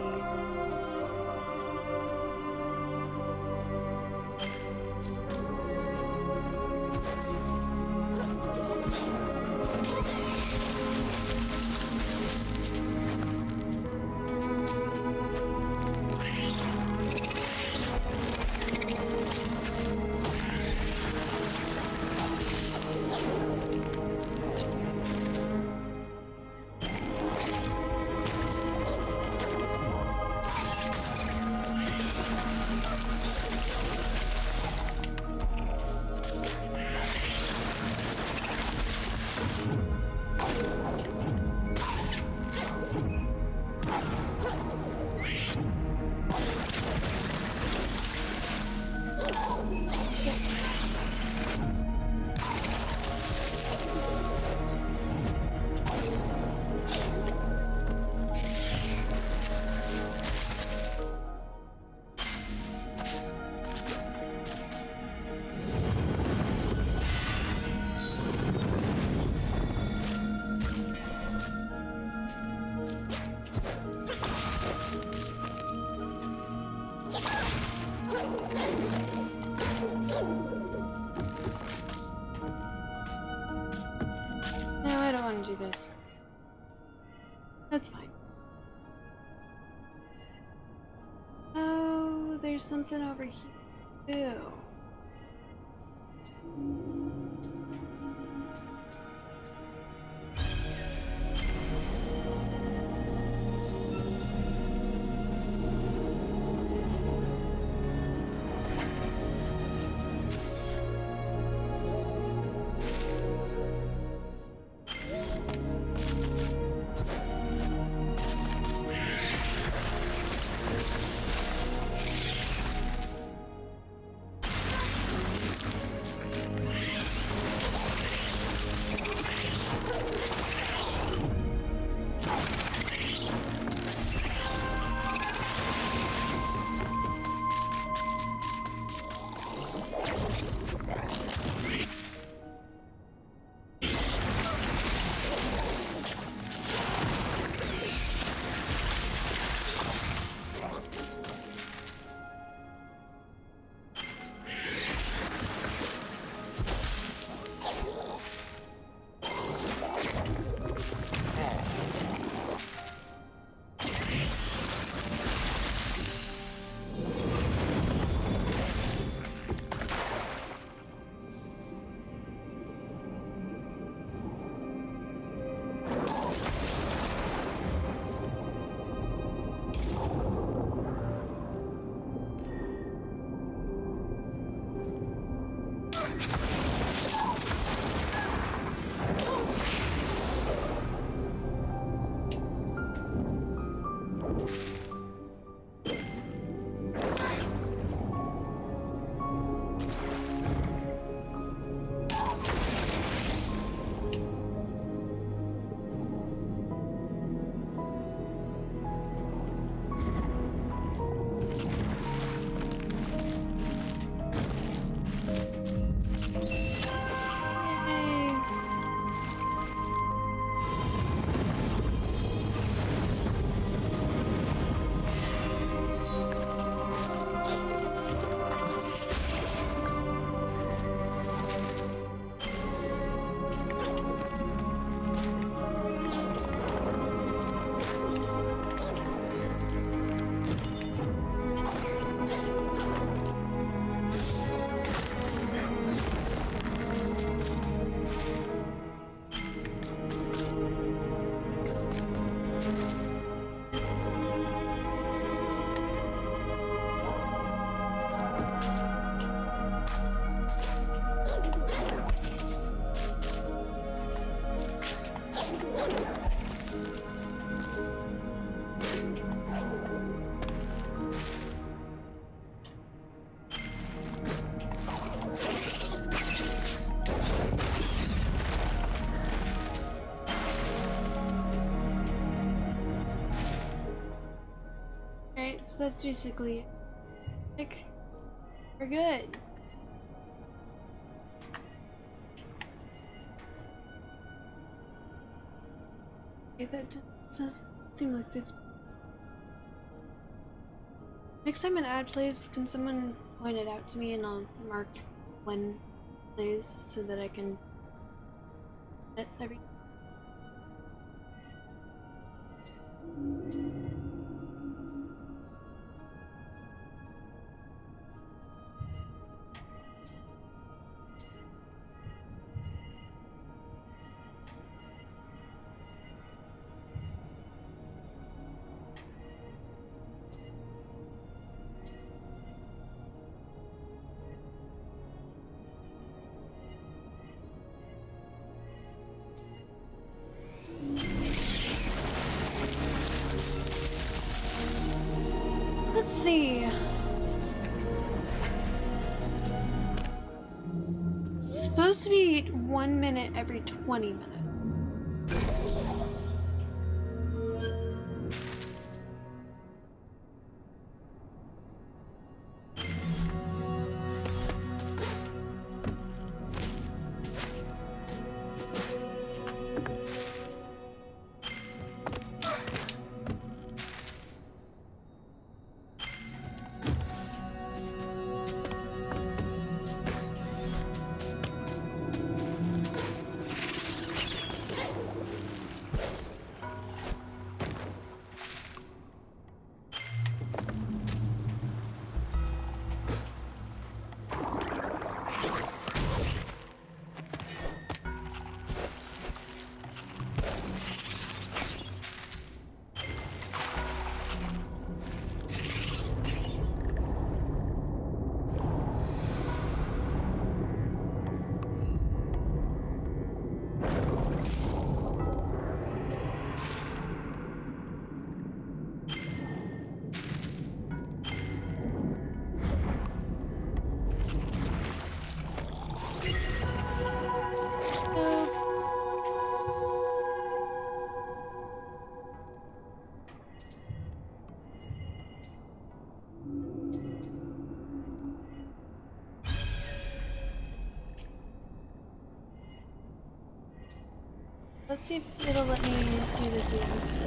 No, I don't want to do this. That's fine. Oh, there's something over here too. that's basically like we're good. Okay, that doesn't seem like that's. Next time an ad plays, can someone point it out to me and I'll mark when it plays so that I can hit every. Let's see. It's supposed to be 1 minute every 20 minutes. Let's see if it'll let me do this again.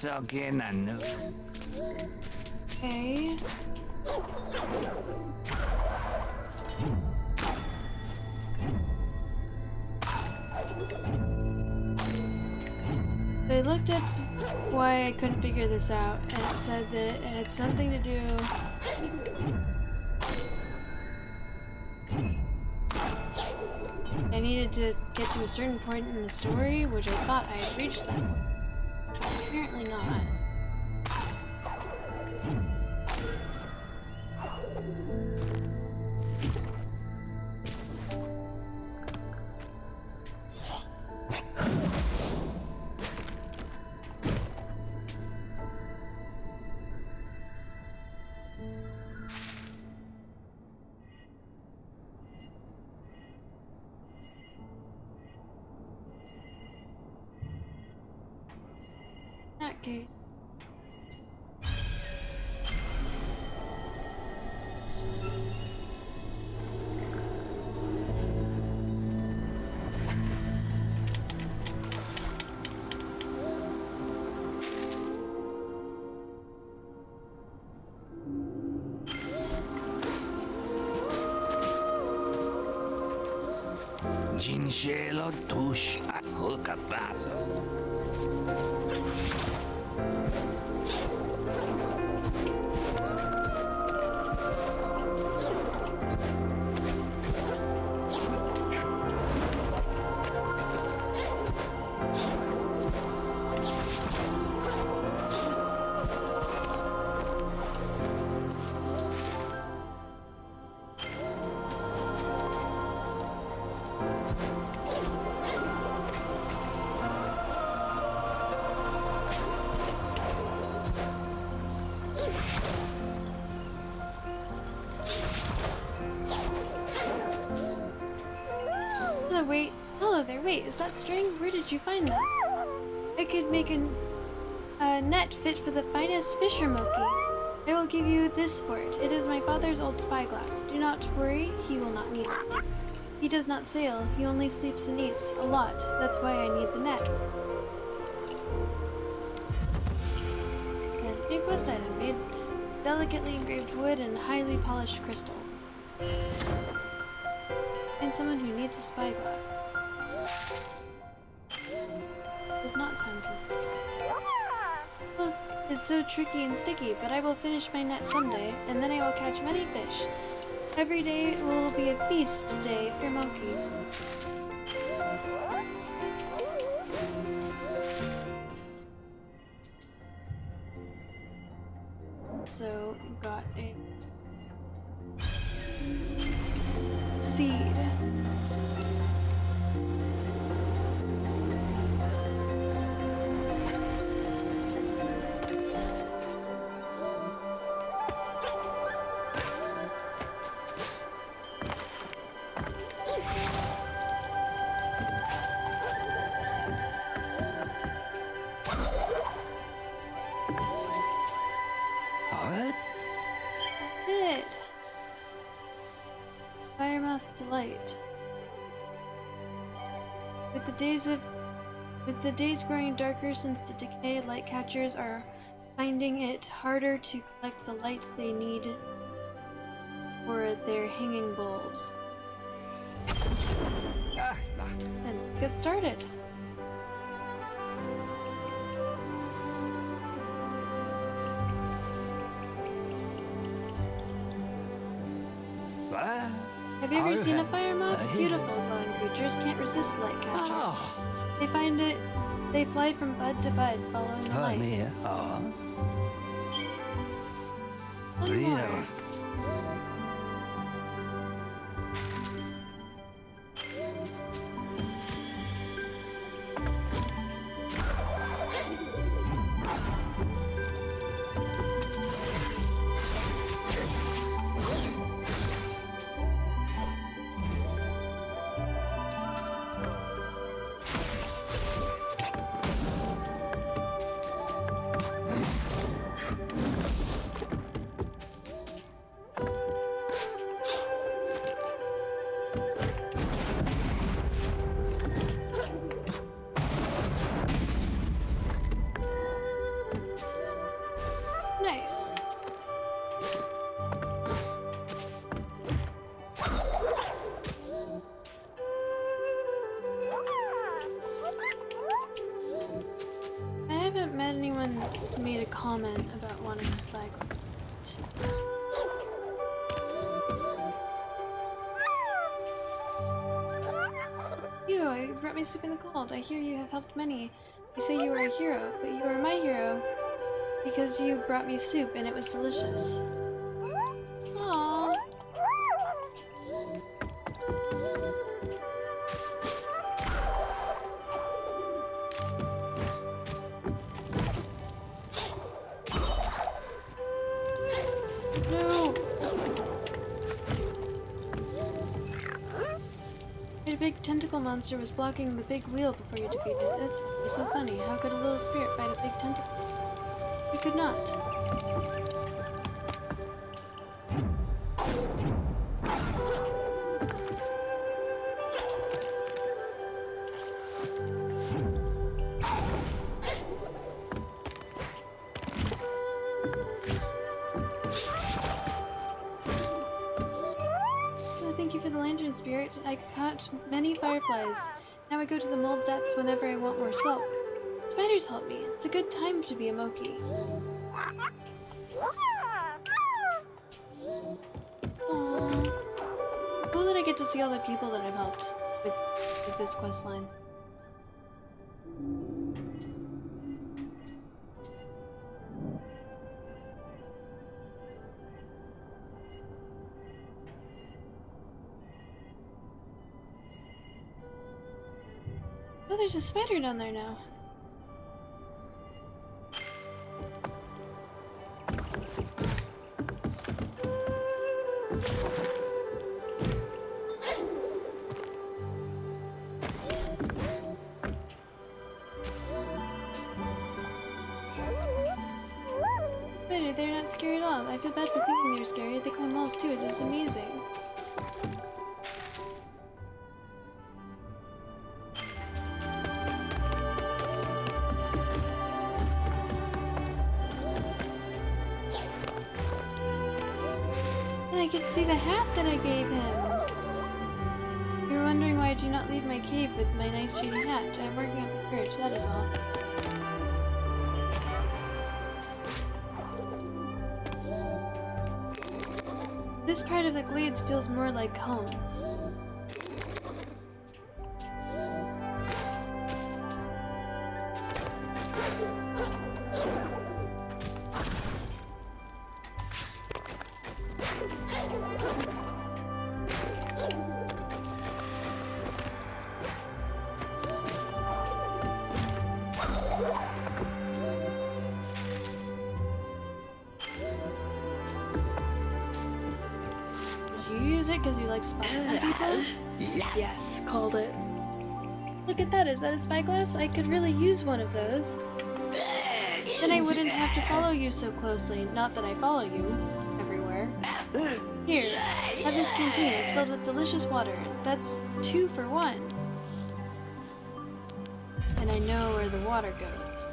情けなの。 Okay. So I looked up why I couldn't figure this out, and it said that it had something to do. I needed to get to a certain point in the story, which I thought I had reached that point. Apparently not. Okay. Gincelo tush a hookah basso. Hello there, wait, is that string? Where did you find that? I could make a net fit for the finest fisher monkey. I will give you this for it. It is my father's old spyglass. Do not worry, he will not need it. He does not sail, he only sleeps and eats, a lot. That's why I need the net. And a quest item made delicately engraved wood and highly polished crystals. Find someone who needs a spyglass. Does not sound good. Look, it's so tricky and sticky, but I will finish my net someday, and then I will catch many fish. Every day will be a feast day for monkeys. So, got a seed. What? Good. Firemouth's Delight. With the days growing darker since the decay, light catchers are finding it harder to collect the light they need for their hanging bulbs. Then let's get started. What? Have you ever seen a fire moth? Beautiful glowing creatures can't resist light catchers. They fly from bud to bud, following the light. One more. comment about wanting to flag. You brought me soup in the cold. I hear you have helped many. You say you are a hero, but you are my hero because you brought me soup and it was delicious. Aww. No! A big tentacle monster was blocking the big wheel before you defeated it. That's so funny. How could a little spirit fight a big tentacle? You could not. Thank you for the lantern, spirit. I caught many fireflies. Now I go to the mold depths whenever I want more silk. Spiders help me. It's a good time to be a Moki. Aww. Cool that I get to see all the people that I've helped with this quest line. Oh, there's a spider down there now. Spider, they're not scary at all. I feel bad for thinking they're scary. They climb walls too. This is amazing. I could see the hat that I gave him. You were wondering why I do not leave my cave with my nice shiny hat. I'm working up the courage, that is all. This part of the glades feels more like home. Because you like spying on people? Yes, called it. Look at that, is that a spyglass? I could really use one of those. Then I wouldn't have to follow you so closely. Not that I follow you everywhere. Here, have this canteen. It's filled with delicious water. That's 2 for 1. And I know where the water goes.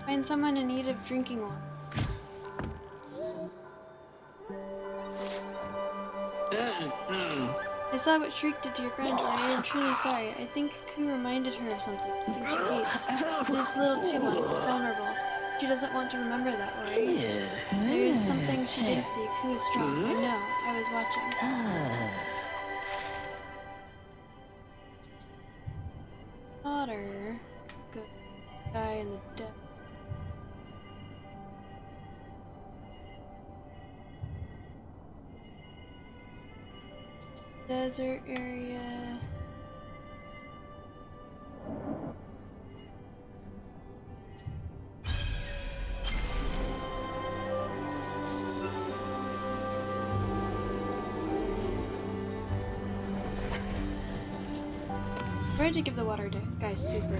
Find someone in need of drinking water. I saw what Shriek did to your friend. I am truly sorry. I think Ku reminded her of something. I think she hates. Just a little too much. Vulnerable. She doesn't want to remember that, worry. There is something she didn't see. Ku is strong. I know. I was watching. Daughter. Good guy in the depth. Desert area. Where did you give the water to guys super?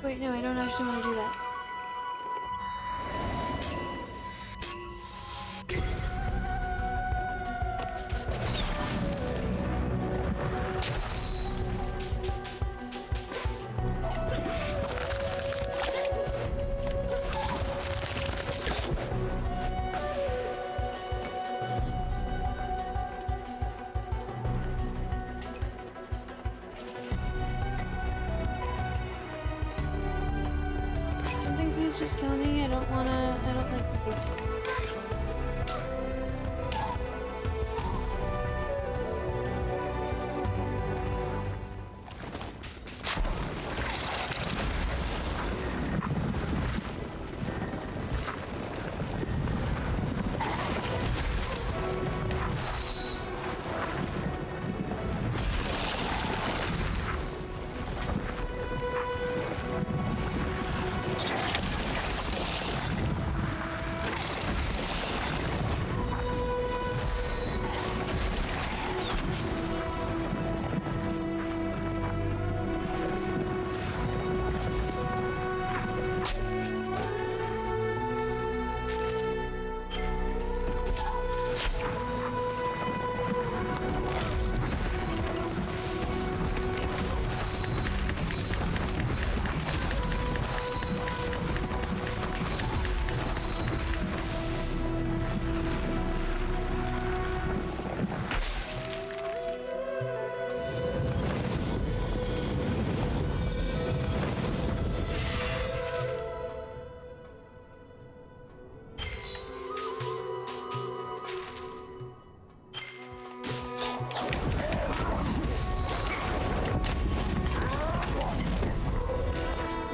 Wait, no, I don't actually want to do that. Something please just kill me. I don't like these.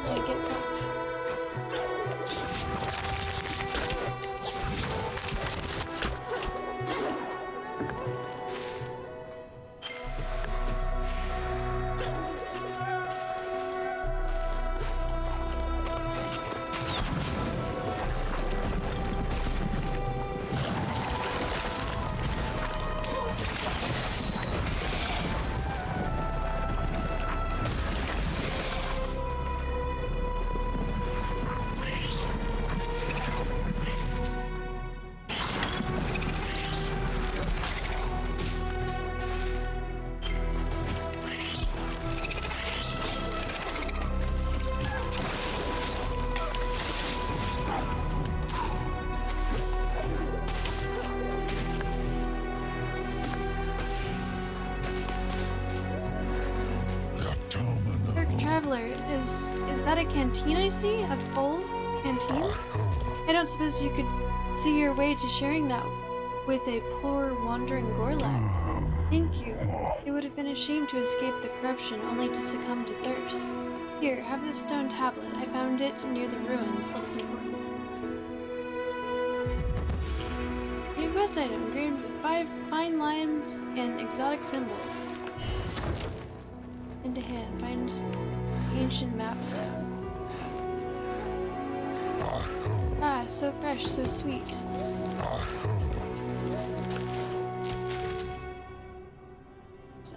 I get fucked. Traveler, is that a canteen I see? A full canteen? I don't suppose you could see your way to sharing that with a poor wandering Gorlak. Thank you. It would have been a shame to escape the corruption only to succumb to thirst. Here, have this stone tablet. I found it near the ruins. Looks important. New quest item, engraved with 5 fine lines and exotic symbols. Into hand, find ancient map stone. Ah, so fresh, so sweet. So.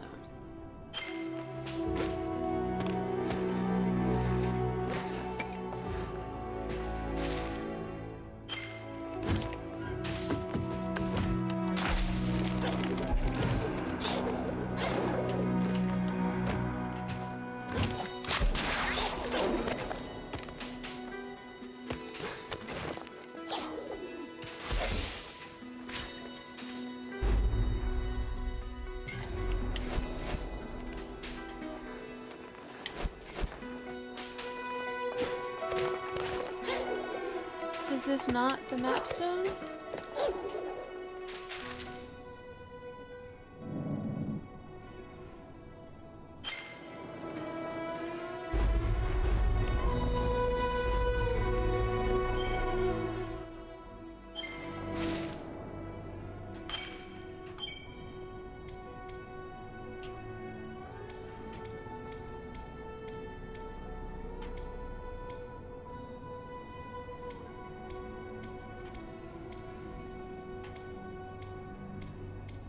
Is this not the map stone?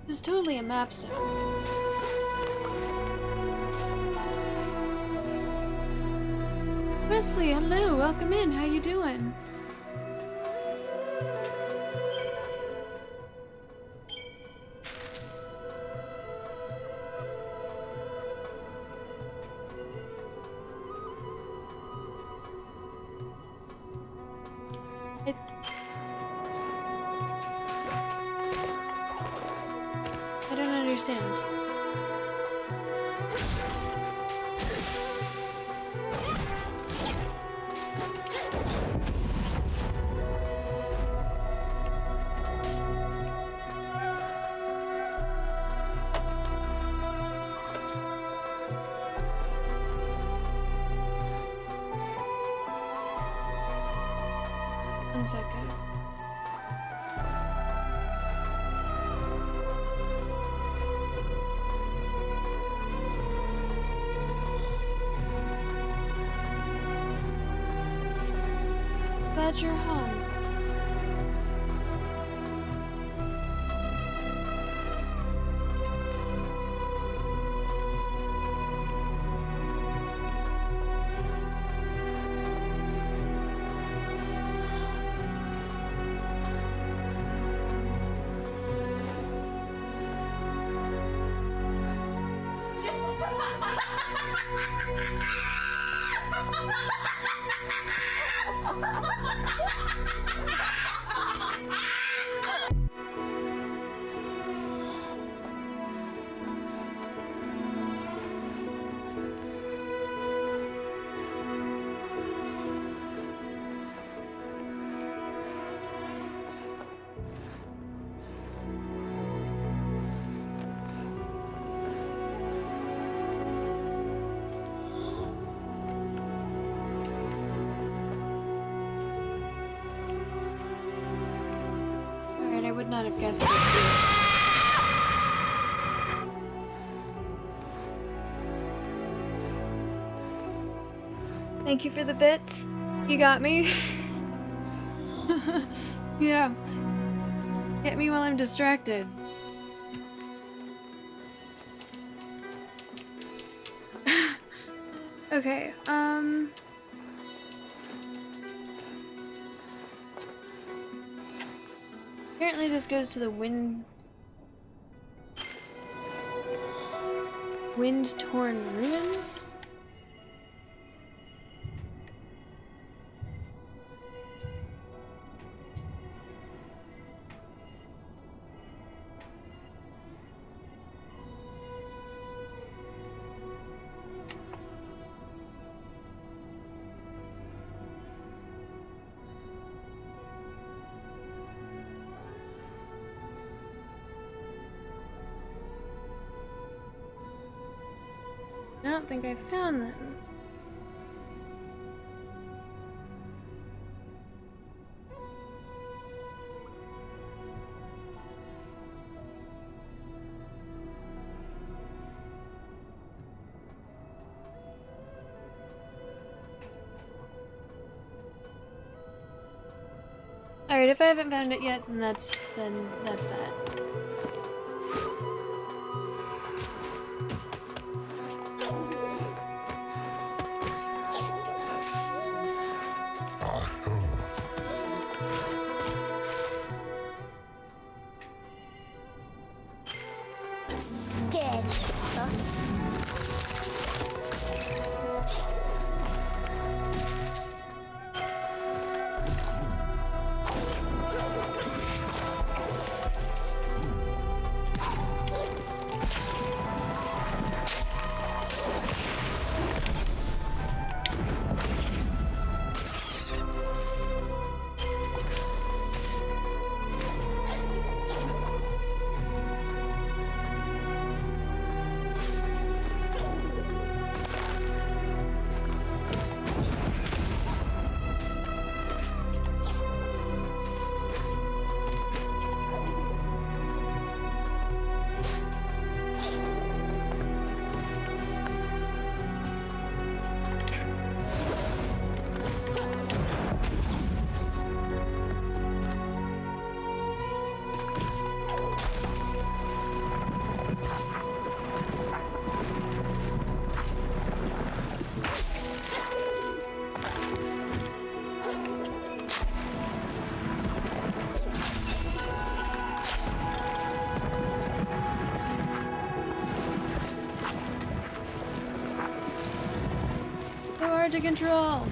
This is totally a map stone. Wesley, hello, welcome in. How you doing? I don't understand. 1 second. Glad you're home. Alright, I would not have guessed that. Thank you for the bits. You got me. Yeah. Hit me while I'm distracted. Okay, apparently this goes to the wind-torn ruins? I don't think I found them. Alright, if I haven't found it yet, then that's that. Scared, huh? to control.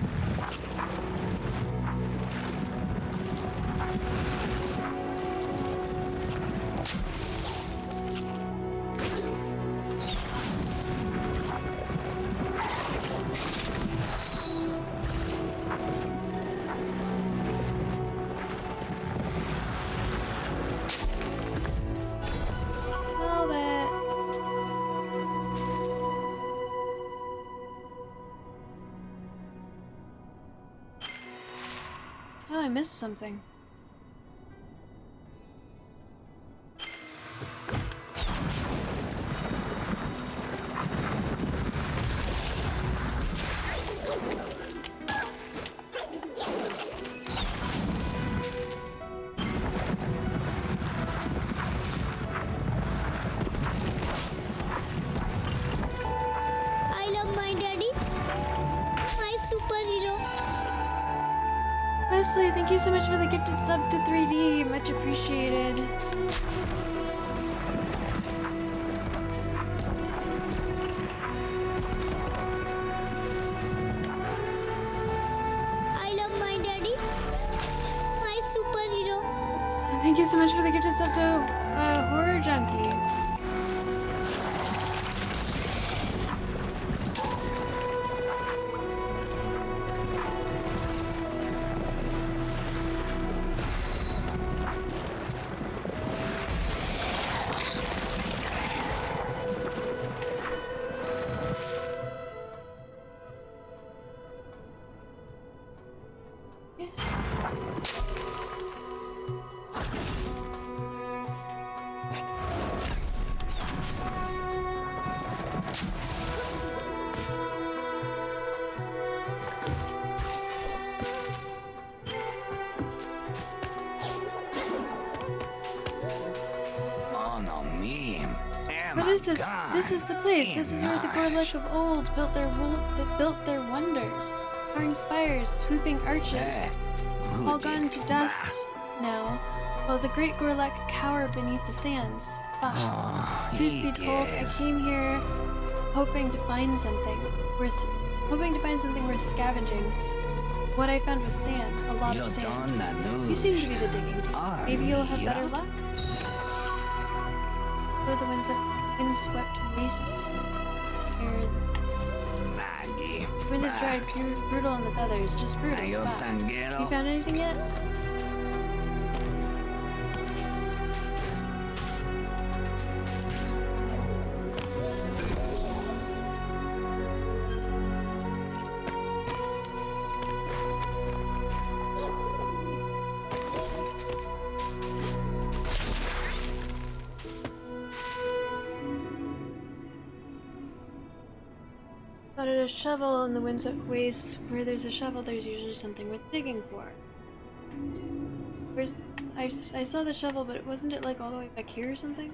All that. Oh, I missed something. I love my daddy, my superhero. Wesley, thank you so much for the gifted sub to 3D. Much appreciated. I love my daddy, my superhero. Thank you so much for the gifted sub to Horror Junkie. Oh no, me. What is this? This is the place. This is where the Gorlek of old built their wonders. Towering spires, swooping arches, all gone to dust now, while the great Gorlek cower beneath the sands. Bah. Truth be told, I came here hoping to find something worth scavenging. What I found was sand, a lot of sand. You seem to be the digging type. Maybe you'll have better luck. For the windswept wastes. Wind is dry, brutal on the feathers, just brutal. You found anything yet? Spotted a shovel in the windswept wastes. Where there's a shovel, there's usually something worth digging for. Where's... I saw the shovel, but wasn't it like all the way back here or something?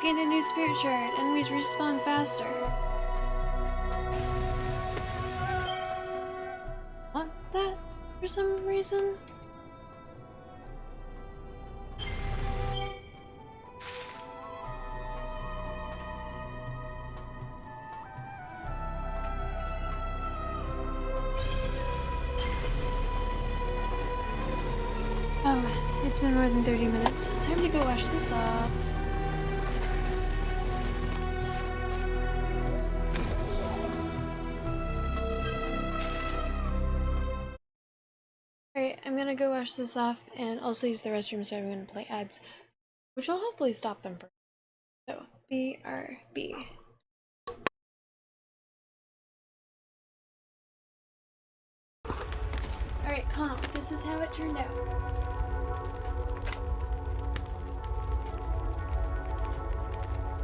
Gained a new spirit shard. Enemies respawn faster. Want that for some reason? Oh, it's been more than 30 minutes. Time to go wash this off. Alright, I'm gonna go wash this off and also use the restroom, so I'm gonna play ads, which will hopefully stop them for. So, BRB. Alright, calm. This is how it turned out.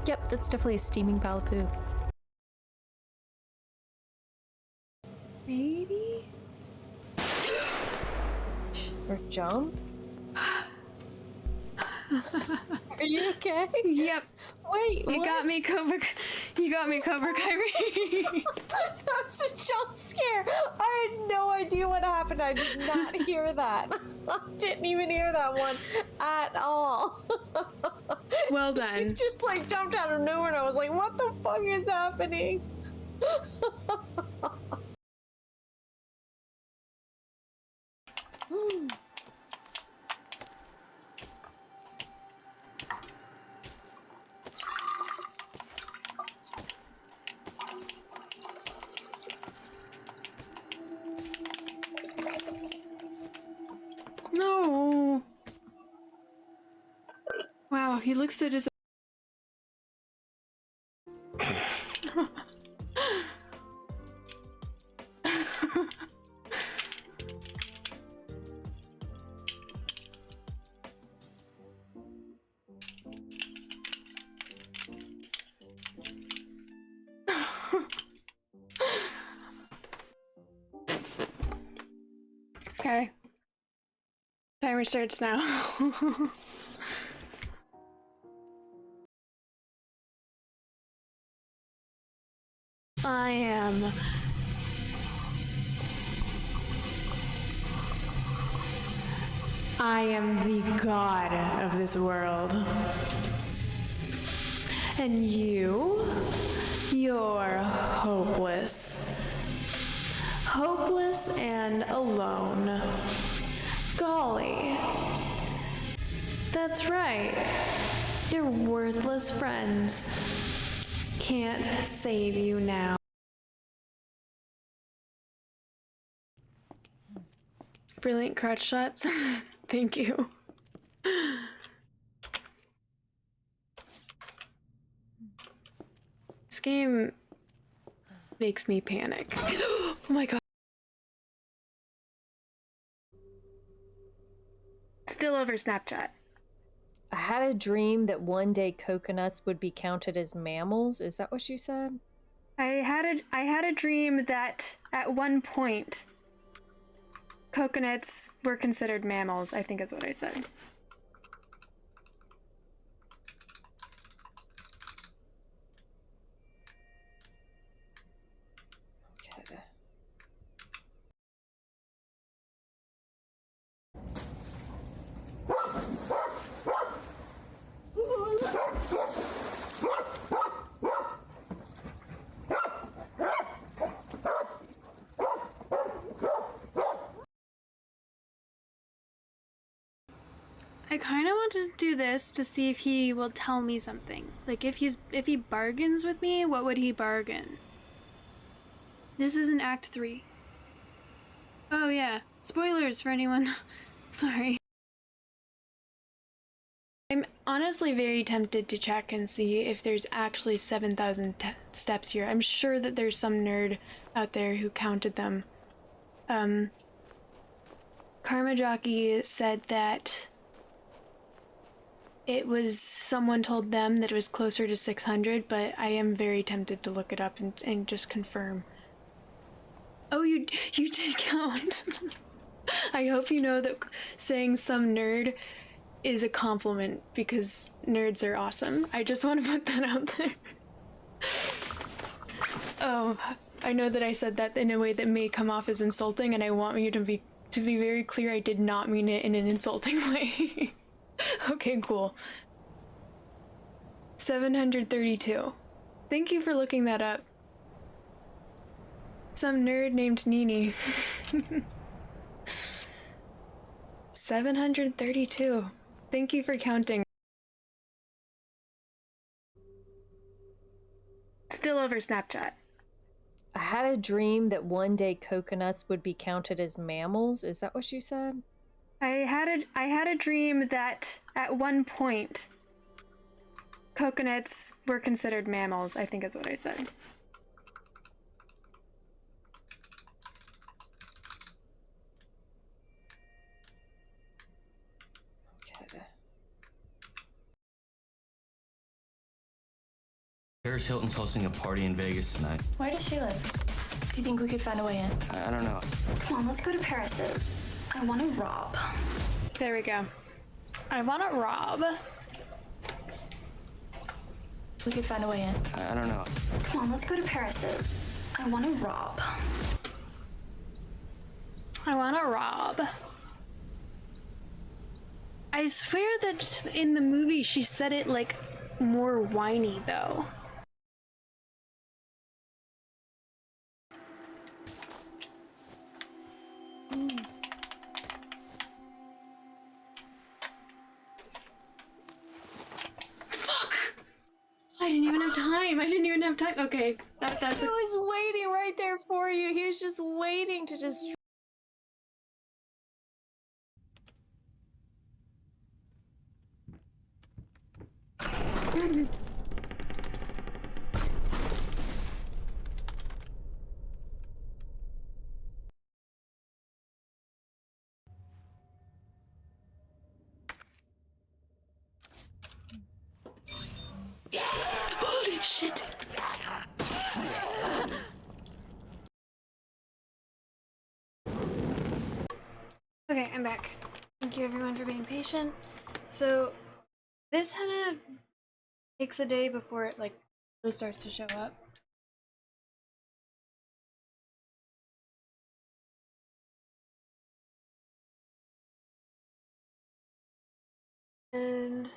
Yep, that's definitely a steaming pile of poo. Maybe? Or jump? Are you okay? Yep. Wait, You what? got me, Cobra. You got me, Cobra Kyrie. That was a jump scare. I had no idea what happened. I did not hear that. I didn't even hear that one at all. Well done. It just like jumped out of nowhere and I was like, what the fuck is happening? No. Wow, he looks so dis. Okay. Timer starts now. I am the god of this world. And you're hopeless. Hopeless and alone. Golly. That's right. Your worthless friends can't save you now. Brilliant crotch shots. Thank you. This game makes me panic. Oh my god. Still over Snapchat. I had a dream that one day coconuts would be counted as mammals. Is that what you said? I had a dream that at one point coconuts were considered mammals, I think is what I said. Okay. I kind of wanted to do this to see if he will tell me something. Like if he bargains with me, what would he bargain? This is in Act 3. Oh yeah, spoilers for anyone. Sorry. I'm honestly very tempted to check and see if there's actually 7,000 steps here. I'm sure that there's some nerd out there who counted them. Karma Jockey said that it was, someone told them that it was closer to 600, but I am very tempted to look it up and just confirm. Oh, you did count. I hope you know that saying some nerd is a compliment because nerds are awesome. I just want to put that out there. Oh, I know that I said that in a way that may come off as insulting, and I want you to be very clear. I did not mean it in an insulting way. Okay, cool. 732. Thank you for looking that up. Some nerd named Nini. 732. Thank you for counting. Still over Snapchat. I had a dream that one day coconuts would be counted as mammals. Is that what you said? I had a dream that at one point coconuts were considered mammals, I think is what I said. Okay. Paris Hilton's hosting a party in Vegas tonight. Where does she live? Do you think we could find a way in? I don't know. Come on, let's go to Paris's. I want to rob. There we go. I want to rob. We could find a way in. I don't know. Come on, let's go to Paris's. I want to rob. I want to rob. I swear that in the movie she said it like more whiny though. Fuck! I didn't even have time. I didn't even have time. Okay, that's He was waiting right there for you. He was just waiting to just. Holy shit! Okay, I'm back. Thank you everyone for being patient. So, this kind of takes a day before it like really starts to show up. And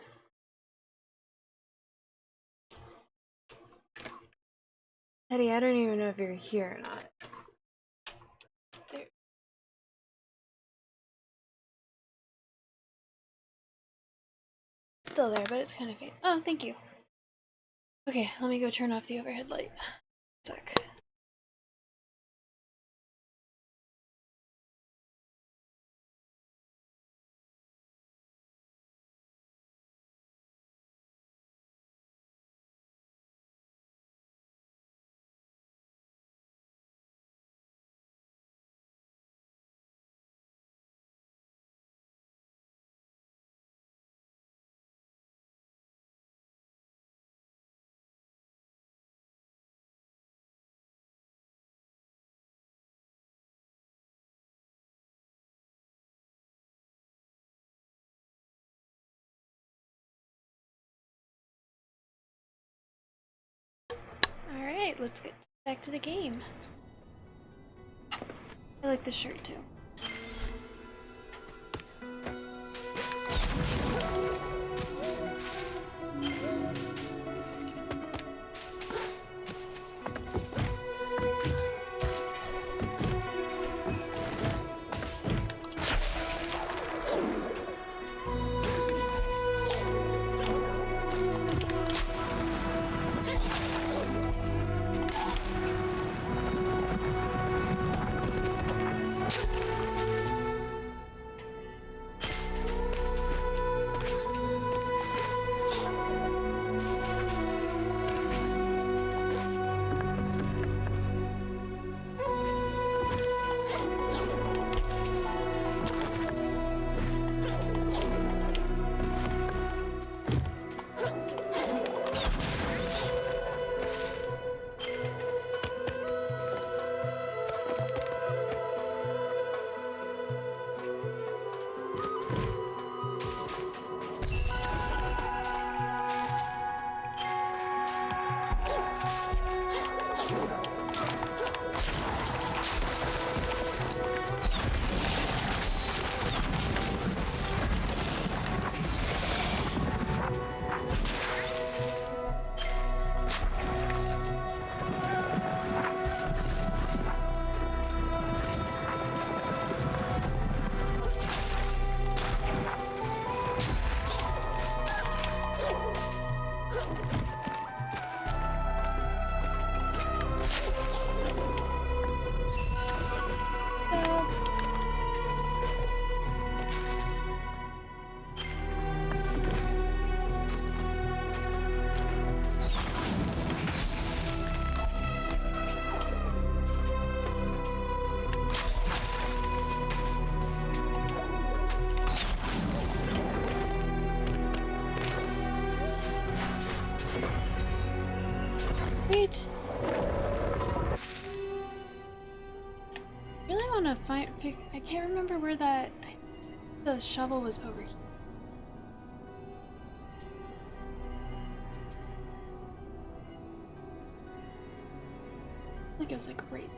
Teddy, I don't even know if you're here or not. There. Still there, but it's kind of faint. Oh, thank you. Okay, let me go turn off the overhead light. Sec. Alright, let's get back to the game. I like this shirt too. Wait. I really want to find. I can't remember where that. The shovel was over here. I think it was like right.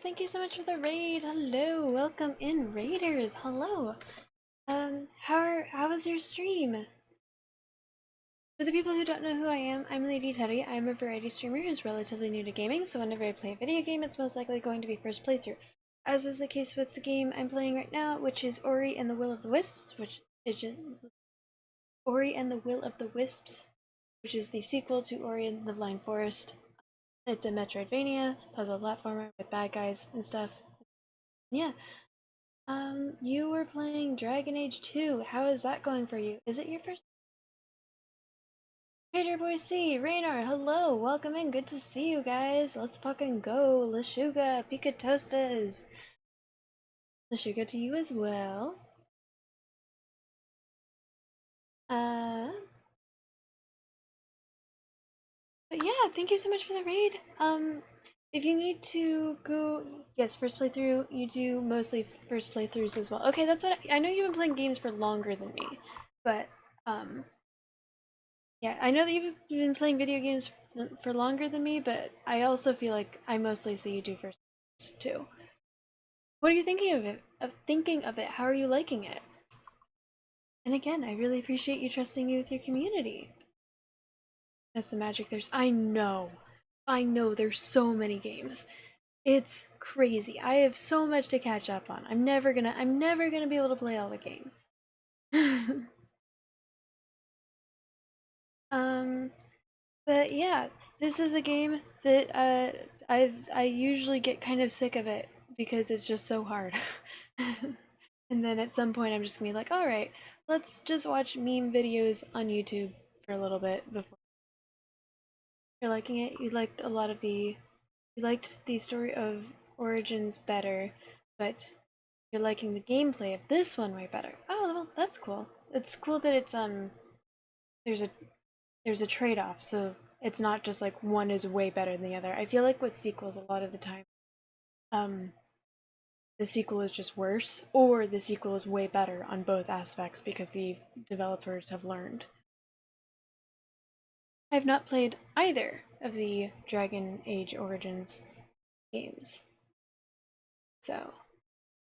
Thank you so much for the raid. Hello, welcome in, raiders. Hello. How was your stream? For the people who don't know who I am, I'm Lady Teddy. I'm a variety streamer who's relatively new to gaming, so whenever I play a video game, it's most likely going to be first playthrough. As is the case with the game I'm playing right now, which is Ori and the Will of the Wisps, which is Ori and the Will of the Wisps, which is the sequel to Ori and the Blind Forest. It's a Metroidvania puzzle platformer with bad guys and stuff. Yeah. You were playing Dragon Age 2. How is that going for you? Is it your first? Trader Boy C, Raynor, hello, welcome in. Good to see you guys. Let's fucking go. Lashuga, Pika Toastas. Lashuga to you as well. But yeah, thank you so much for the raid. If you need to go, yes, first playthrough, you do mostly first playthroughs as well. Okay, that's what I know you've been playing games for longer than me, but, yeah, I know that you've been playing video games for longer than me, but I also feel like I mostly see you do first too. What are you thinking of it? How are you liking it? And again, I really appreciate you trusting me with your community. That's the magic. I know, there's so many games. It's crazy. I have so much to catch up on. I'm never gonna be able to play all the games. But yeah, this is a game that I usually get kind of sick of it because it's just so hard. And then at some point I'm just gonna be like, all right, let's just watch meme videos on YouTube for a little bit before. You're liking it? You liked the story of Origins better, but you're liking the gameplay of this one way better. Oh, well, that's cool. It's cool that it's there's a trade-off, so it's not just like one is way better than the other. I feel like with sequels a lot of the time, the sequel is just worse, or the sequel is way better on both aspects because the developers have learned. I've not played either of the Dragon Age Origins games, so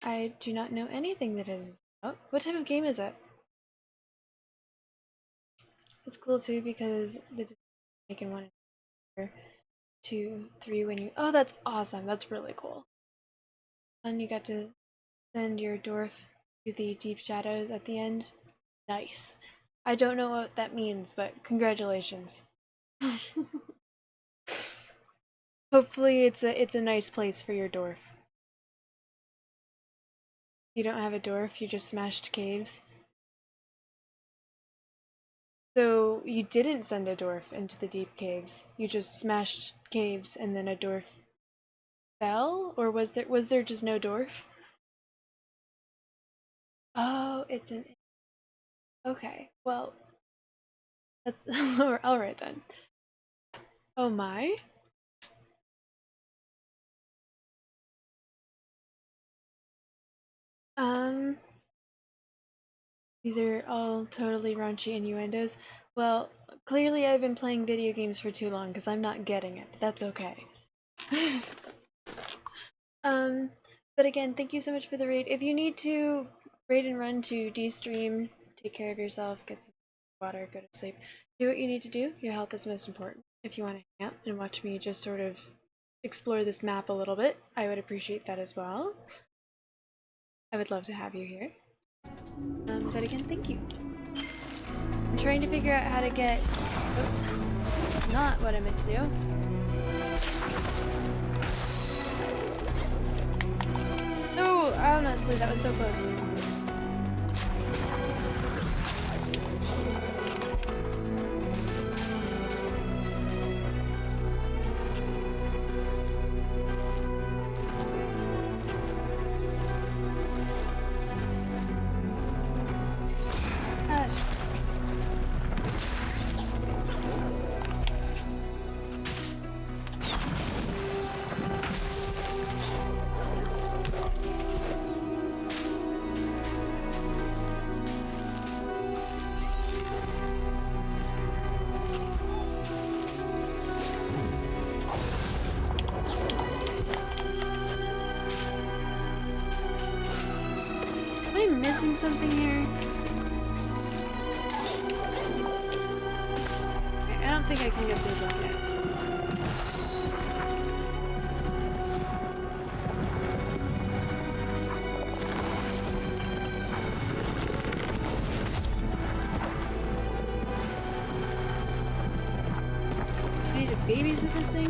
I do not know anything that it is about. What type of game is it? It's cool too because the making 1, 2, 3 when you. Oh, that's awesome! That's really cool. And you got to send your dwarf to the deep shadows at the end. Nice. I don't know what that means, but congratulations. Hopefully it's a nice place for your dwarf. You don't have a dwarf, you just smashed caves. So you didn't send a dwarf into the deep caves. You just smashed caves and then a dwarf fell, or was there just no dwarf? Oh, it's an. Okay, well, that's all right then. Oh my. Um, these are all totally raunchy innuendos. Well, clearly I've been playing video games for too long because I'm not getting it, but that's okay. Um, but again, thank you so much for the raid. If you need to raid and run to de-stream, take care of yourself, get some water, go to sleep, do what you need to do. Your health is most important. If you want to hang out and watch me just sort of explore this map a little bit, I would appreciate that as well. I would love to have you here. But again, thank you. I'm trying to figure out how to get... Oh, this is not what I meant to do. No, honestly, that was so close. Am I missing something here? Okay, I don't think I can get through this yet. I need to babysit this thing?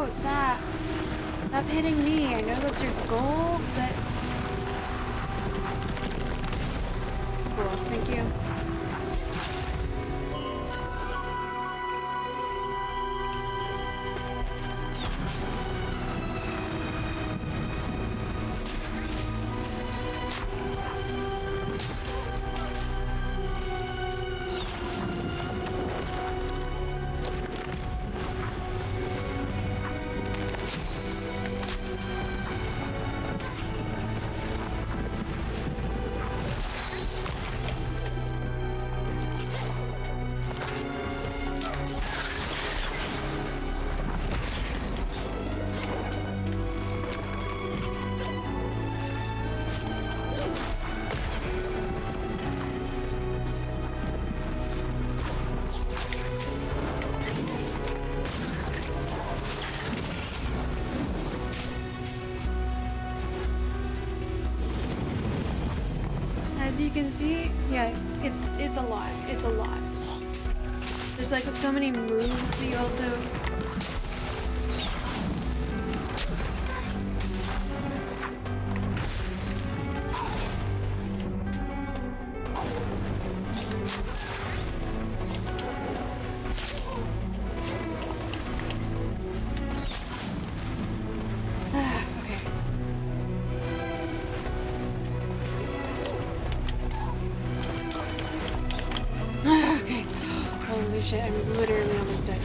No, stop. Stop hitting me. I know that's your goal, but... Cool, thank you. As you can see, yeah, it's a lot. It's a lot. There's like so many moves that you also... Okay. Holy shit, I'm literally almost dead.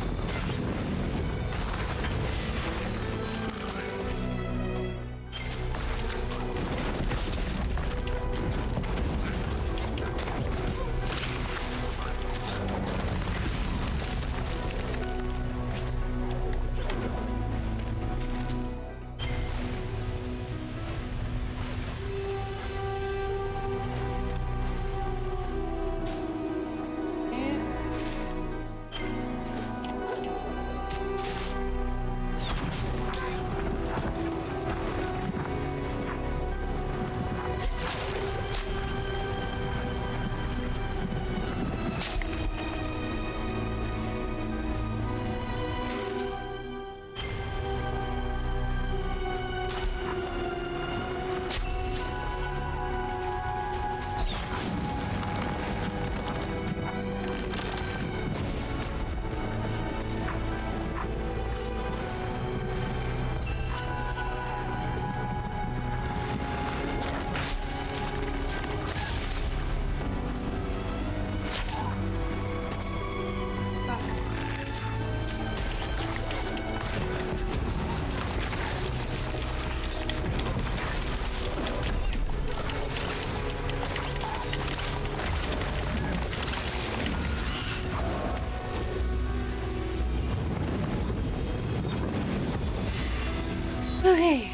Okay.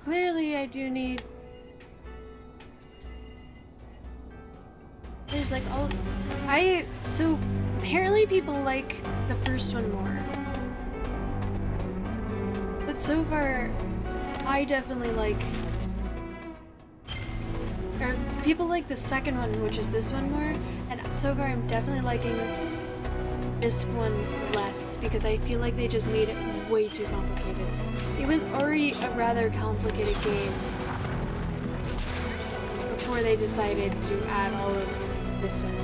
Clearly I do need... There's like all... So apparently people like the first one more. But so far, I definitely like... Or people like the second one, which is this one more. And so far I'm definitely liking this one less because I feel like they just made it way too complicated. It was already a rather complicated game before they decided to add all of this in.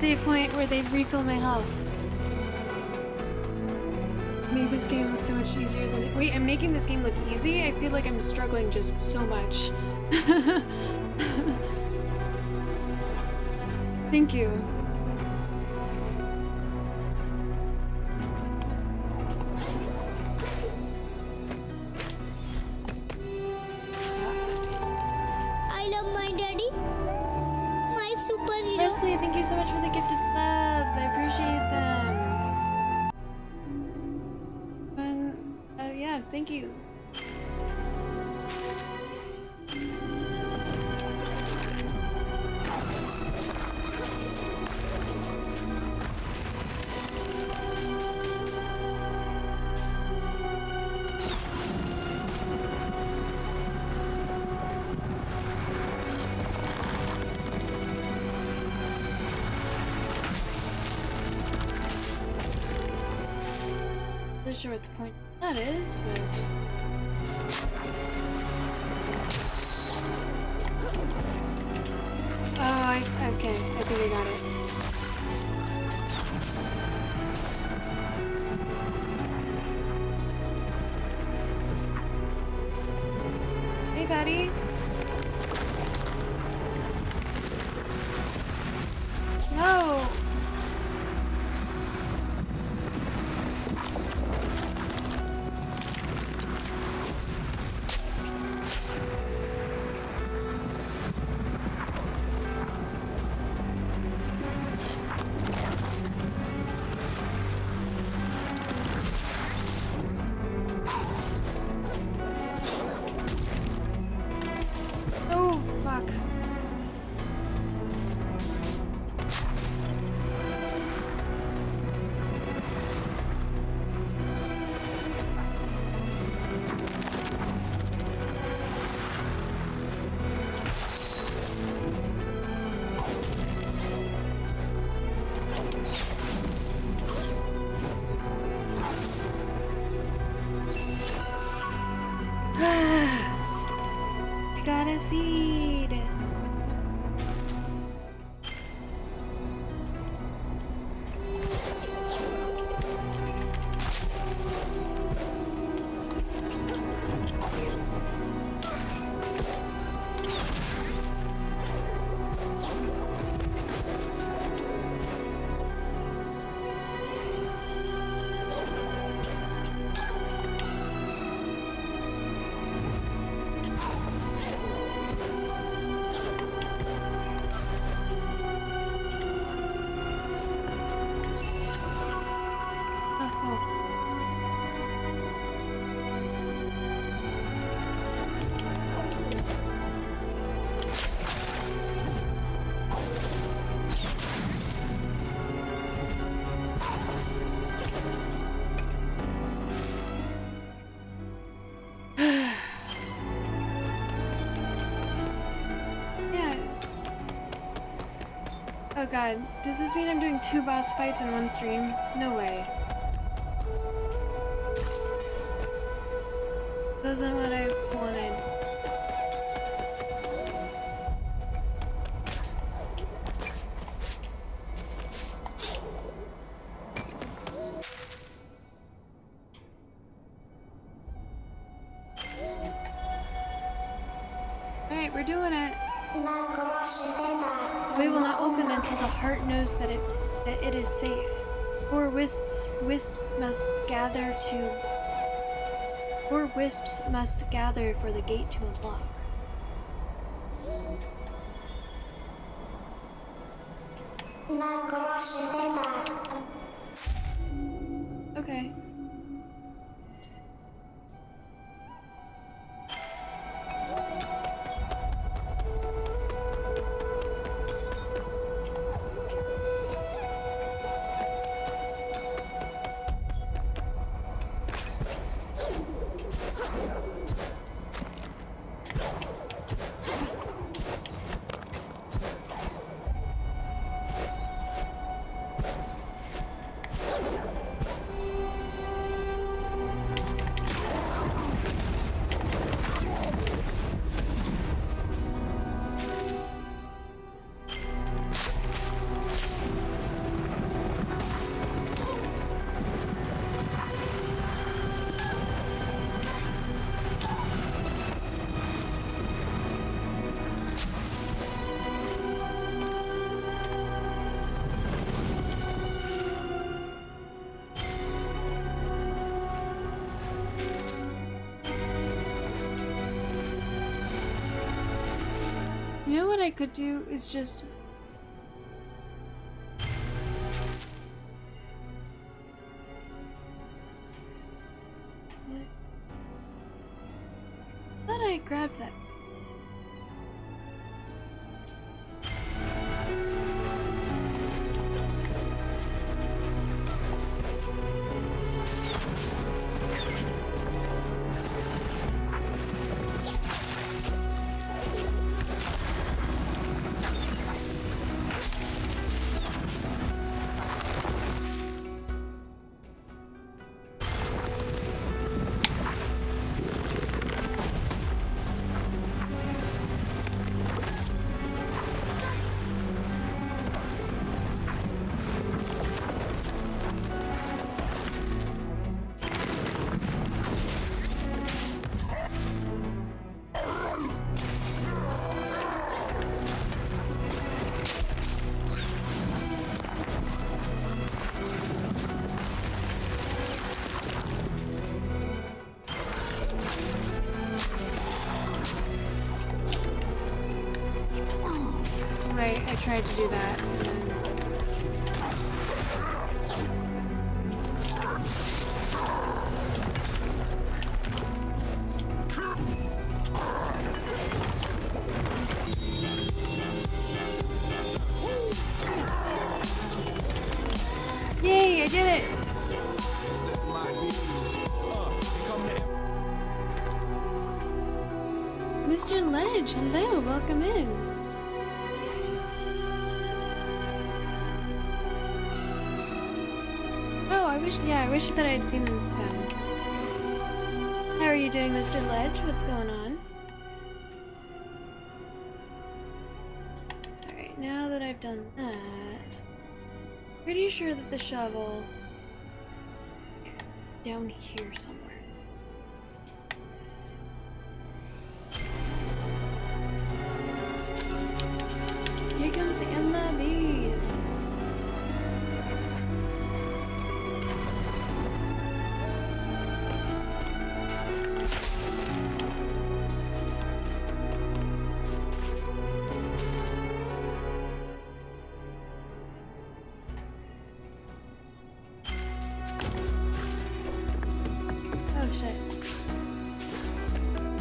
save point where they refill my health. Make this game look so much easier than it— Wait, I'm making this game look easy? I feel like I'm struggling just so much. Thank you. I love my daddy. My superhero. Presley, thank you so much for the gifted subs. I appreciate them. And, yeah, thank you. Not sure what the point of that is, but okay, I think I got it. Hey, Patty. No. Oh, fuck. I got a seed. Oh, cool. Yeah. Oh god, does this mean I'm doing 2 boss fights in one stream? No way. Wasn't what I wanted. Alright, we're doing it. The way will not open until the heart knows that it is safe. 4 wisps must gather for the gate to unlock. Okay. You know what I could do is just... I thought I grabbed that. Right, I tried to do that. Yay, I did it! Mr. Ledge, hello, welcome in. Oh, I wish that I had seen them. How are you doing, Mr. Ledge? What's going on? Alright, now that I've done that, pretty sure that the shovel down here somewhere. Here comes the MLBs. Oh shit.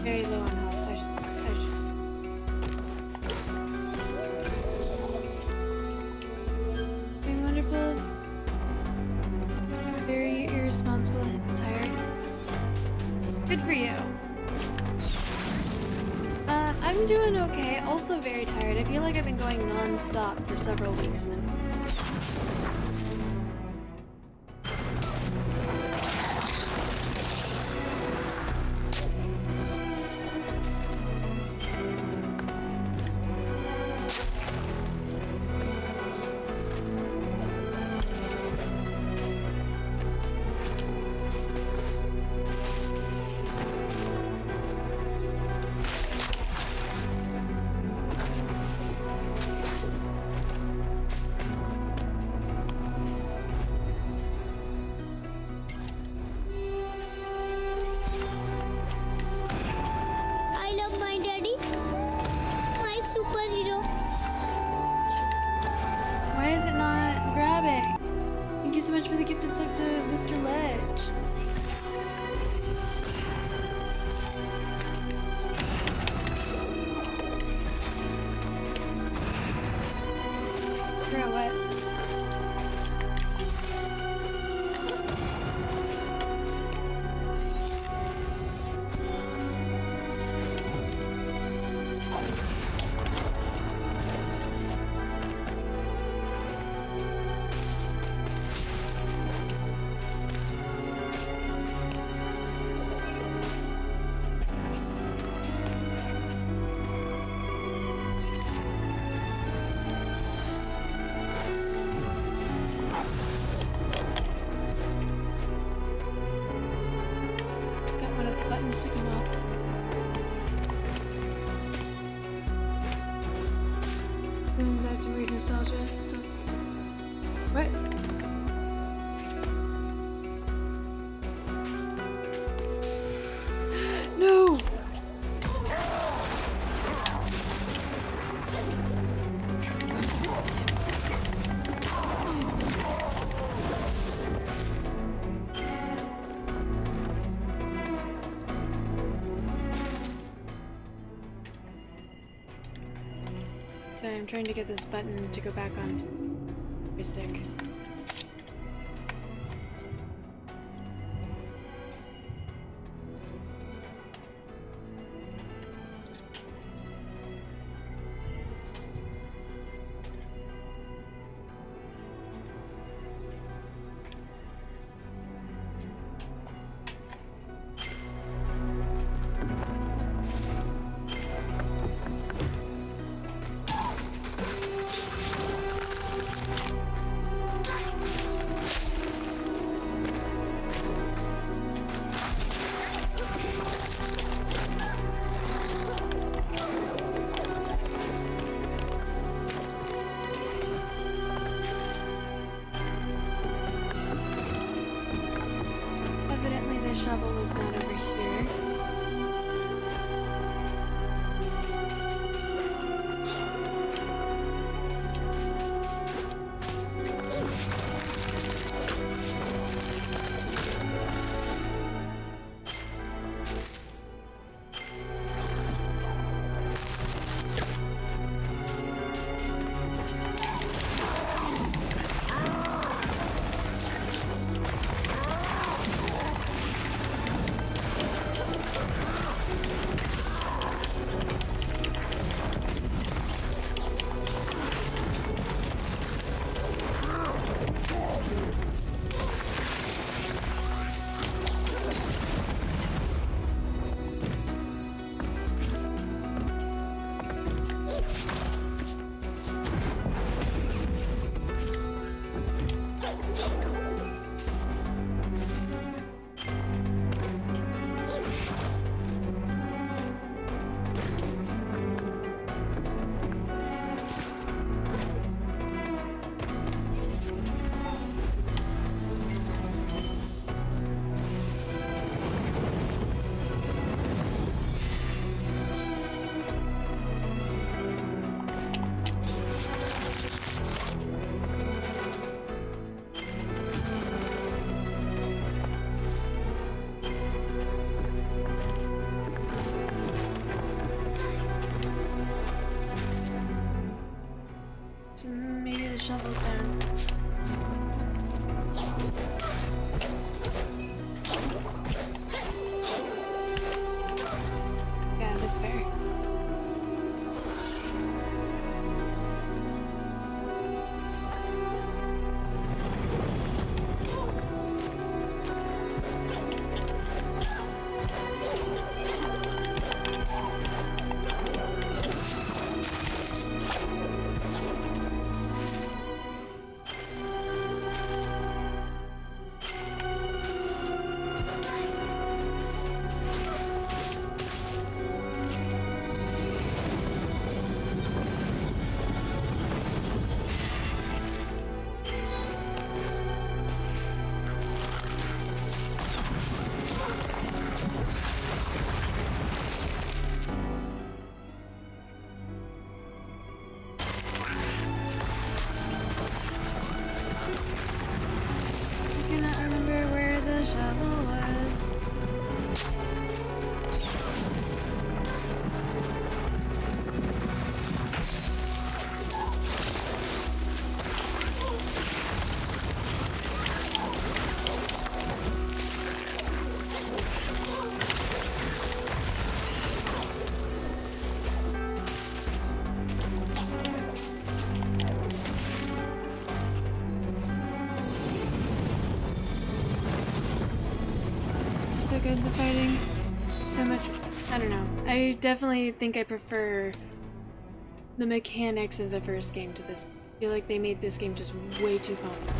Very low on health. I should. Doing wonderful. Very irresponsible. It's tired. Good for you. I'm doing okay. Also very tired. I feel like I've been going non-stop for several weeks now. I love my daddy, my superhero. Why is it not grabbing? Thank you so much for the gifted sub to Mr. Ledge. Bro, what? Got one of the buttons sticking off. Things I have to read nostalgia still. What? No! I'm trying to get this button to go back on my stick. Evidently the shovel was not over here. So maybe the shovel's down. Yeah, that's fair. I cannot remember where the shovel was. So good, the fighting. So much. I don't know. I definitely think I prefer the mechanics of the first game to this. I feel like they made this game just way too complicated.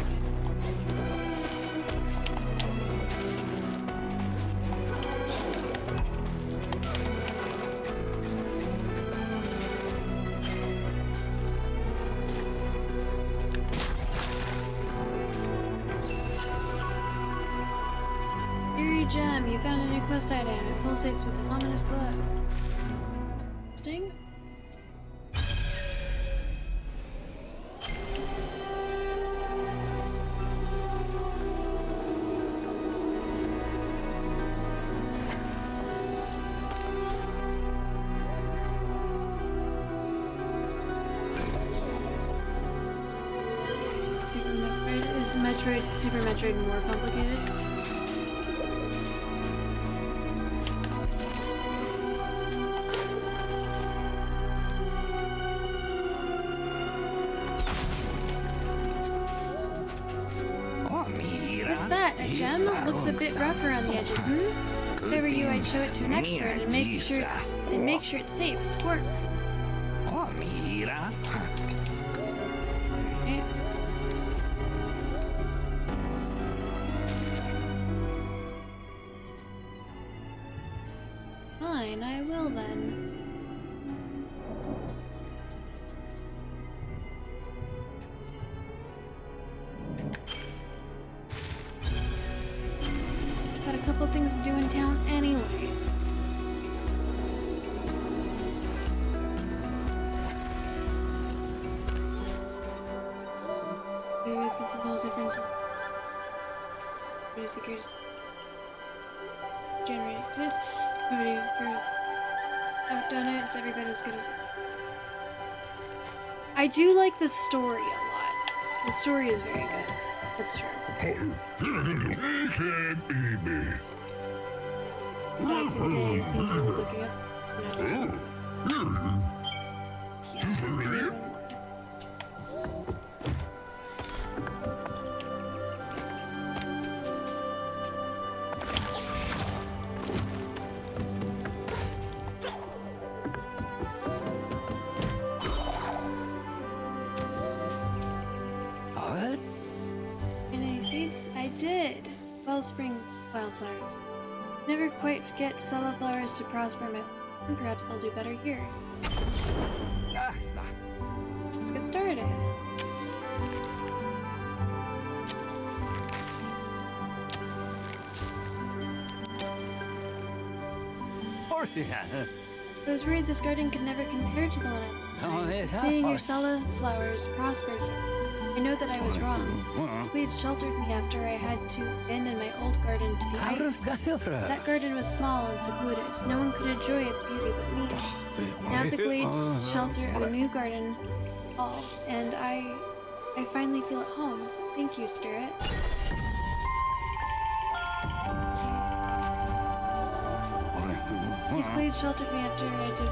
Eerie gem, you found a new quest item. It pulsates with an ominous glow. Sting? Metroid, Super Metroid more complicated? What's that? A gem? Looks a bit rough around the edges, hmm? If I were you, I'd show it to an expert and make sure it's safe. Squirt. Alright. Fine, I will then. Got a couple things to do in town anyways. Maybe it's a little difference. What is the greatest generate exists? Nobody ever outdone it. It's every bit as good as. I do like the story a lot. The story is very good. That's true. Back to the day of things we were looking up. Any seeds? I did. Wellspring wildflower. Never quite get cello flowers to prosper my. And perhaps they'll do better here. Let's get started. I was worried this garden could never compare to the one I seeing your cello flowers prosper here. I know that I was wrong. Cleats sheltered me after I had to abandon my old garden to the ice. That garden was small and secluded. No one could enjoy its beauty but me. Now the glades shelter a new garden all, and I finally feel at home. Thank you, Spirit. These glades sheltered me after I did.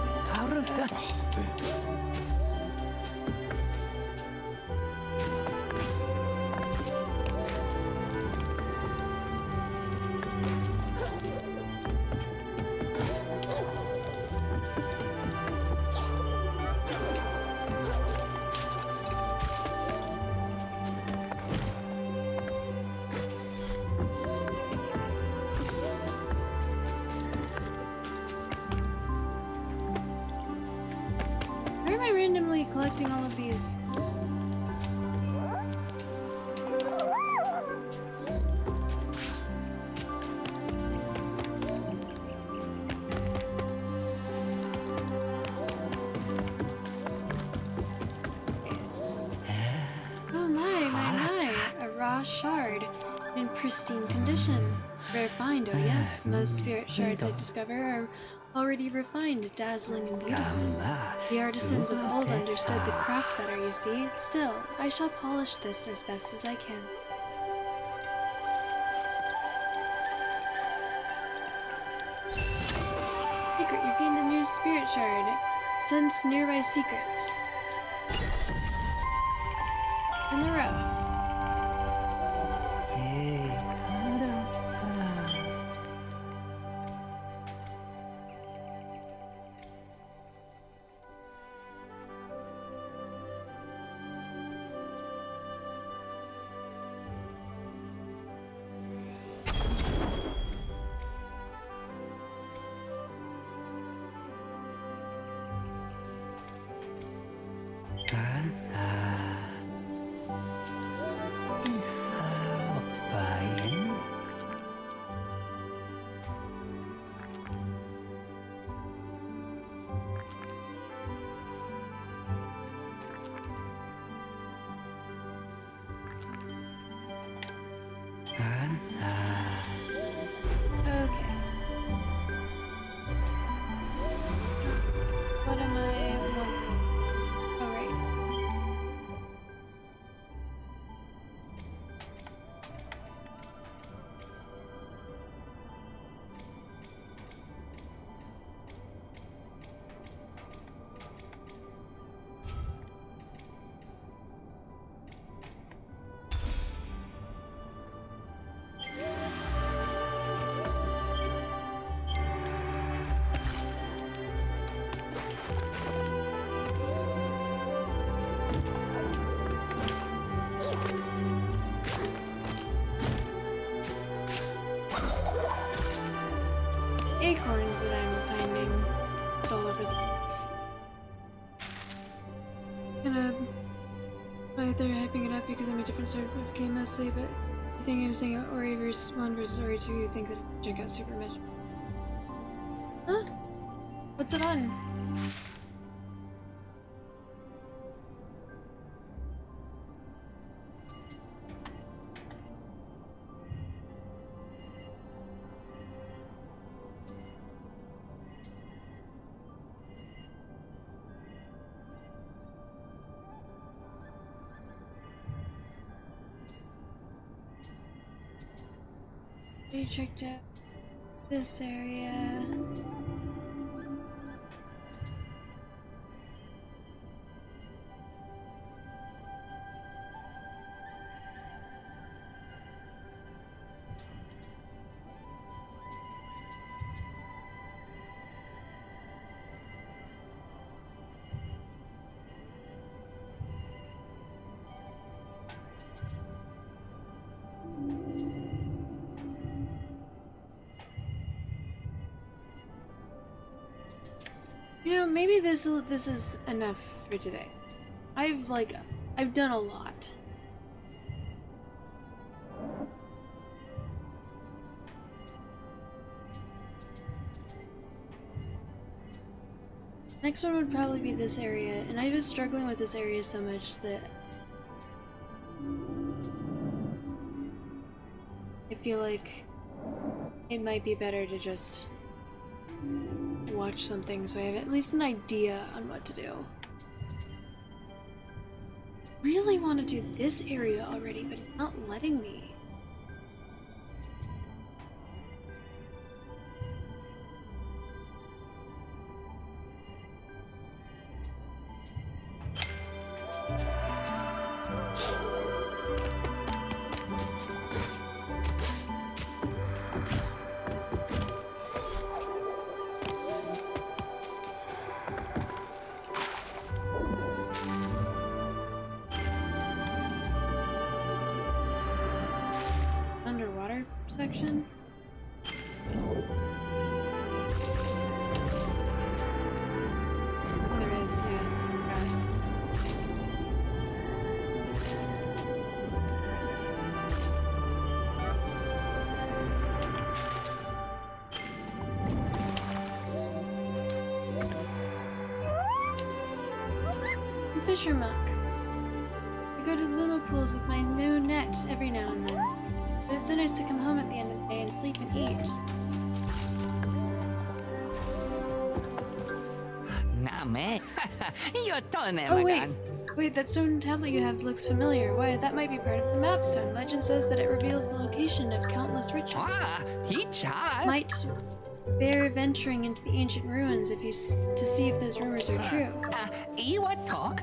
Why am I randomly collecting all of these? Oh my. A raw shard in pristine condition. Rare find, oh yes. Most spirit shards I discover are already refined, dazzling and beautiful. The artisans of old understood the craft better, you see. Still, I shall polish this as best as I can. Secret, you gained a new spirit shard. Sense nearby secrets. In the rough. Okay. What am I wondering? Oh, right. unicorns that I'm finding it's all over the place. Gonna either hyping it up because I'm a different sort of game mostly, but I think I'm saying Ori versus 1 versus Ori 2, you think that I should check out Super Mesh. Huh? What's it on? You checked out this area. You know, maybe this is enough for today. I've done a lot. Next one would probably be this area, and I was struggling with this area so much that I feel like it might be better to just watch something so I have at least an idea on what to do. Really want to do this area already, but it's not letting me. Underwater section? Oh, there is, yeah. Got it. I'm Fisher Monk. I go to the Luma pools with my new net every now and then. But it's so nice to come home at the end of the day and sleep and eat. Nah, man. You're done, Oh, wait, that stone tablet you have looks familiar. Why, that might be part of the map stone. Legend says that it reveals the location of countless riches. Ah, he tried. Might bear venturing into the ancient ruins if you to see if those rumors are true. You want talk?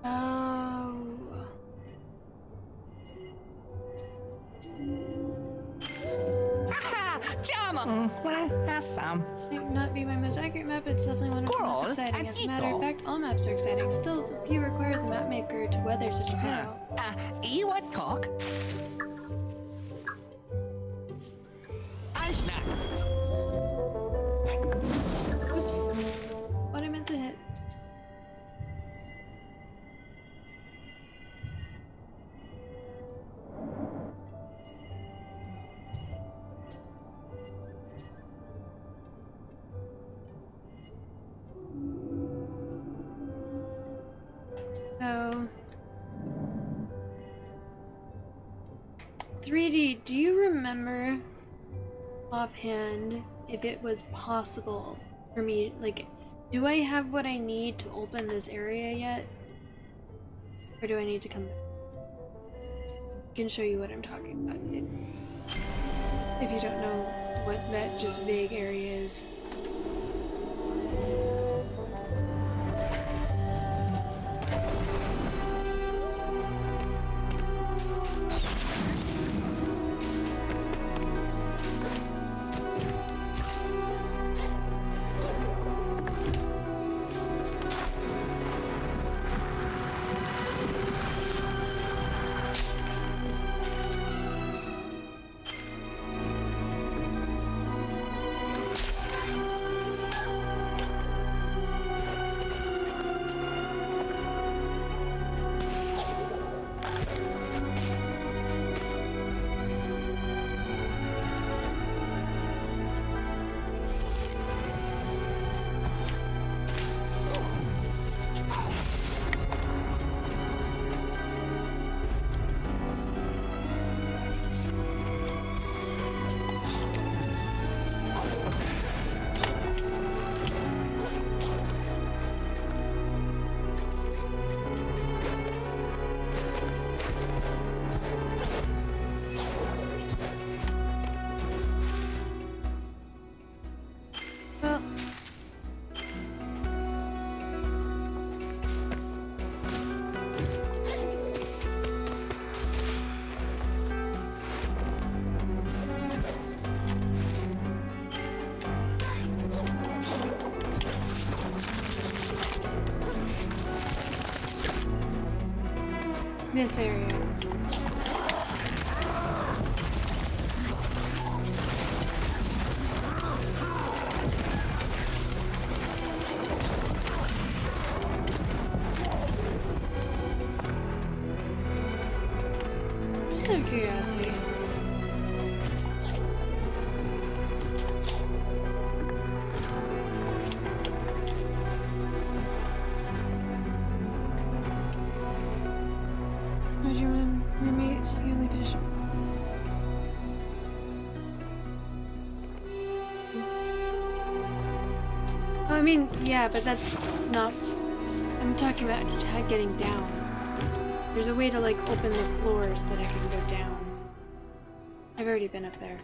Oh. Jama! That's some. Might not be my most accurate map, but it's definitely one of the most Cool. exciting. As a matter of fact, all maps are exciting. Still, few require the map maker to weather such a battle. You want talk? Oops. What I meant to hit. So 3D, do you remember offhand if it was possible for me, like, do I have what I need to open this area yet? Or do I need to come back? I can show you what I'm talking about if you don't know what that just vague area is. This area. Just out of curiosity. How'd your roommate you only finish? I mean, yeah, but that's not. I'm talking about getting down. There's a way to like open the floors that I can go down. I've already been up there.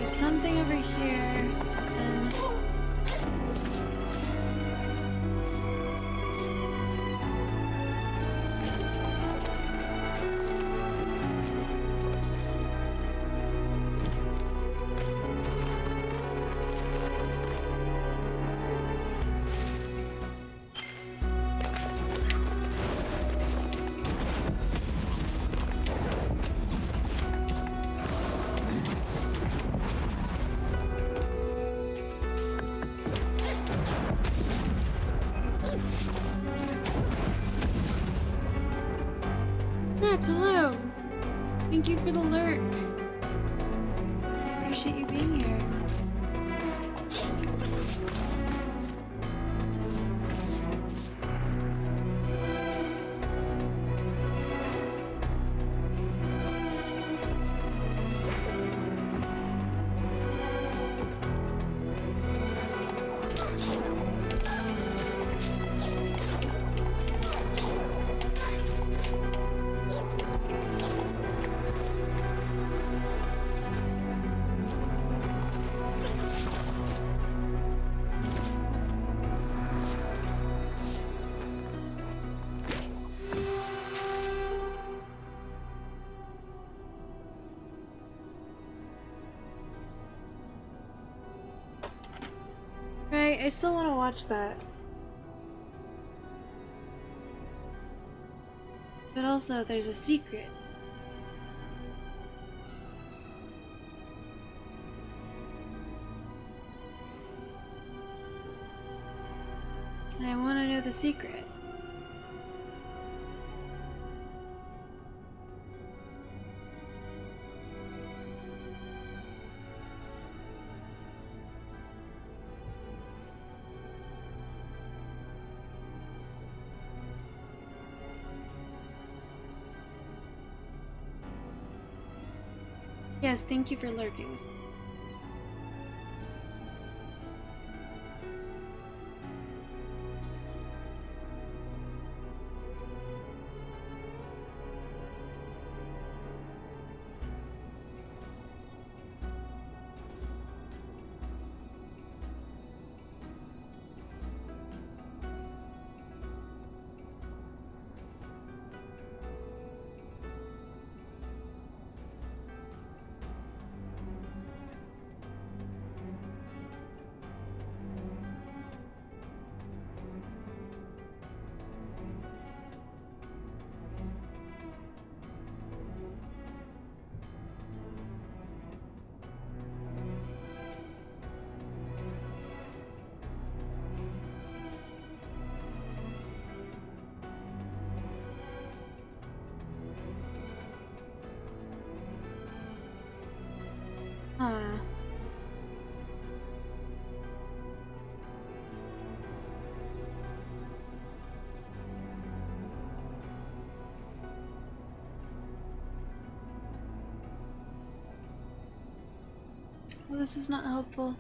Something over here, and Nat, hello! Thank you for the lurk. I appreciate you being here. Right, I still want to watch that. But also, there's a secret. And I want to know the secret. Yes, thank you for lurking. Huh. Well, this is not helpful.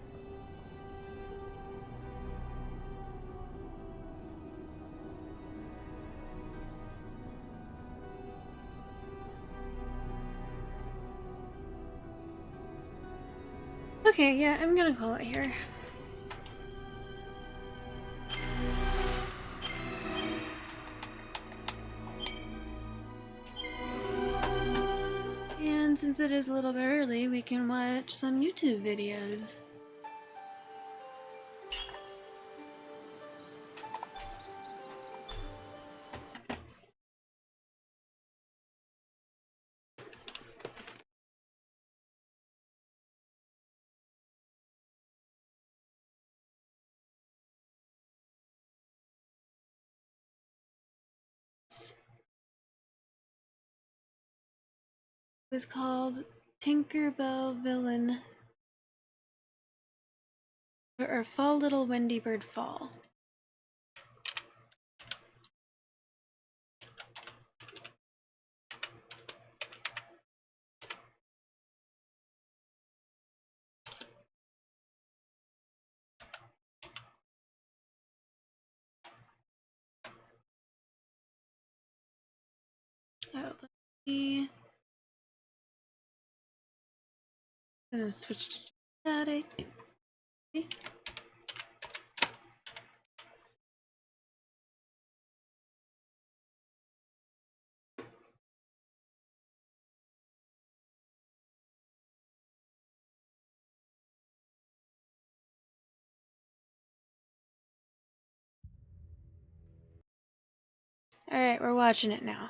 Okay, yeah, I'm gonna call it here. And since it is a little bit early, we can watch some YouTube videos. It was called Tinkerbell Villain, or Fall Little Wendy Bird Fall. Oh, let me switch to static. Alright, we're watching it now.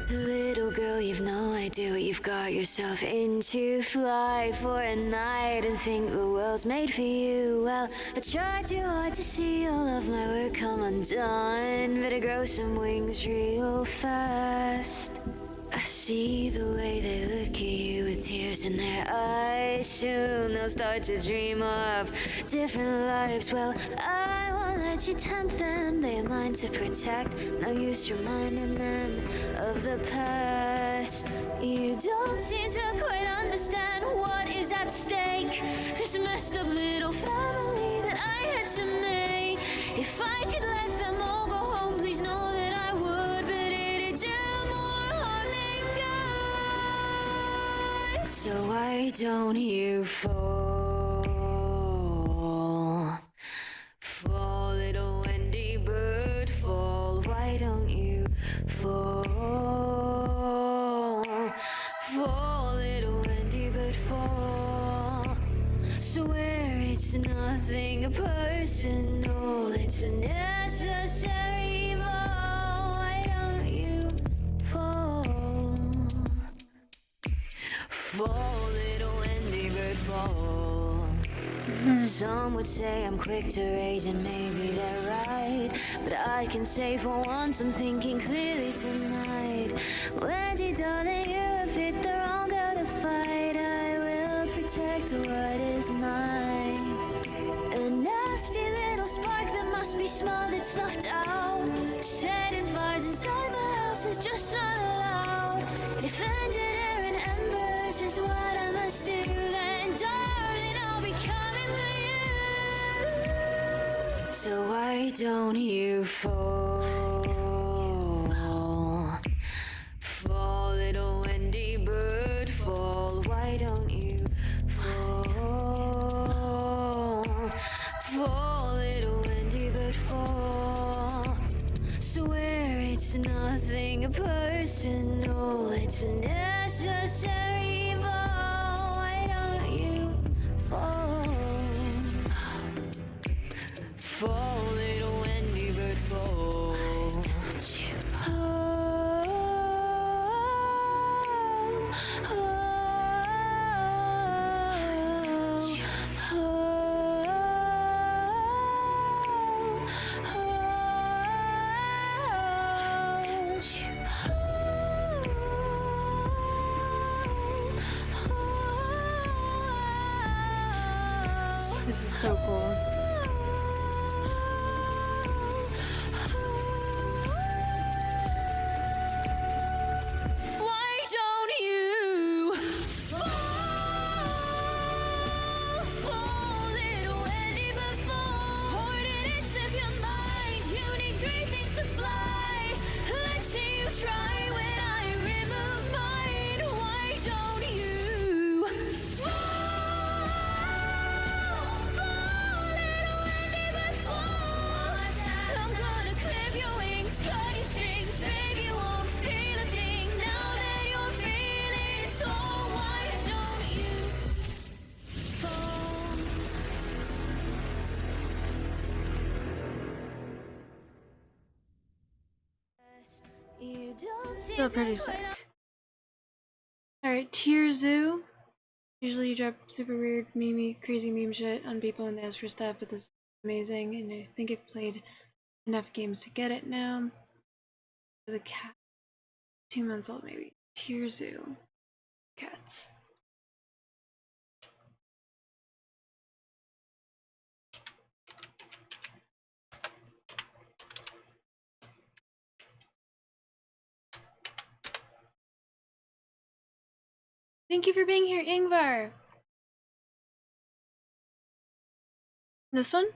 Little girl, you've no idea what you've got yourself into. Fly for a night and think the world's made for you. Well, I tried too hard to see all of my work come undone. Better grow some wings real fast. I see the way they look at you with tears in their eyes. Soon they'll start to dream of different lives. Well, I won't let you tempt them. They have mine to protect. No use reminding them of the past. You don't seem to quite understand what is at stake. This messed up little family that I had to make. If I could let them all go home, please know that I would. But it'd do more harm than good. So why don't you fall? Fall, little Wendy bird, fall. Why don't you fall? Fall, little Wendy bird, fall. Swear it's nothing personal, it's a necessary evil. Why don't you fall? Fall, little Wendy bird, fall. Some would say I'm quick to rage, and maybe they're right. But I can say for once I'm thinking clearly tonight. Wendy, darling, you have hit the wrong girl to fight. I will protect what is mine. A nasty little spark that must be smothered, snuffed out. Setting fires inside my house is just not allowed. If ended air and embers is what I must do, then darling, I'll be coming for you. So why don't you fall? Fall, little Wendy bird, fall. Why don't you fall? Fall, little Wendy bird, fall. Swear it's nothing personal, it's a necessary evil. Why don't you fall? Fall, little Wendy bird, fall. This is so cool. Why don't you fall? try when I remove mine. Why don't you fall, little windy but fall? I'm gonna clip your wings, cut your strings, baby, you won't feel a thing now that you're feeling tall. Why don't you fall? You don't seem Still pretty to sick. put Alright, Tier Zoo. Usually you drop super weird, crazy meme shit on people when they ask for stuff, but this is amazing, and I think I've played enough games to get it now. The cat. 2 months old, maybe. Tier Zoo. Cats. Thank you for being here, Ingvar. This one?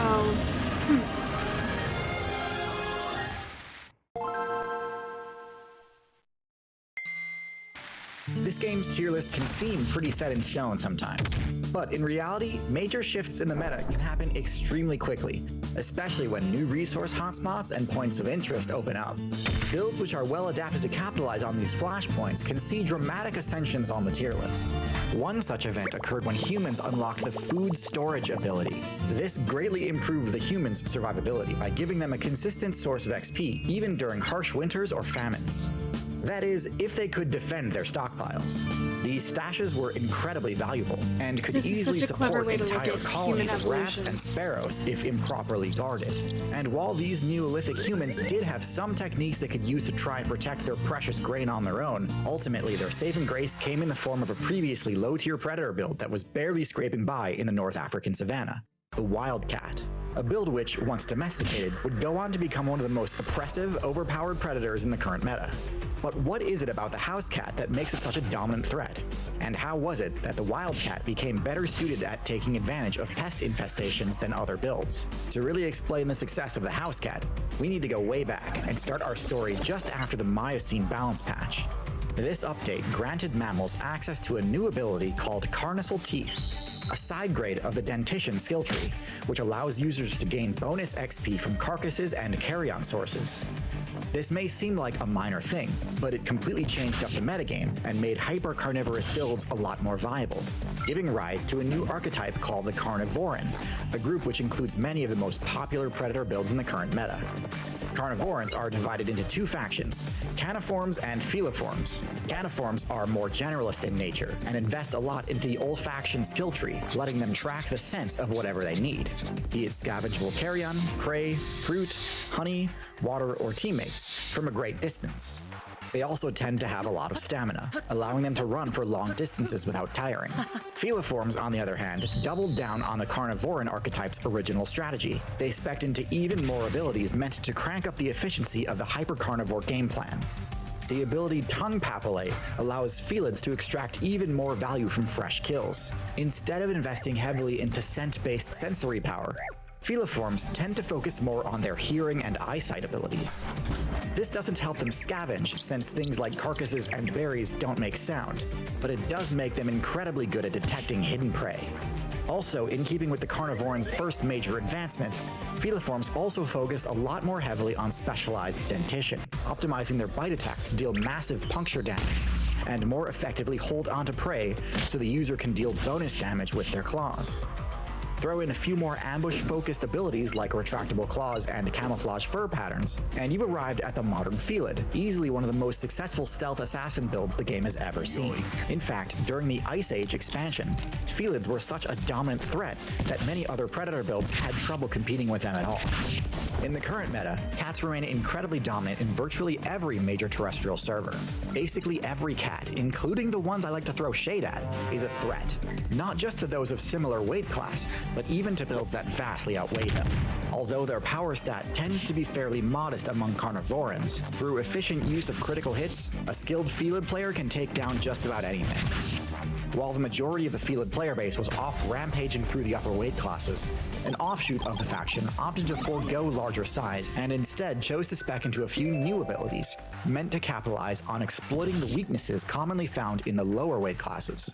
Oh. This game's tier list can seem pretty set in stone sometimes, but in reality, major shifts in the meta can happen extremely quickly, especially when new resource hotspots and points of interest open up. Builds which are well adapted to capitalize on these flashpoints can see dramatic ascensions on the tier list. One such event occurred when humans unlocked the food storage ability. This greatly improved the humans' survivability by giving them a consistent source of XP, even during harsh winters or famines. That is, if they could defend their stockpiles. These stashes were incredibly valuable, and could This is easily such a clever support way to look entire at colonies human of rats evolution. and sparrows if improperly guarded. And while these Neolithic humans did have some techniques they could use to try and protect their precious grain on their own, ultimately their saving grace came in the form of a previously low-tier predator build that was barely scraping by in the North African savanna, the Wildcat. A build which, once domesticated, would go on to become one of the most oppressive, overpowered predators in the current meta. But what is it about the house cat that makes it such a dominant threat? And how was it that the wildcat became better suited at taking advantage of pest infestations than other builds? To really explain the success of the house cat, we need to go way back and start our story just after the Miocene balance patch. This update granted mammals access to a new ability called Carnassial Teeth, a side grade of the Dentition skill tree, which allows users to gain bonus XP from carcasses and carrion sources. This may seem like a minor thing, but it completely changed up the metagame and made hyper-carnivorous builds a lot more viable, giving rise to a new archetype called the Carnivoran, a group which includes many of the most popular predator builds in the current meta. Carnivorans are divided into two factions, Caniforms and Feliforms. Caniforms are more generalist in nature and invest a lot into the olfaction skill tree, letting them track the sense of whatever they need, be it scavengeable carrion, prey, fruit, honey, water, or teammates, from a great distance. They also tend to have a lot of stamina, allowing them to run for long distances without tiring. Feliforms, on the other hand, doubled down on the Carnivoran archetype's original strategy. They spec'd into even more abilities meant to crank up the efficiency of the hyper-carnivore game plan. The ability Tongue Papillae allows Felids to extract even more value from fresh kills. Instead of investing heavily into scent-based sensory power, Feliforms tend to focus more on their hearing and eyesight abilities. This doesn't help them scavenge, since things like carcasses and berries don't make sound, but it does make them incredibly good at detecting hidden prey. Also, in keeping with the Carnivoran's first major advancement, Feliforms also focus a lot more heavily on specialized dentition, optimizing their bite attacks to deal massive puncture damage, and more effectively hold onto prey so the user can deal bonus damage with their claws. Throw in a few more ambush-focused abilities like retractable claws and camouflage fur patterns, and you've arrived at the modern Felid, easily one of the most successful stealth assassin builds the game has ever seen. In fact, during the Ice Age expansion, Felids were such a dominant threat that many other predator builds had trouble competing with them at all. In the current meta, cats remain incredibly dominant in virtually every major terrestrial server. Basically every cat, including the ones I like to throw shade at, is a threat. Not just to those of similar weight class, but even to builds that vastly outweigh them. Although their power stat tends to be fairly modest among carnivorans, through efficient use of critical hits, a skilled Felid player can take down just about anything. While the majority of the Felid player base was off rampaging through the upper weight classes, an offshoot of the faction opted to forego larger size and instead chose to spec into a few new abilities, meant to capitalize on exploiting the weaknesses commonly found in the lower weight classes.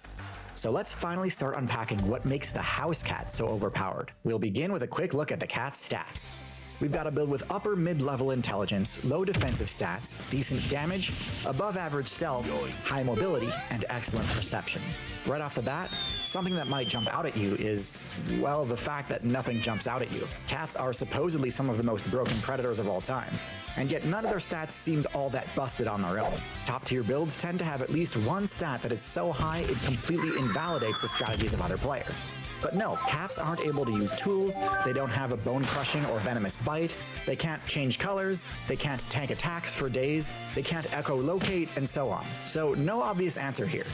So let's finally start unpacking what makes the house cat so overpowered. We'll begin with a quick look at the cat's stats. We've got a build with upper mid-level intelligence, low defensive stats, decent damage, above average stealth, high mobility, and excellent perception. Right off the bat, something that might jump out at you is, well, the fact that nothing jumps out at you. Cats are supposedly some of the most broken predators of all time, and yet none of their stats seems all that busted on their own. Top tier builds tend to have at least one stat that is so high it completely invalidates the strategies of other players. But no, cats aren't able to use tools, they don't have a bone-crushing or venomous bite, they can't change colors, they can't tank attacks for days, they can't echolocate, and so on. So no obvious answer here.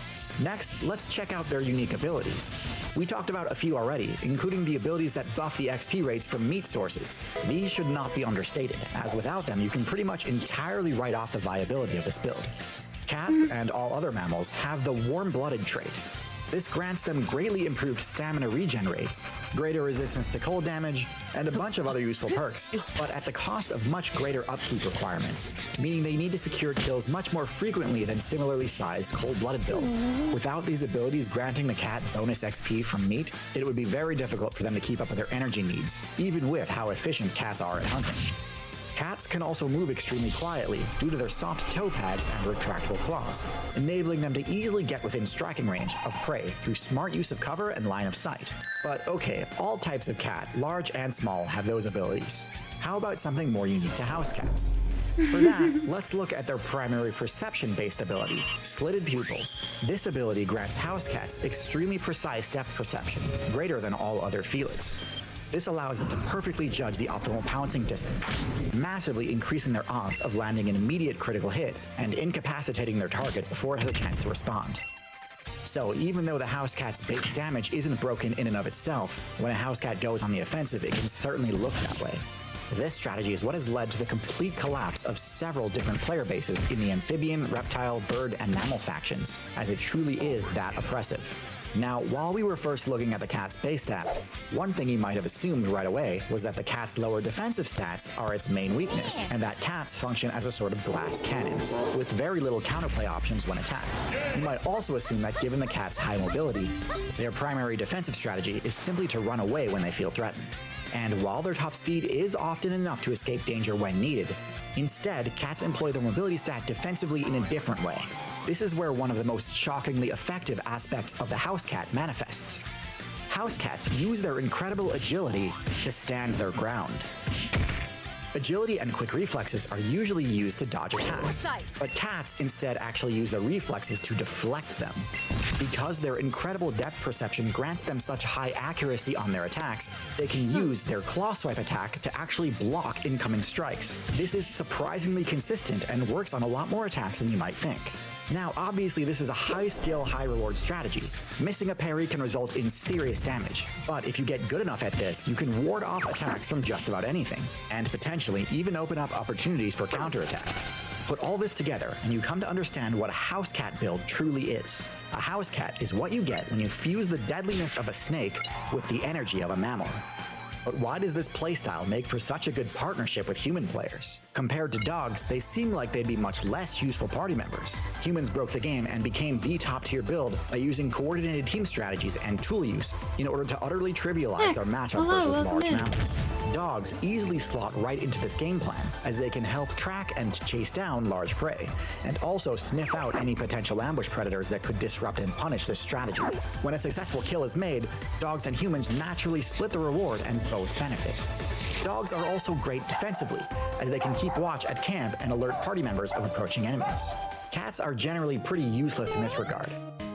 Next, let's check out their unique abilities. We talked about a few already, including the abilities that buff the XP rates from meat sources. These should not be understated, as without them you can pretty much entirely write off the viability of this build. Cats and all other mammals have the warm-blooded trait. This grants them greatly improved stamina regen rates, greater resistance to cold damage, and a bunch of other useful perks, but at the cost of much greater upkeep requirements, meaning they need to secure kills much more frequently than similarly sized cold-blooded builds. Without these abilities granting the cat bonus XP from meat, it would be very difficult for them to keep up with their energy needs, even with how efficient cats are at hunting. Cats can also move extremely quietly due to their soft toe pads and retractable claws, enabling them to easily get within striking range of prey through smart use of cover and line of sight. But okay, all types of cat, large and small, have those abilities. How about something more unique to house cats? For that, let's look at their primary perception-based ability, Slitted Pupils. This ability grants house cats extremely precise depth perception, greater than all other felids. This allows them to perfectly judge the optimal pouncing distance, massively increasing their odds of landing an immediate critical hit and incapacitating their target before it has a chance to respond. So even though the house cat's base damage isn't broken in and of itself, when a house cat goes on the offensive, it can certainly look that way. This strategy is what has led to the complete collapse of several different player bases in the amphibian, reptile, bird, and mammal factions, as it truly is that oppressive. Now, while we were first looking at the cat's base stats, one thing you might have assumed right away was that the cat's lower defensive stats are its main weakness, and that cats function as a sort of glass cannon, with very little counterplay options when attacked. You might also assume that given the cat's high mobility, their primary defensive strategy is simply to run away when they feel threatened. And while their top speed is often enough to escape danger when needed, instead, cats employ their mobility stat defensively in a different way. This is where one of the most shockingly effective aspects of the house cat manifests. House cats use their incredible agility to stand their ground. Agility and quick reflexes are usually used to dodge attacks, but cats instead actually use their reflexes to deflect them. Because their incredible depth perception grants them such high accuracy on their attacks, they can use their claw swipe attack to actually block incoming strikes. This is surprisingly consistent and works on a lot more attacks than you might think. Now, obviously, this is a high-skill, high-reward strategy. Missing a parry can result in serious damage, but if you get good enough at this, you can ward off attacks from just about anything, and potentially even open up opportunities for counterattacks. Put all this together, and you come to understand what a house cat build truly is. A house cat is what you get when you fuse the deadliness of a snake with the energy of a mammal. But why does this playstyle make for such a good partnership with human players? Compared to dogs, they seem like they'd be much less useful party members. Humans broke the game and became the top tier build by using coordinated team strategies and tool use in order to utterly trivialize their matchup versus large mammals. Dogs easily slot right into this game plan, as they can help track and chase down large prey, and also sniff out any potential ambush predators that could disrupt and punish this strategy. When a successful kill is made, dogs and humans naturally split the reward and both benefit. Dogs are also great defensively, as they can keep watch at camp and alert party members of approaching enemies. Cats are generally pretty useless in this regard.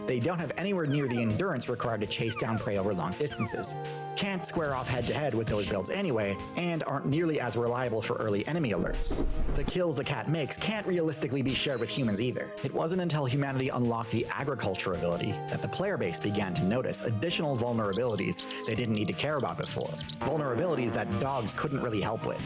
They don't have anywhere near the endurance required to chase down prey over long distances, can't square off head-to-head with those builds anyway, and aren't nearly as reliable for early enemy alerts. The kills the cat makes can't realistically be shared with humans either. It wasn't until humanity unlocked the agriculture ability that the player base began to notice additional vulnerabilities they didn't need to care about before, vulnerabilities that dogs couldn't really help with.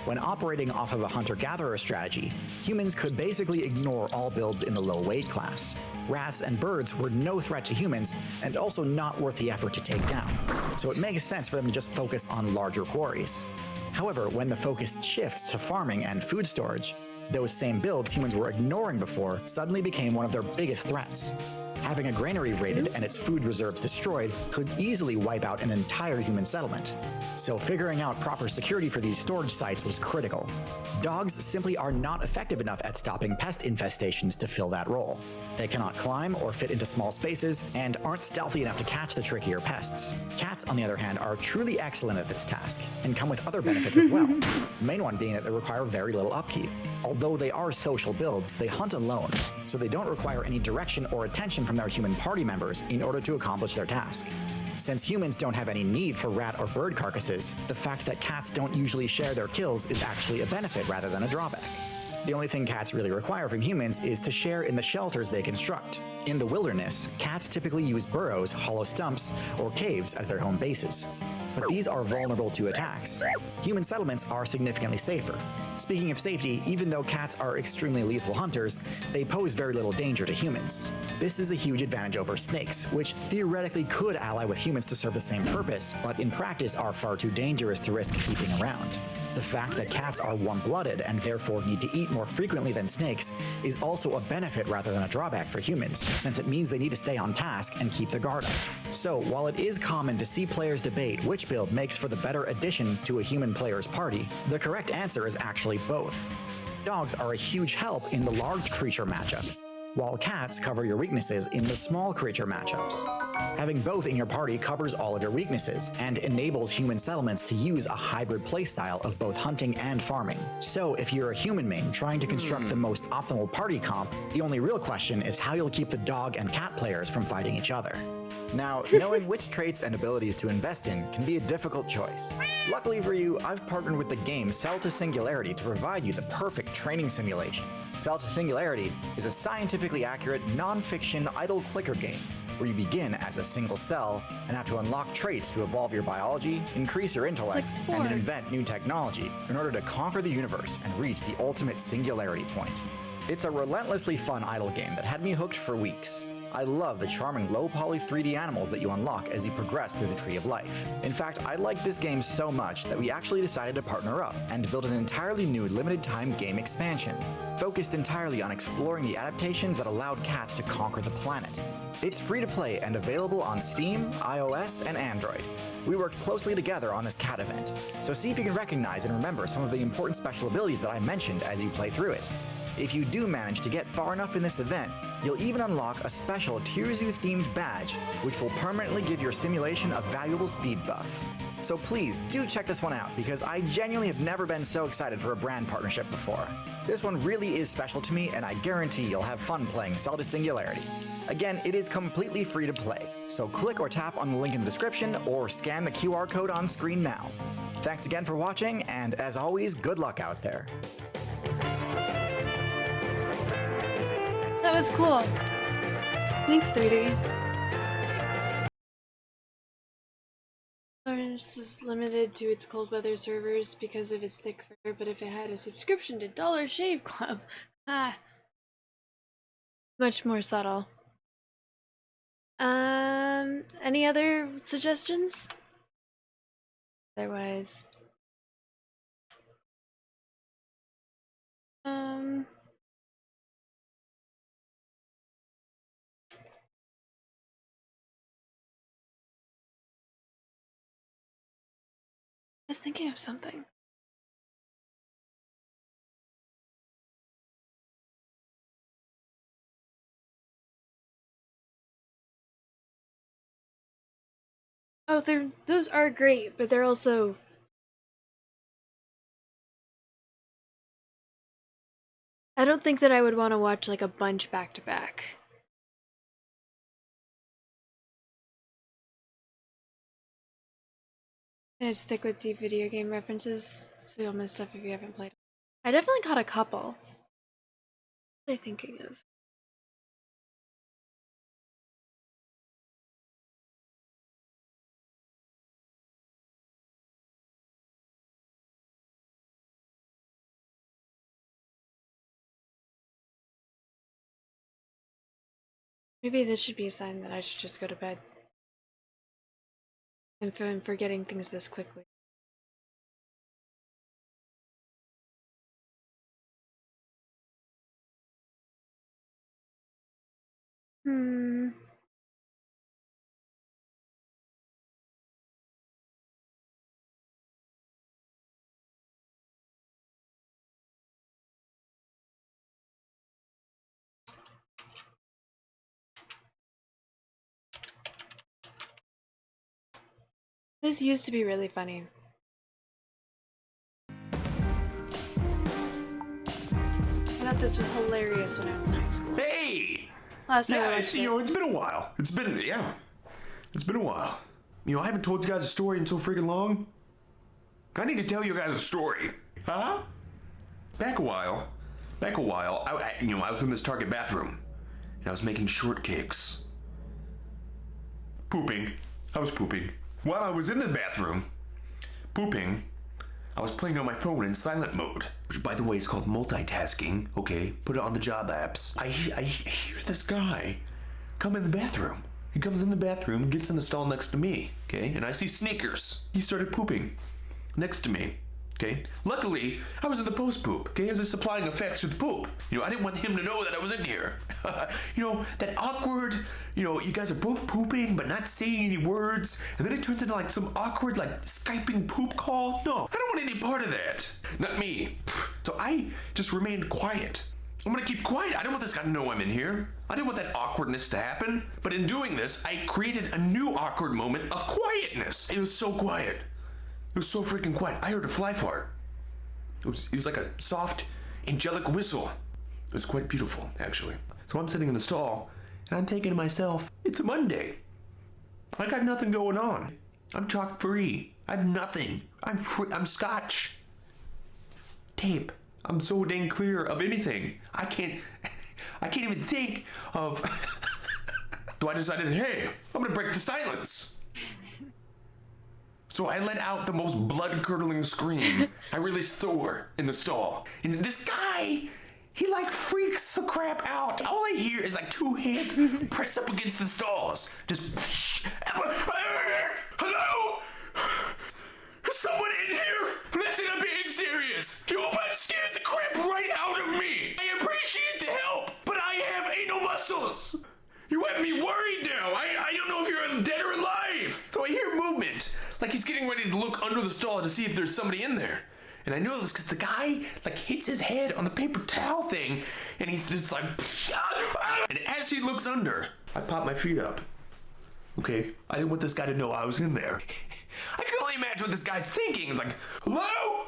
When operating off of a hunter-gatherer strategy, humans could basically ignore all builds in the low weight class. Rats and birds were no threat to humans, and also not worth the effort to take down, so it makes sense for them to just focus on larger quarries. However, when the focus shifts to farming and food storage, those same builds humans were ignoring before suddenly became one of their biggest threats. Having a granary raided and its food reserves destroyed could easily wipe out an entire human settlement. So figuring out proper security for these storage sites was critical. Dogs simply are not effective enough at stopping pest infestations to fill that role. They cannot climb or fit into small spaces and aren't stealthy enough to catch the trickier pests. Cats, on the other hand, are truly excellent at this task and come with other benefits as well. The main one being that they require very little upkeep. Although they are social builds, they hunt alone, so they don't require any direction or attention from their human party members in order to accomplish their task. Since humans don't have any need for rat or bird carcasses, the fact that cats don't usually share their kills is actually a benefit rather than a drawback. The only thing cats really require from humans is to share in the shelters they construct. In the wilderness, cats typically use burrows, hollow stumps, or caves as their home bases. But these are vulnerable to attacks. Human settlements are significantly safer. Speaking of safety, even though cats are extremely lethal hunters, they pose very little danger to humans. This is a huge advantage over snakes, which theoretically could ally with humans to serve the same purpose, but in practice are far too dangerous to risk keeping around. The fact that cats are warm-blooded and therefore need to eat more frequently than snakes is also a benefit rather than a drawback for humans, since it means they need to stay on task and keep their guard up. So, while it is common to see players debate which build makes for the better addition to a human player's party, the correct answer is actually both. Dogs are a huge help in the large creature matchup, while cats cover your weaknesses in the small creature matchups. Having both in your party covers all of your weaknesses and enables human settlements to use a hybrid playstyle of both hunting and farming. So if you're a human main trying to construct the most optimal party comp, the only real question is how you'll keep the dog and cat players from fighting each other. Now, knowing which traits and abilities to invest in can be a difficult choice. Luckily for you, I've partnered with the game Cell to Singularity to provide you the perfect training simulation. Cell to Singularity is a scientifically accurate, non-fiction idle clicker game where you begin as a single cell and have to unlock traits to evolve your biology, increase your intellect, and invent new technology in order to conquer the universe and reach the ultimate singularity point. It's a relentlessly fun idle game that had me hooked for weeks. I love the charming low-poly 3D animals that you unlock as you progress through the Tree of Life. In fact, I liked this game so much that we actually decided to partner up and build an entirely new limited-time game expansion, focused entirely on exploring the adaptations that allowed cats to conquer the planet. It's free to play and available on Steam, iOS, and Android. We worked closely together on this cat event, so see if you can recognize and remember some of the important special abilities that I mentioned as you play through it. If you do manage to get far enough in this event, you'll even unlock a special Tirzu-themed badge, which will permanently give your simulation a valuable speed buff. So please, do check this one out, because I genuinely have never been so excited for a brand partnership before. This one really is special to me, and I guarantee you'll have fun playing Cell to Singularity. Again, it is completely free to play, so click or tap on the link in the description, or scan the QR code on screen now. Thanks again for watching, and as always, good luck out there. That was cool. Thanks, 3D. This is limited to its cold weather servers because of its thick fur, but if it had a subscription to Dollar Shave Club, much more subtle. Any other suggestions? Otherwise, I was thinking of something. Oh, those are great, but they're also... I don't think that I would want to watch like a bunch back to back. And it's thick with deep video game references, so you'll miss stuff if you haven't played. I definitely caught a couple. What are they thinking of? Maybe this should be a sign that I should just go to bed. I'm forgetting things this quickly. This used to be really funny. I thought this was hilarious when I was in high school. Hey! Last time I Yeah, watched it's, it. you know, it's been a while. It's been a while. You know, I haven't told you guys a story in so freaking long. I need to tell you guys a story. Huh? Back a while, I was in this Target bathroom, and I was making shortcakes. I was pooping. While I was in the bathroom, pooping, I was playing on my phone in silent mode, which, by the way, is called multitasking, okay? Put it on the job apps. I hear this guy come in the bathroom. He comes in the bathroom, gets in the stall next to me, okay? And I see sneakers. He started pooping next to me, okay? Luckily, I was in the post-poop, okay? I was just supplying effects to the poop. You know, I didn't want him to know that I was in here. You know, that awkward, you know, you guys are both pooping but not saying any words, and then it turns into like some awkward, like, Skyping poop call. No, I don't want any part of that. Not me. So I just remained quiet. I'm gonna keep quiet. I don't want this guy to know I'm in here. I didn't want that awkwardness to happen. But in doing this, I created a new awkward moment of quietness. It was so quiet. It was so freaking quiet. I heard a fly fart. It was like a soft, angelic whistle. It was quite beautiful, actually. So I'm sitting in the stall, and I'm thinking to myself, it's a Monday. I got nothing going on. I'm chalk free. I have nothing. I'm free. I'm Scotch tape. I'm so dang clear of anything. I can't even think of. So I decided, hey, I'm gonna break the silence. So I let out the most blood-curdling scream. I released Thor in the stall. And this guy, he like freaks the crap out. All I hear is like two hands press up against the stalls. Just, hello? Is someone in here? Listen, I'm being serious. You about scared the crap right out of me. I appreciate the help, but I have anal muscles. You have me worried now. I don't know if you're dead or alive. So I hear movement, like he's getting ready to look under the stall to see if there's somebody in there. And I know this because the guy like hits his head on the paper towel thing, and he's just like, and as he looks under, I pop my feet up. Okay, I didn't want this guy to know I was in there. I can only imagine what this guy's thinking. It's like, hello?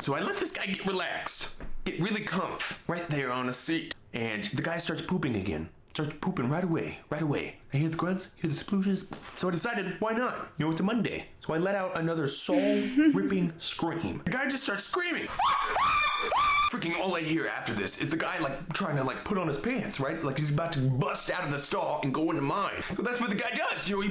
So I let this guy get relaxed, get really comf, right there on a seat. And the guy starts pooping again. Starts pooping right away. I hear the grunts, hear the splooshes. So I decided, why not? You know, it's a Monday. So I let out another soul-ripping scream. The guy just starts screaming. Freaking all I hear after this is the guy like trying to like put on his pants, right? Like he's about to bust out of the stall and go into mine. So that's what the guy does. You know,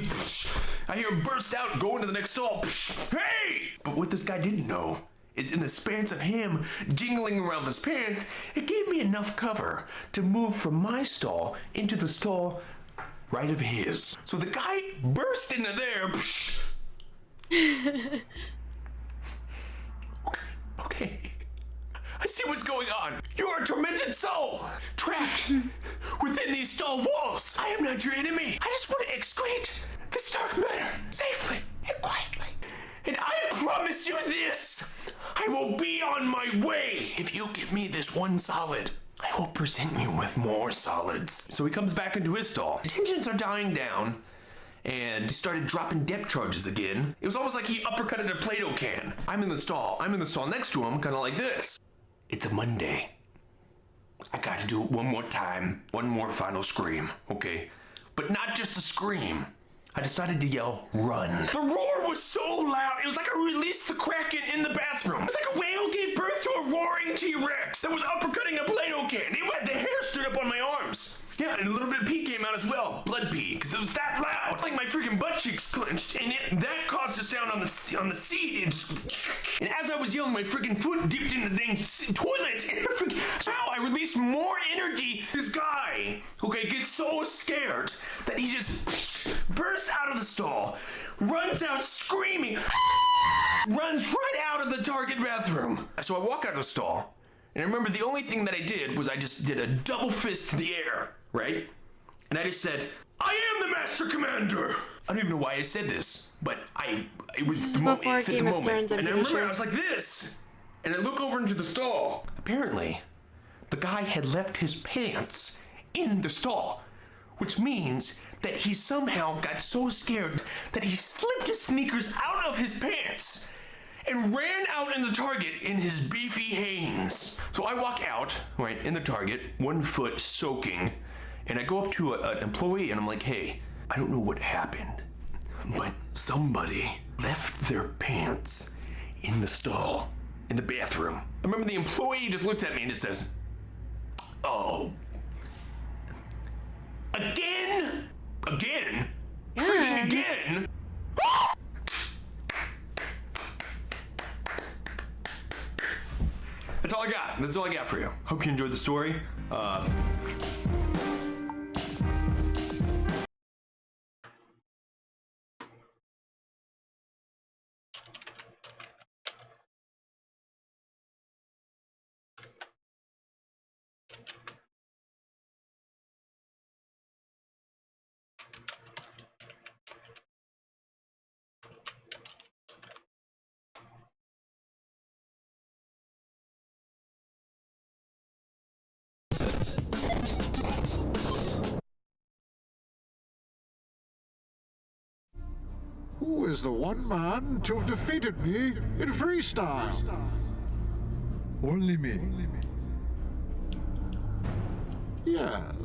I hear him burst out, go into the next stall. Hey! But what this guy didn't know is in the span of him jingling around his pants, it gave me enough cover to move from my stall into the stall right of his. So the guy burst into there. Okay. I see what's going on. You're a tormented soul, trapped within these stall walls. I am not your enemy. I just want to excrete this dark matter safely and quietly. And I promise you this. I will be on my way. If you give me this one solid, I will present you with more solids. So he comes back into his stall. Tensions are dying down, and he started dropping depth charges again. It was almost like he uppercutted a Play-Doh can. I'm in the stall next to him, kind of like this. It's a Monday. I got to do it one more time. One more final scream, okay? But not just a scream. I decided to yell, run. The roar was so loud, it was like I released the Kraken in the bathroom. It's like a whale gave birth to a roaring T-Rex that was uppercutting a Play-Doh can. The hair stood up on my arms. Yeah, and a little bit of pee came out as well. Blood pee, because it was that loud. Like my freaking butt cheeks clenched, and that caused a sound on the seat. And as I was yelling, my freaking foot dipped in the dang toilet, and somehow I released more energy. This guy, okay, gets so scared that he just bursts out of the stall, runs out screaming, runs right out of the Target bathroom. So I walk out of the stall, and I remember the only thing that I did was I just did a double fist to the air, right? And I just said, I am the Master Commander! I don't even know why I said this, but it was the moment, it fit the moment. And I remember I was like this, and I look over into the stall. Apparently, the guy had left his pants in the stall, which means that he somehow got so scared that he slipped his sneakers out of his pants and ran out in the Target in his beefy Hanes. So I walk out, right, in the Target, 1 foot soaking, and I go up to an employee and I'm like, hey, I don't know what happened, but somebody left their pants in the stall, in the bathroom. I remember the employee just looked at me and just says, oh, again? Again? Freaking again? That's all I got. That's all I got for you. Hope you enjoyed the story. Who is the one man to have defeated me in freestyle? Only me. Yes,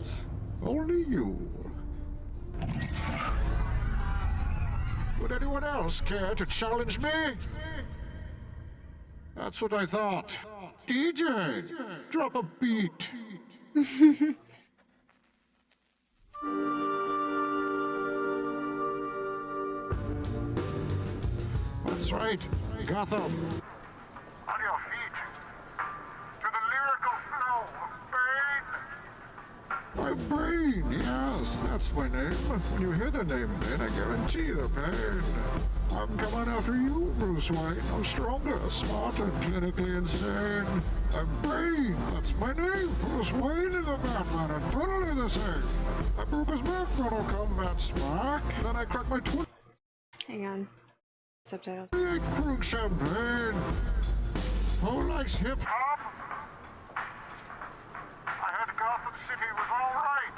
only you. Would anyone else care to challenge me? That's what I thought. DJ, drop a beat. That's right, Gotham. On your feet, to the lyrical flow of Bane. My Bane, yes, that's my name. When you hear the name Bane, I guarantee the pain. I'm coming after you, Bruce Wayne. I'm stronger, smarter, clinically insane. I'm Bane, that's my name. Bruce Wayne is the Batman and totally the same. I broke his back, Mortal Kombat smack. Then I cracked my twin. Hang on. Subtitles. I drink champagne. Who likes hip hop? I heard Gotham City was all right.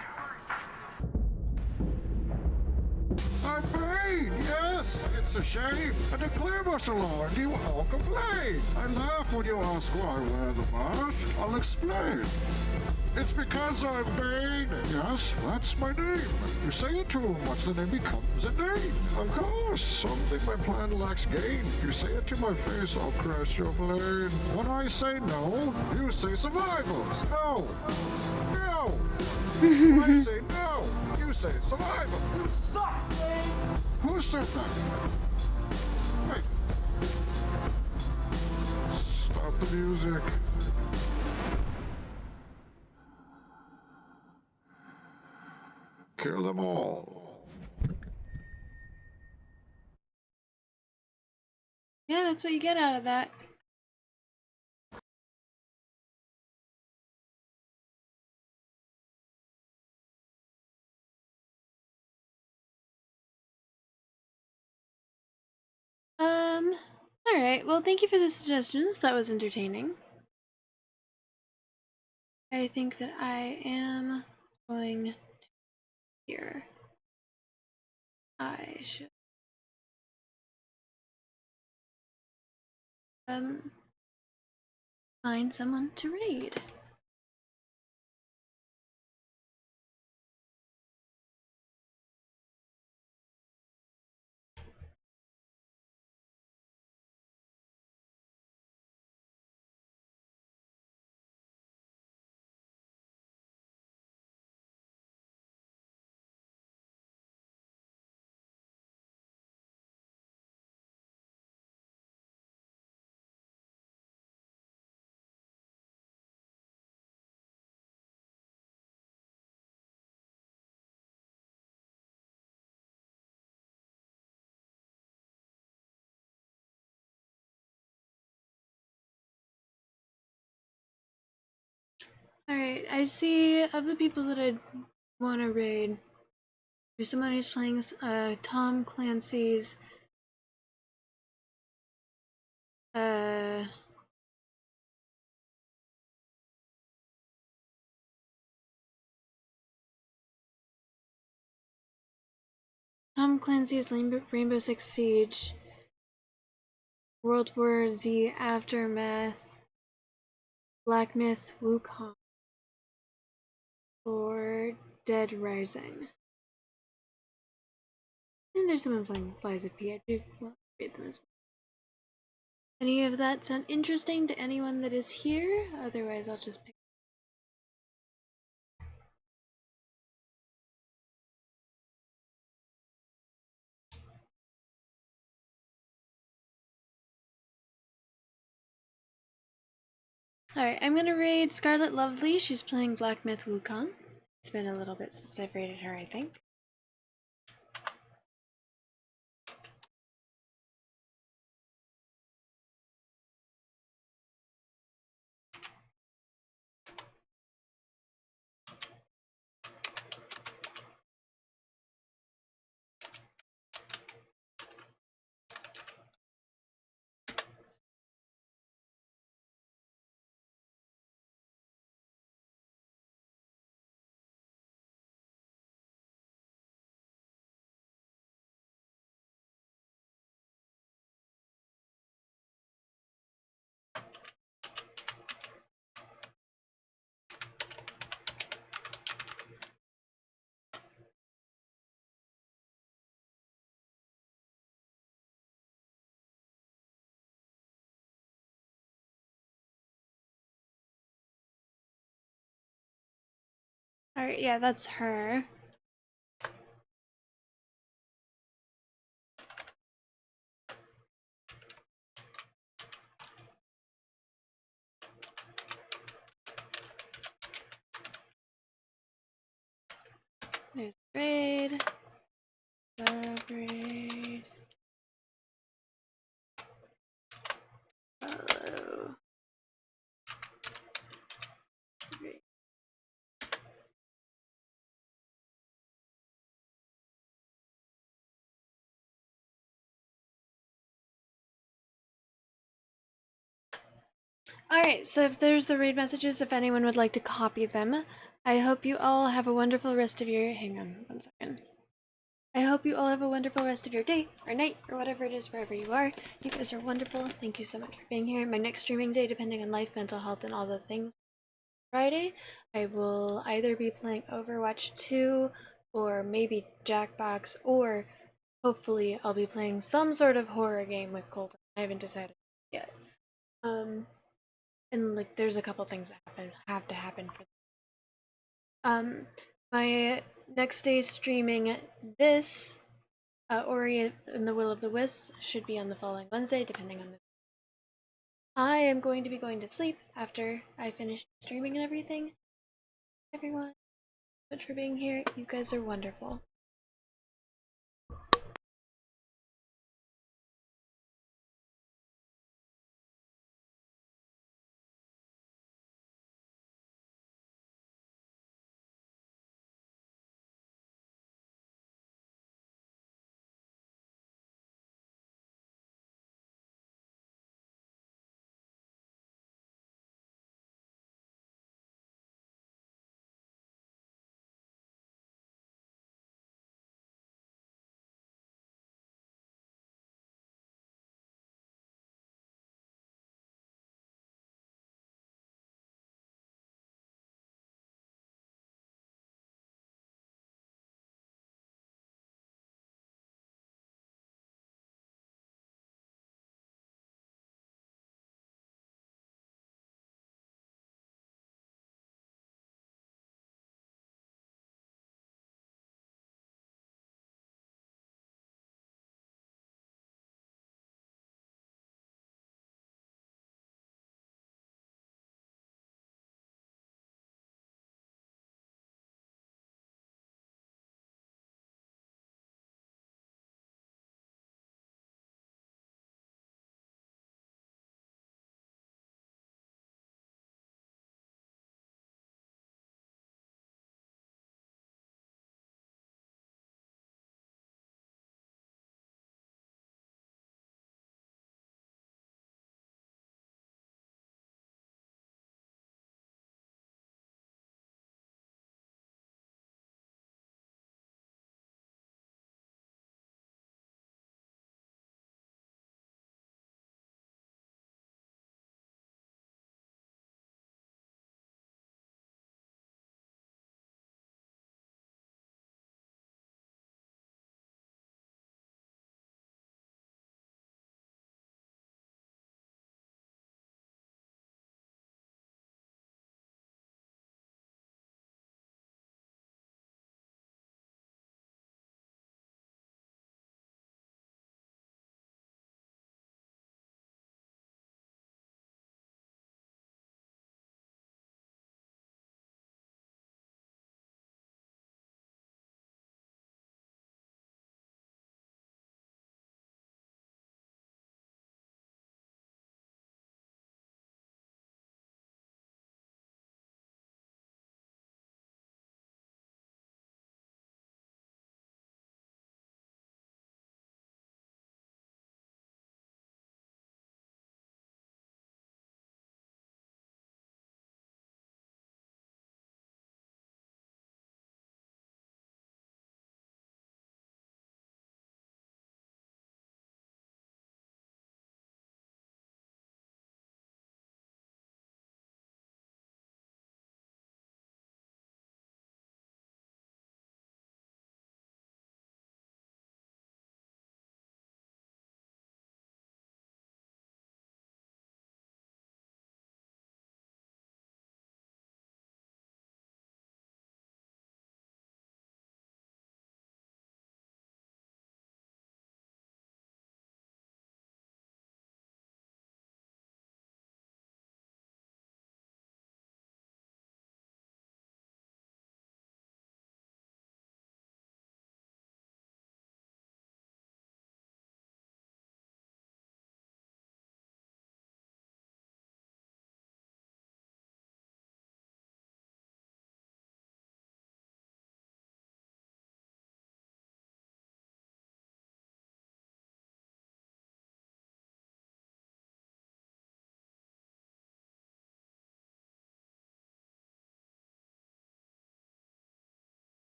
I'm Bane, yes, it's a shame. I declare martial law and you all complain. I laugh when you ask why I wear the mask. I'll explain. It's because I'm Bane. Yes, that's my name. You say it to him, what's the name becomes a name. Of course, something my plan lacks gain. If you say it to my face, I'll crash your plane. When I say no, you say survival. No. No. When I say no, you say survival. You suck, Bane. Who said that? Hey. Stop the music. Kill them all. Yeah, that's what you get out of that. Alright, well, thank you for the suggestions. That was entertaining. I think that I am going to here. I should find someone to raid. Alright, I see of the people that I'd want to raid, there's someone who's playing Tom Clancy's Tom Clancy's Rainbow Six Siege, World War Z Aftermath, Black Myth Wukong, or Dead Rising. And there's someone playing Flies of P. I do read them as well. Any of that sound interesting to anyone that is here? Otherwise, I'll just pick. Alright, I'm gonna raid Scarlet Lovely. She's playing Black Myth Wukong. It's been a little bit since I've raided her, I think. Alright, yeah, that's her. There's raid. Raid. Follow. Raid. Alright, so if there's the raid messages, if anyone would like to copy them, I hope you all have a wonderful rest of your— hang on one second. I hope you all have a wonderful rest of your day, or night, or whatever it is, wherever you are. You guys are wonderful. Thank you so much for being here. My next streaming day, depending on life, mental health, and all the things, Friday, I will either be playing Overwatch 2, or maybe Jackbox, or hopefully I'll be playing some sort of horror game with Colton. I haven't decided yet. And like there's a couple things that have to happen for my next day's streaming this Ori and the Will of the Wisps should be on the following Wednesday, depending on the— I am going to be going to sleep after I finish streaming and everything. Everyone, thank you so much for being here. You guys are wonderful.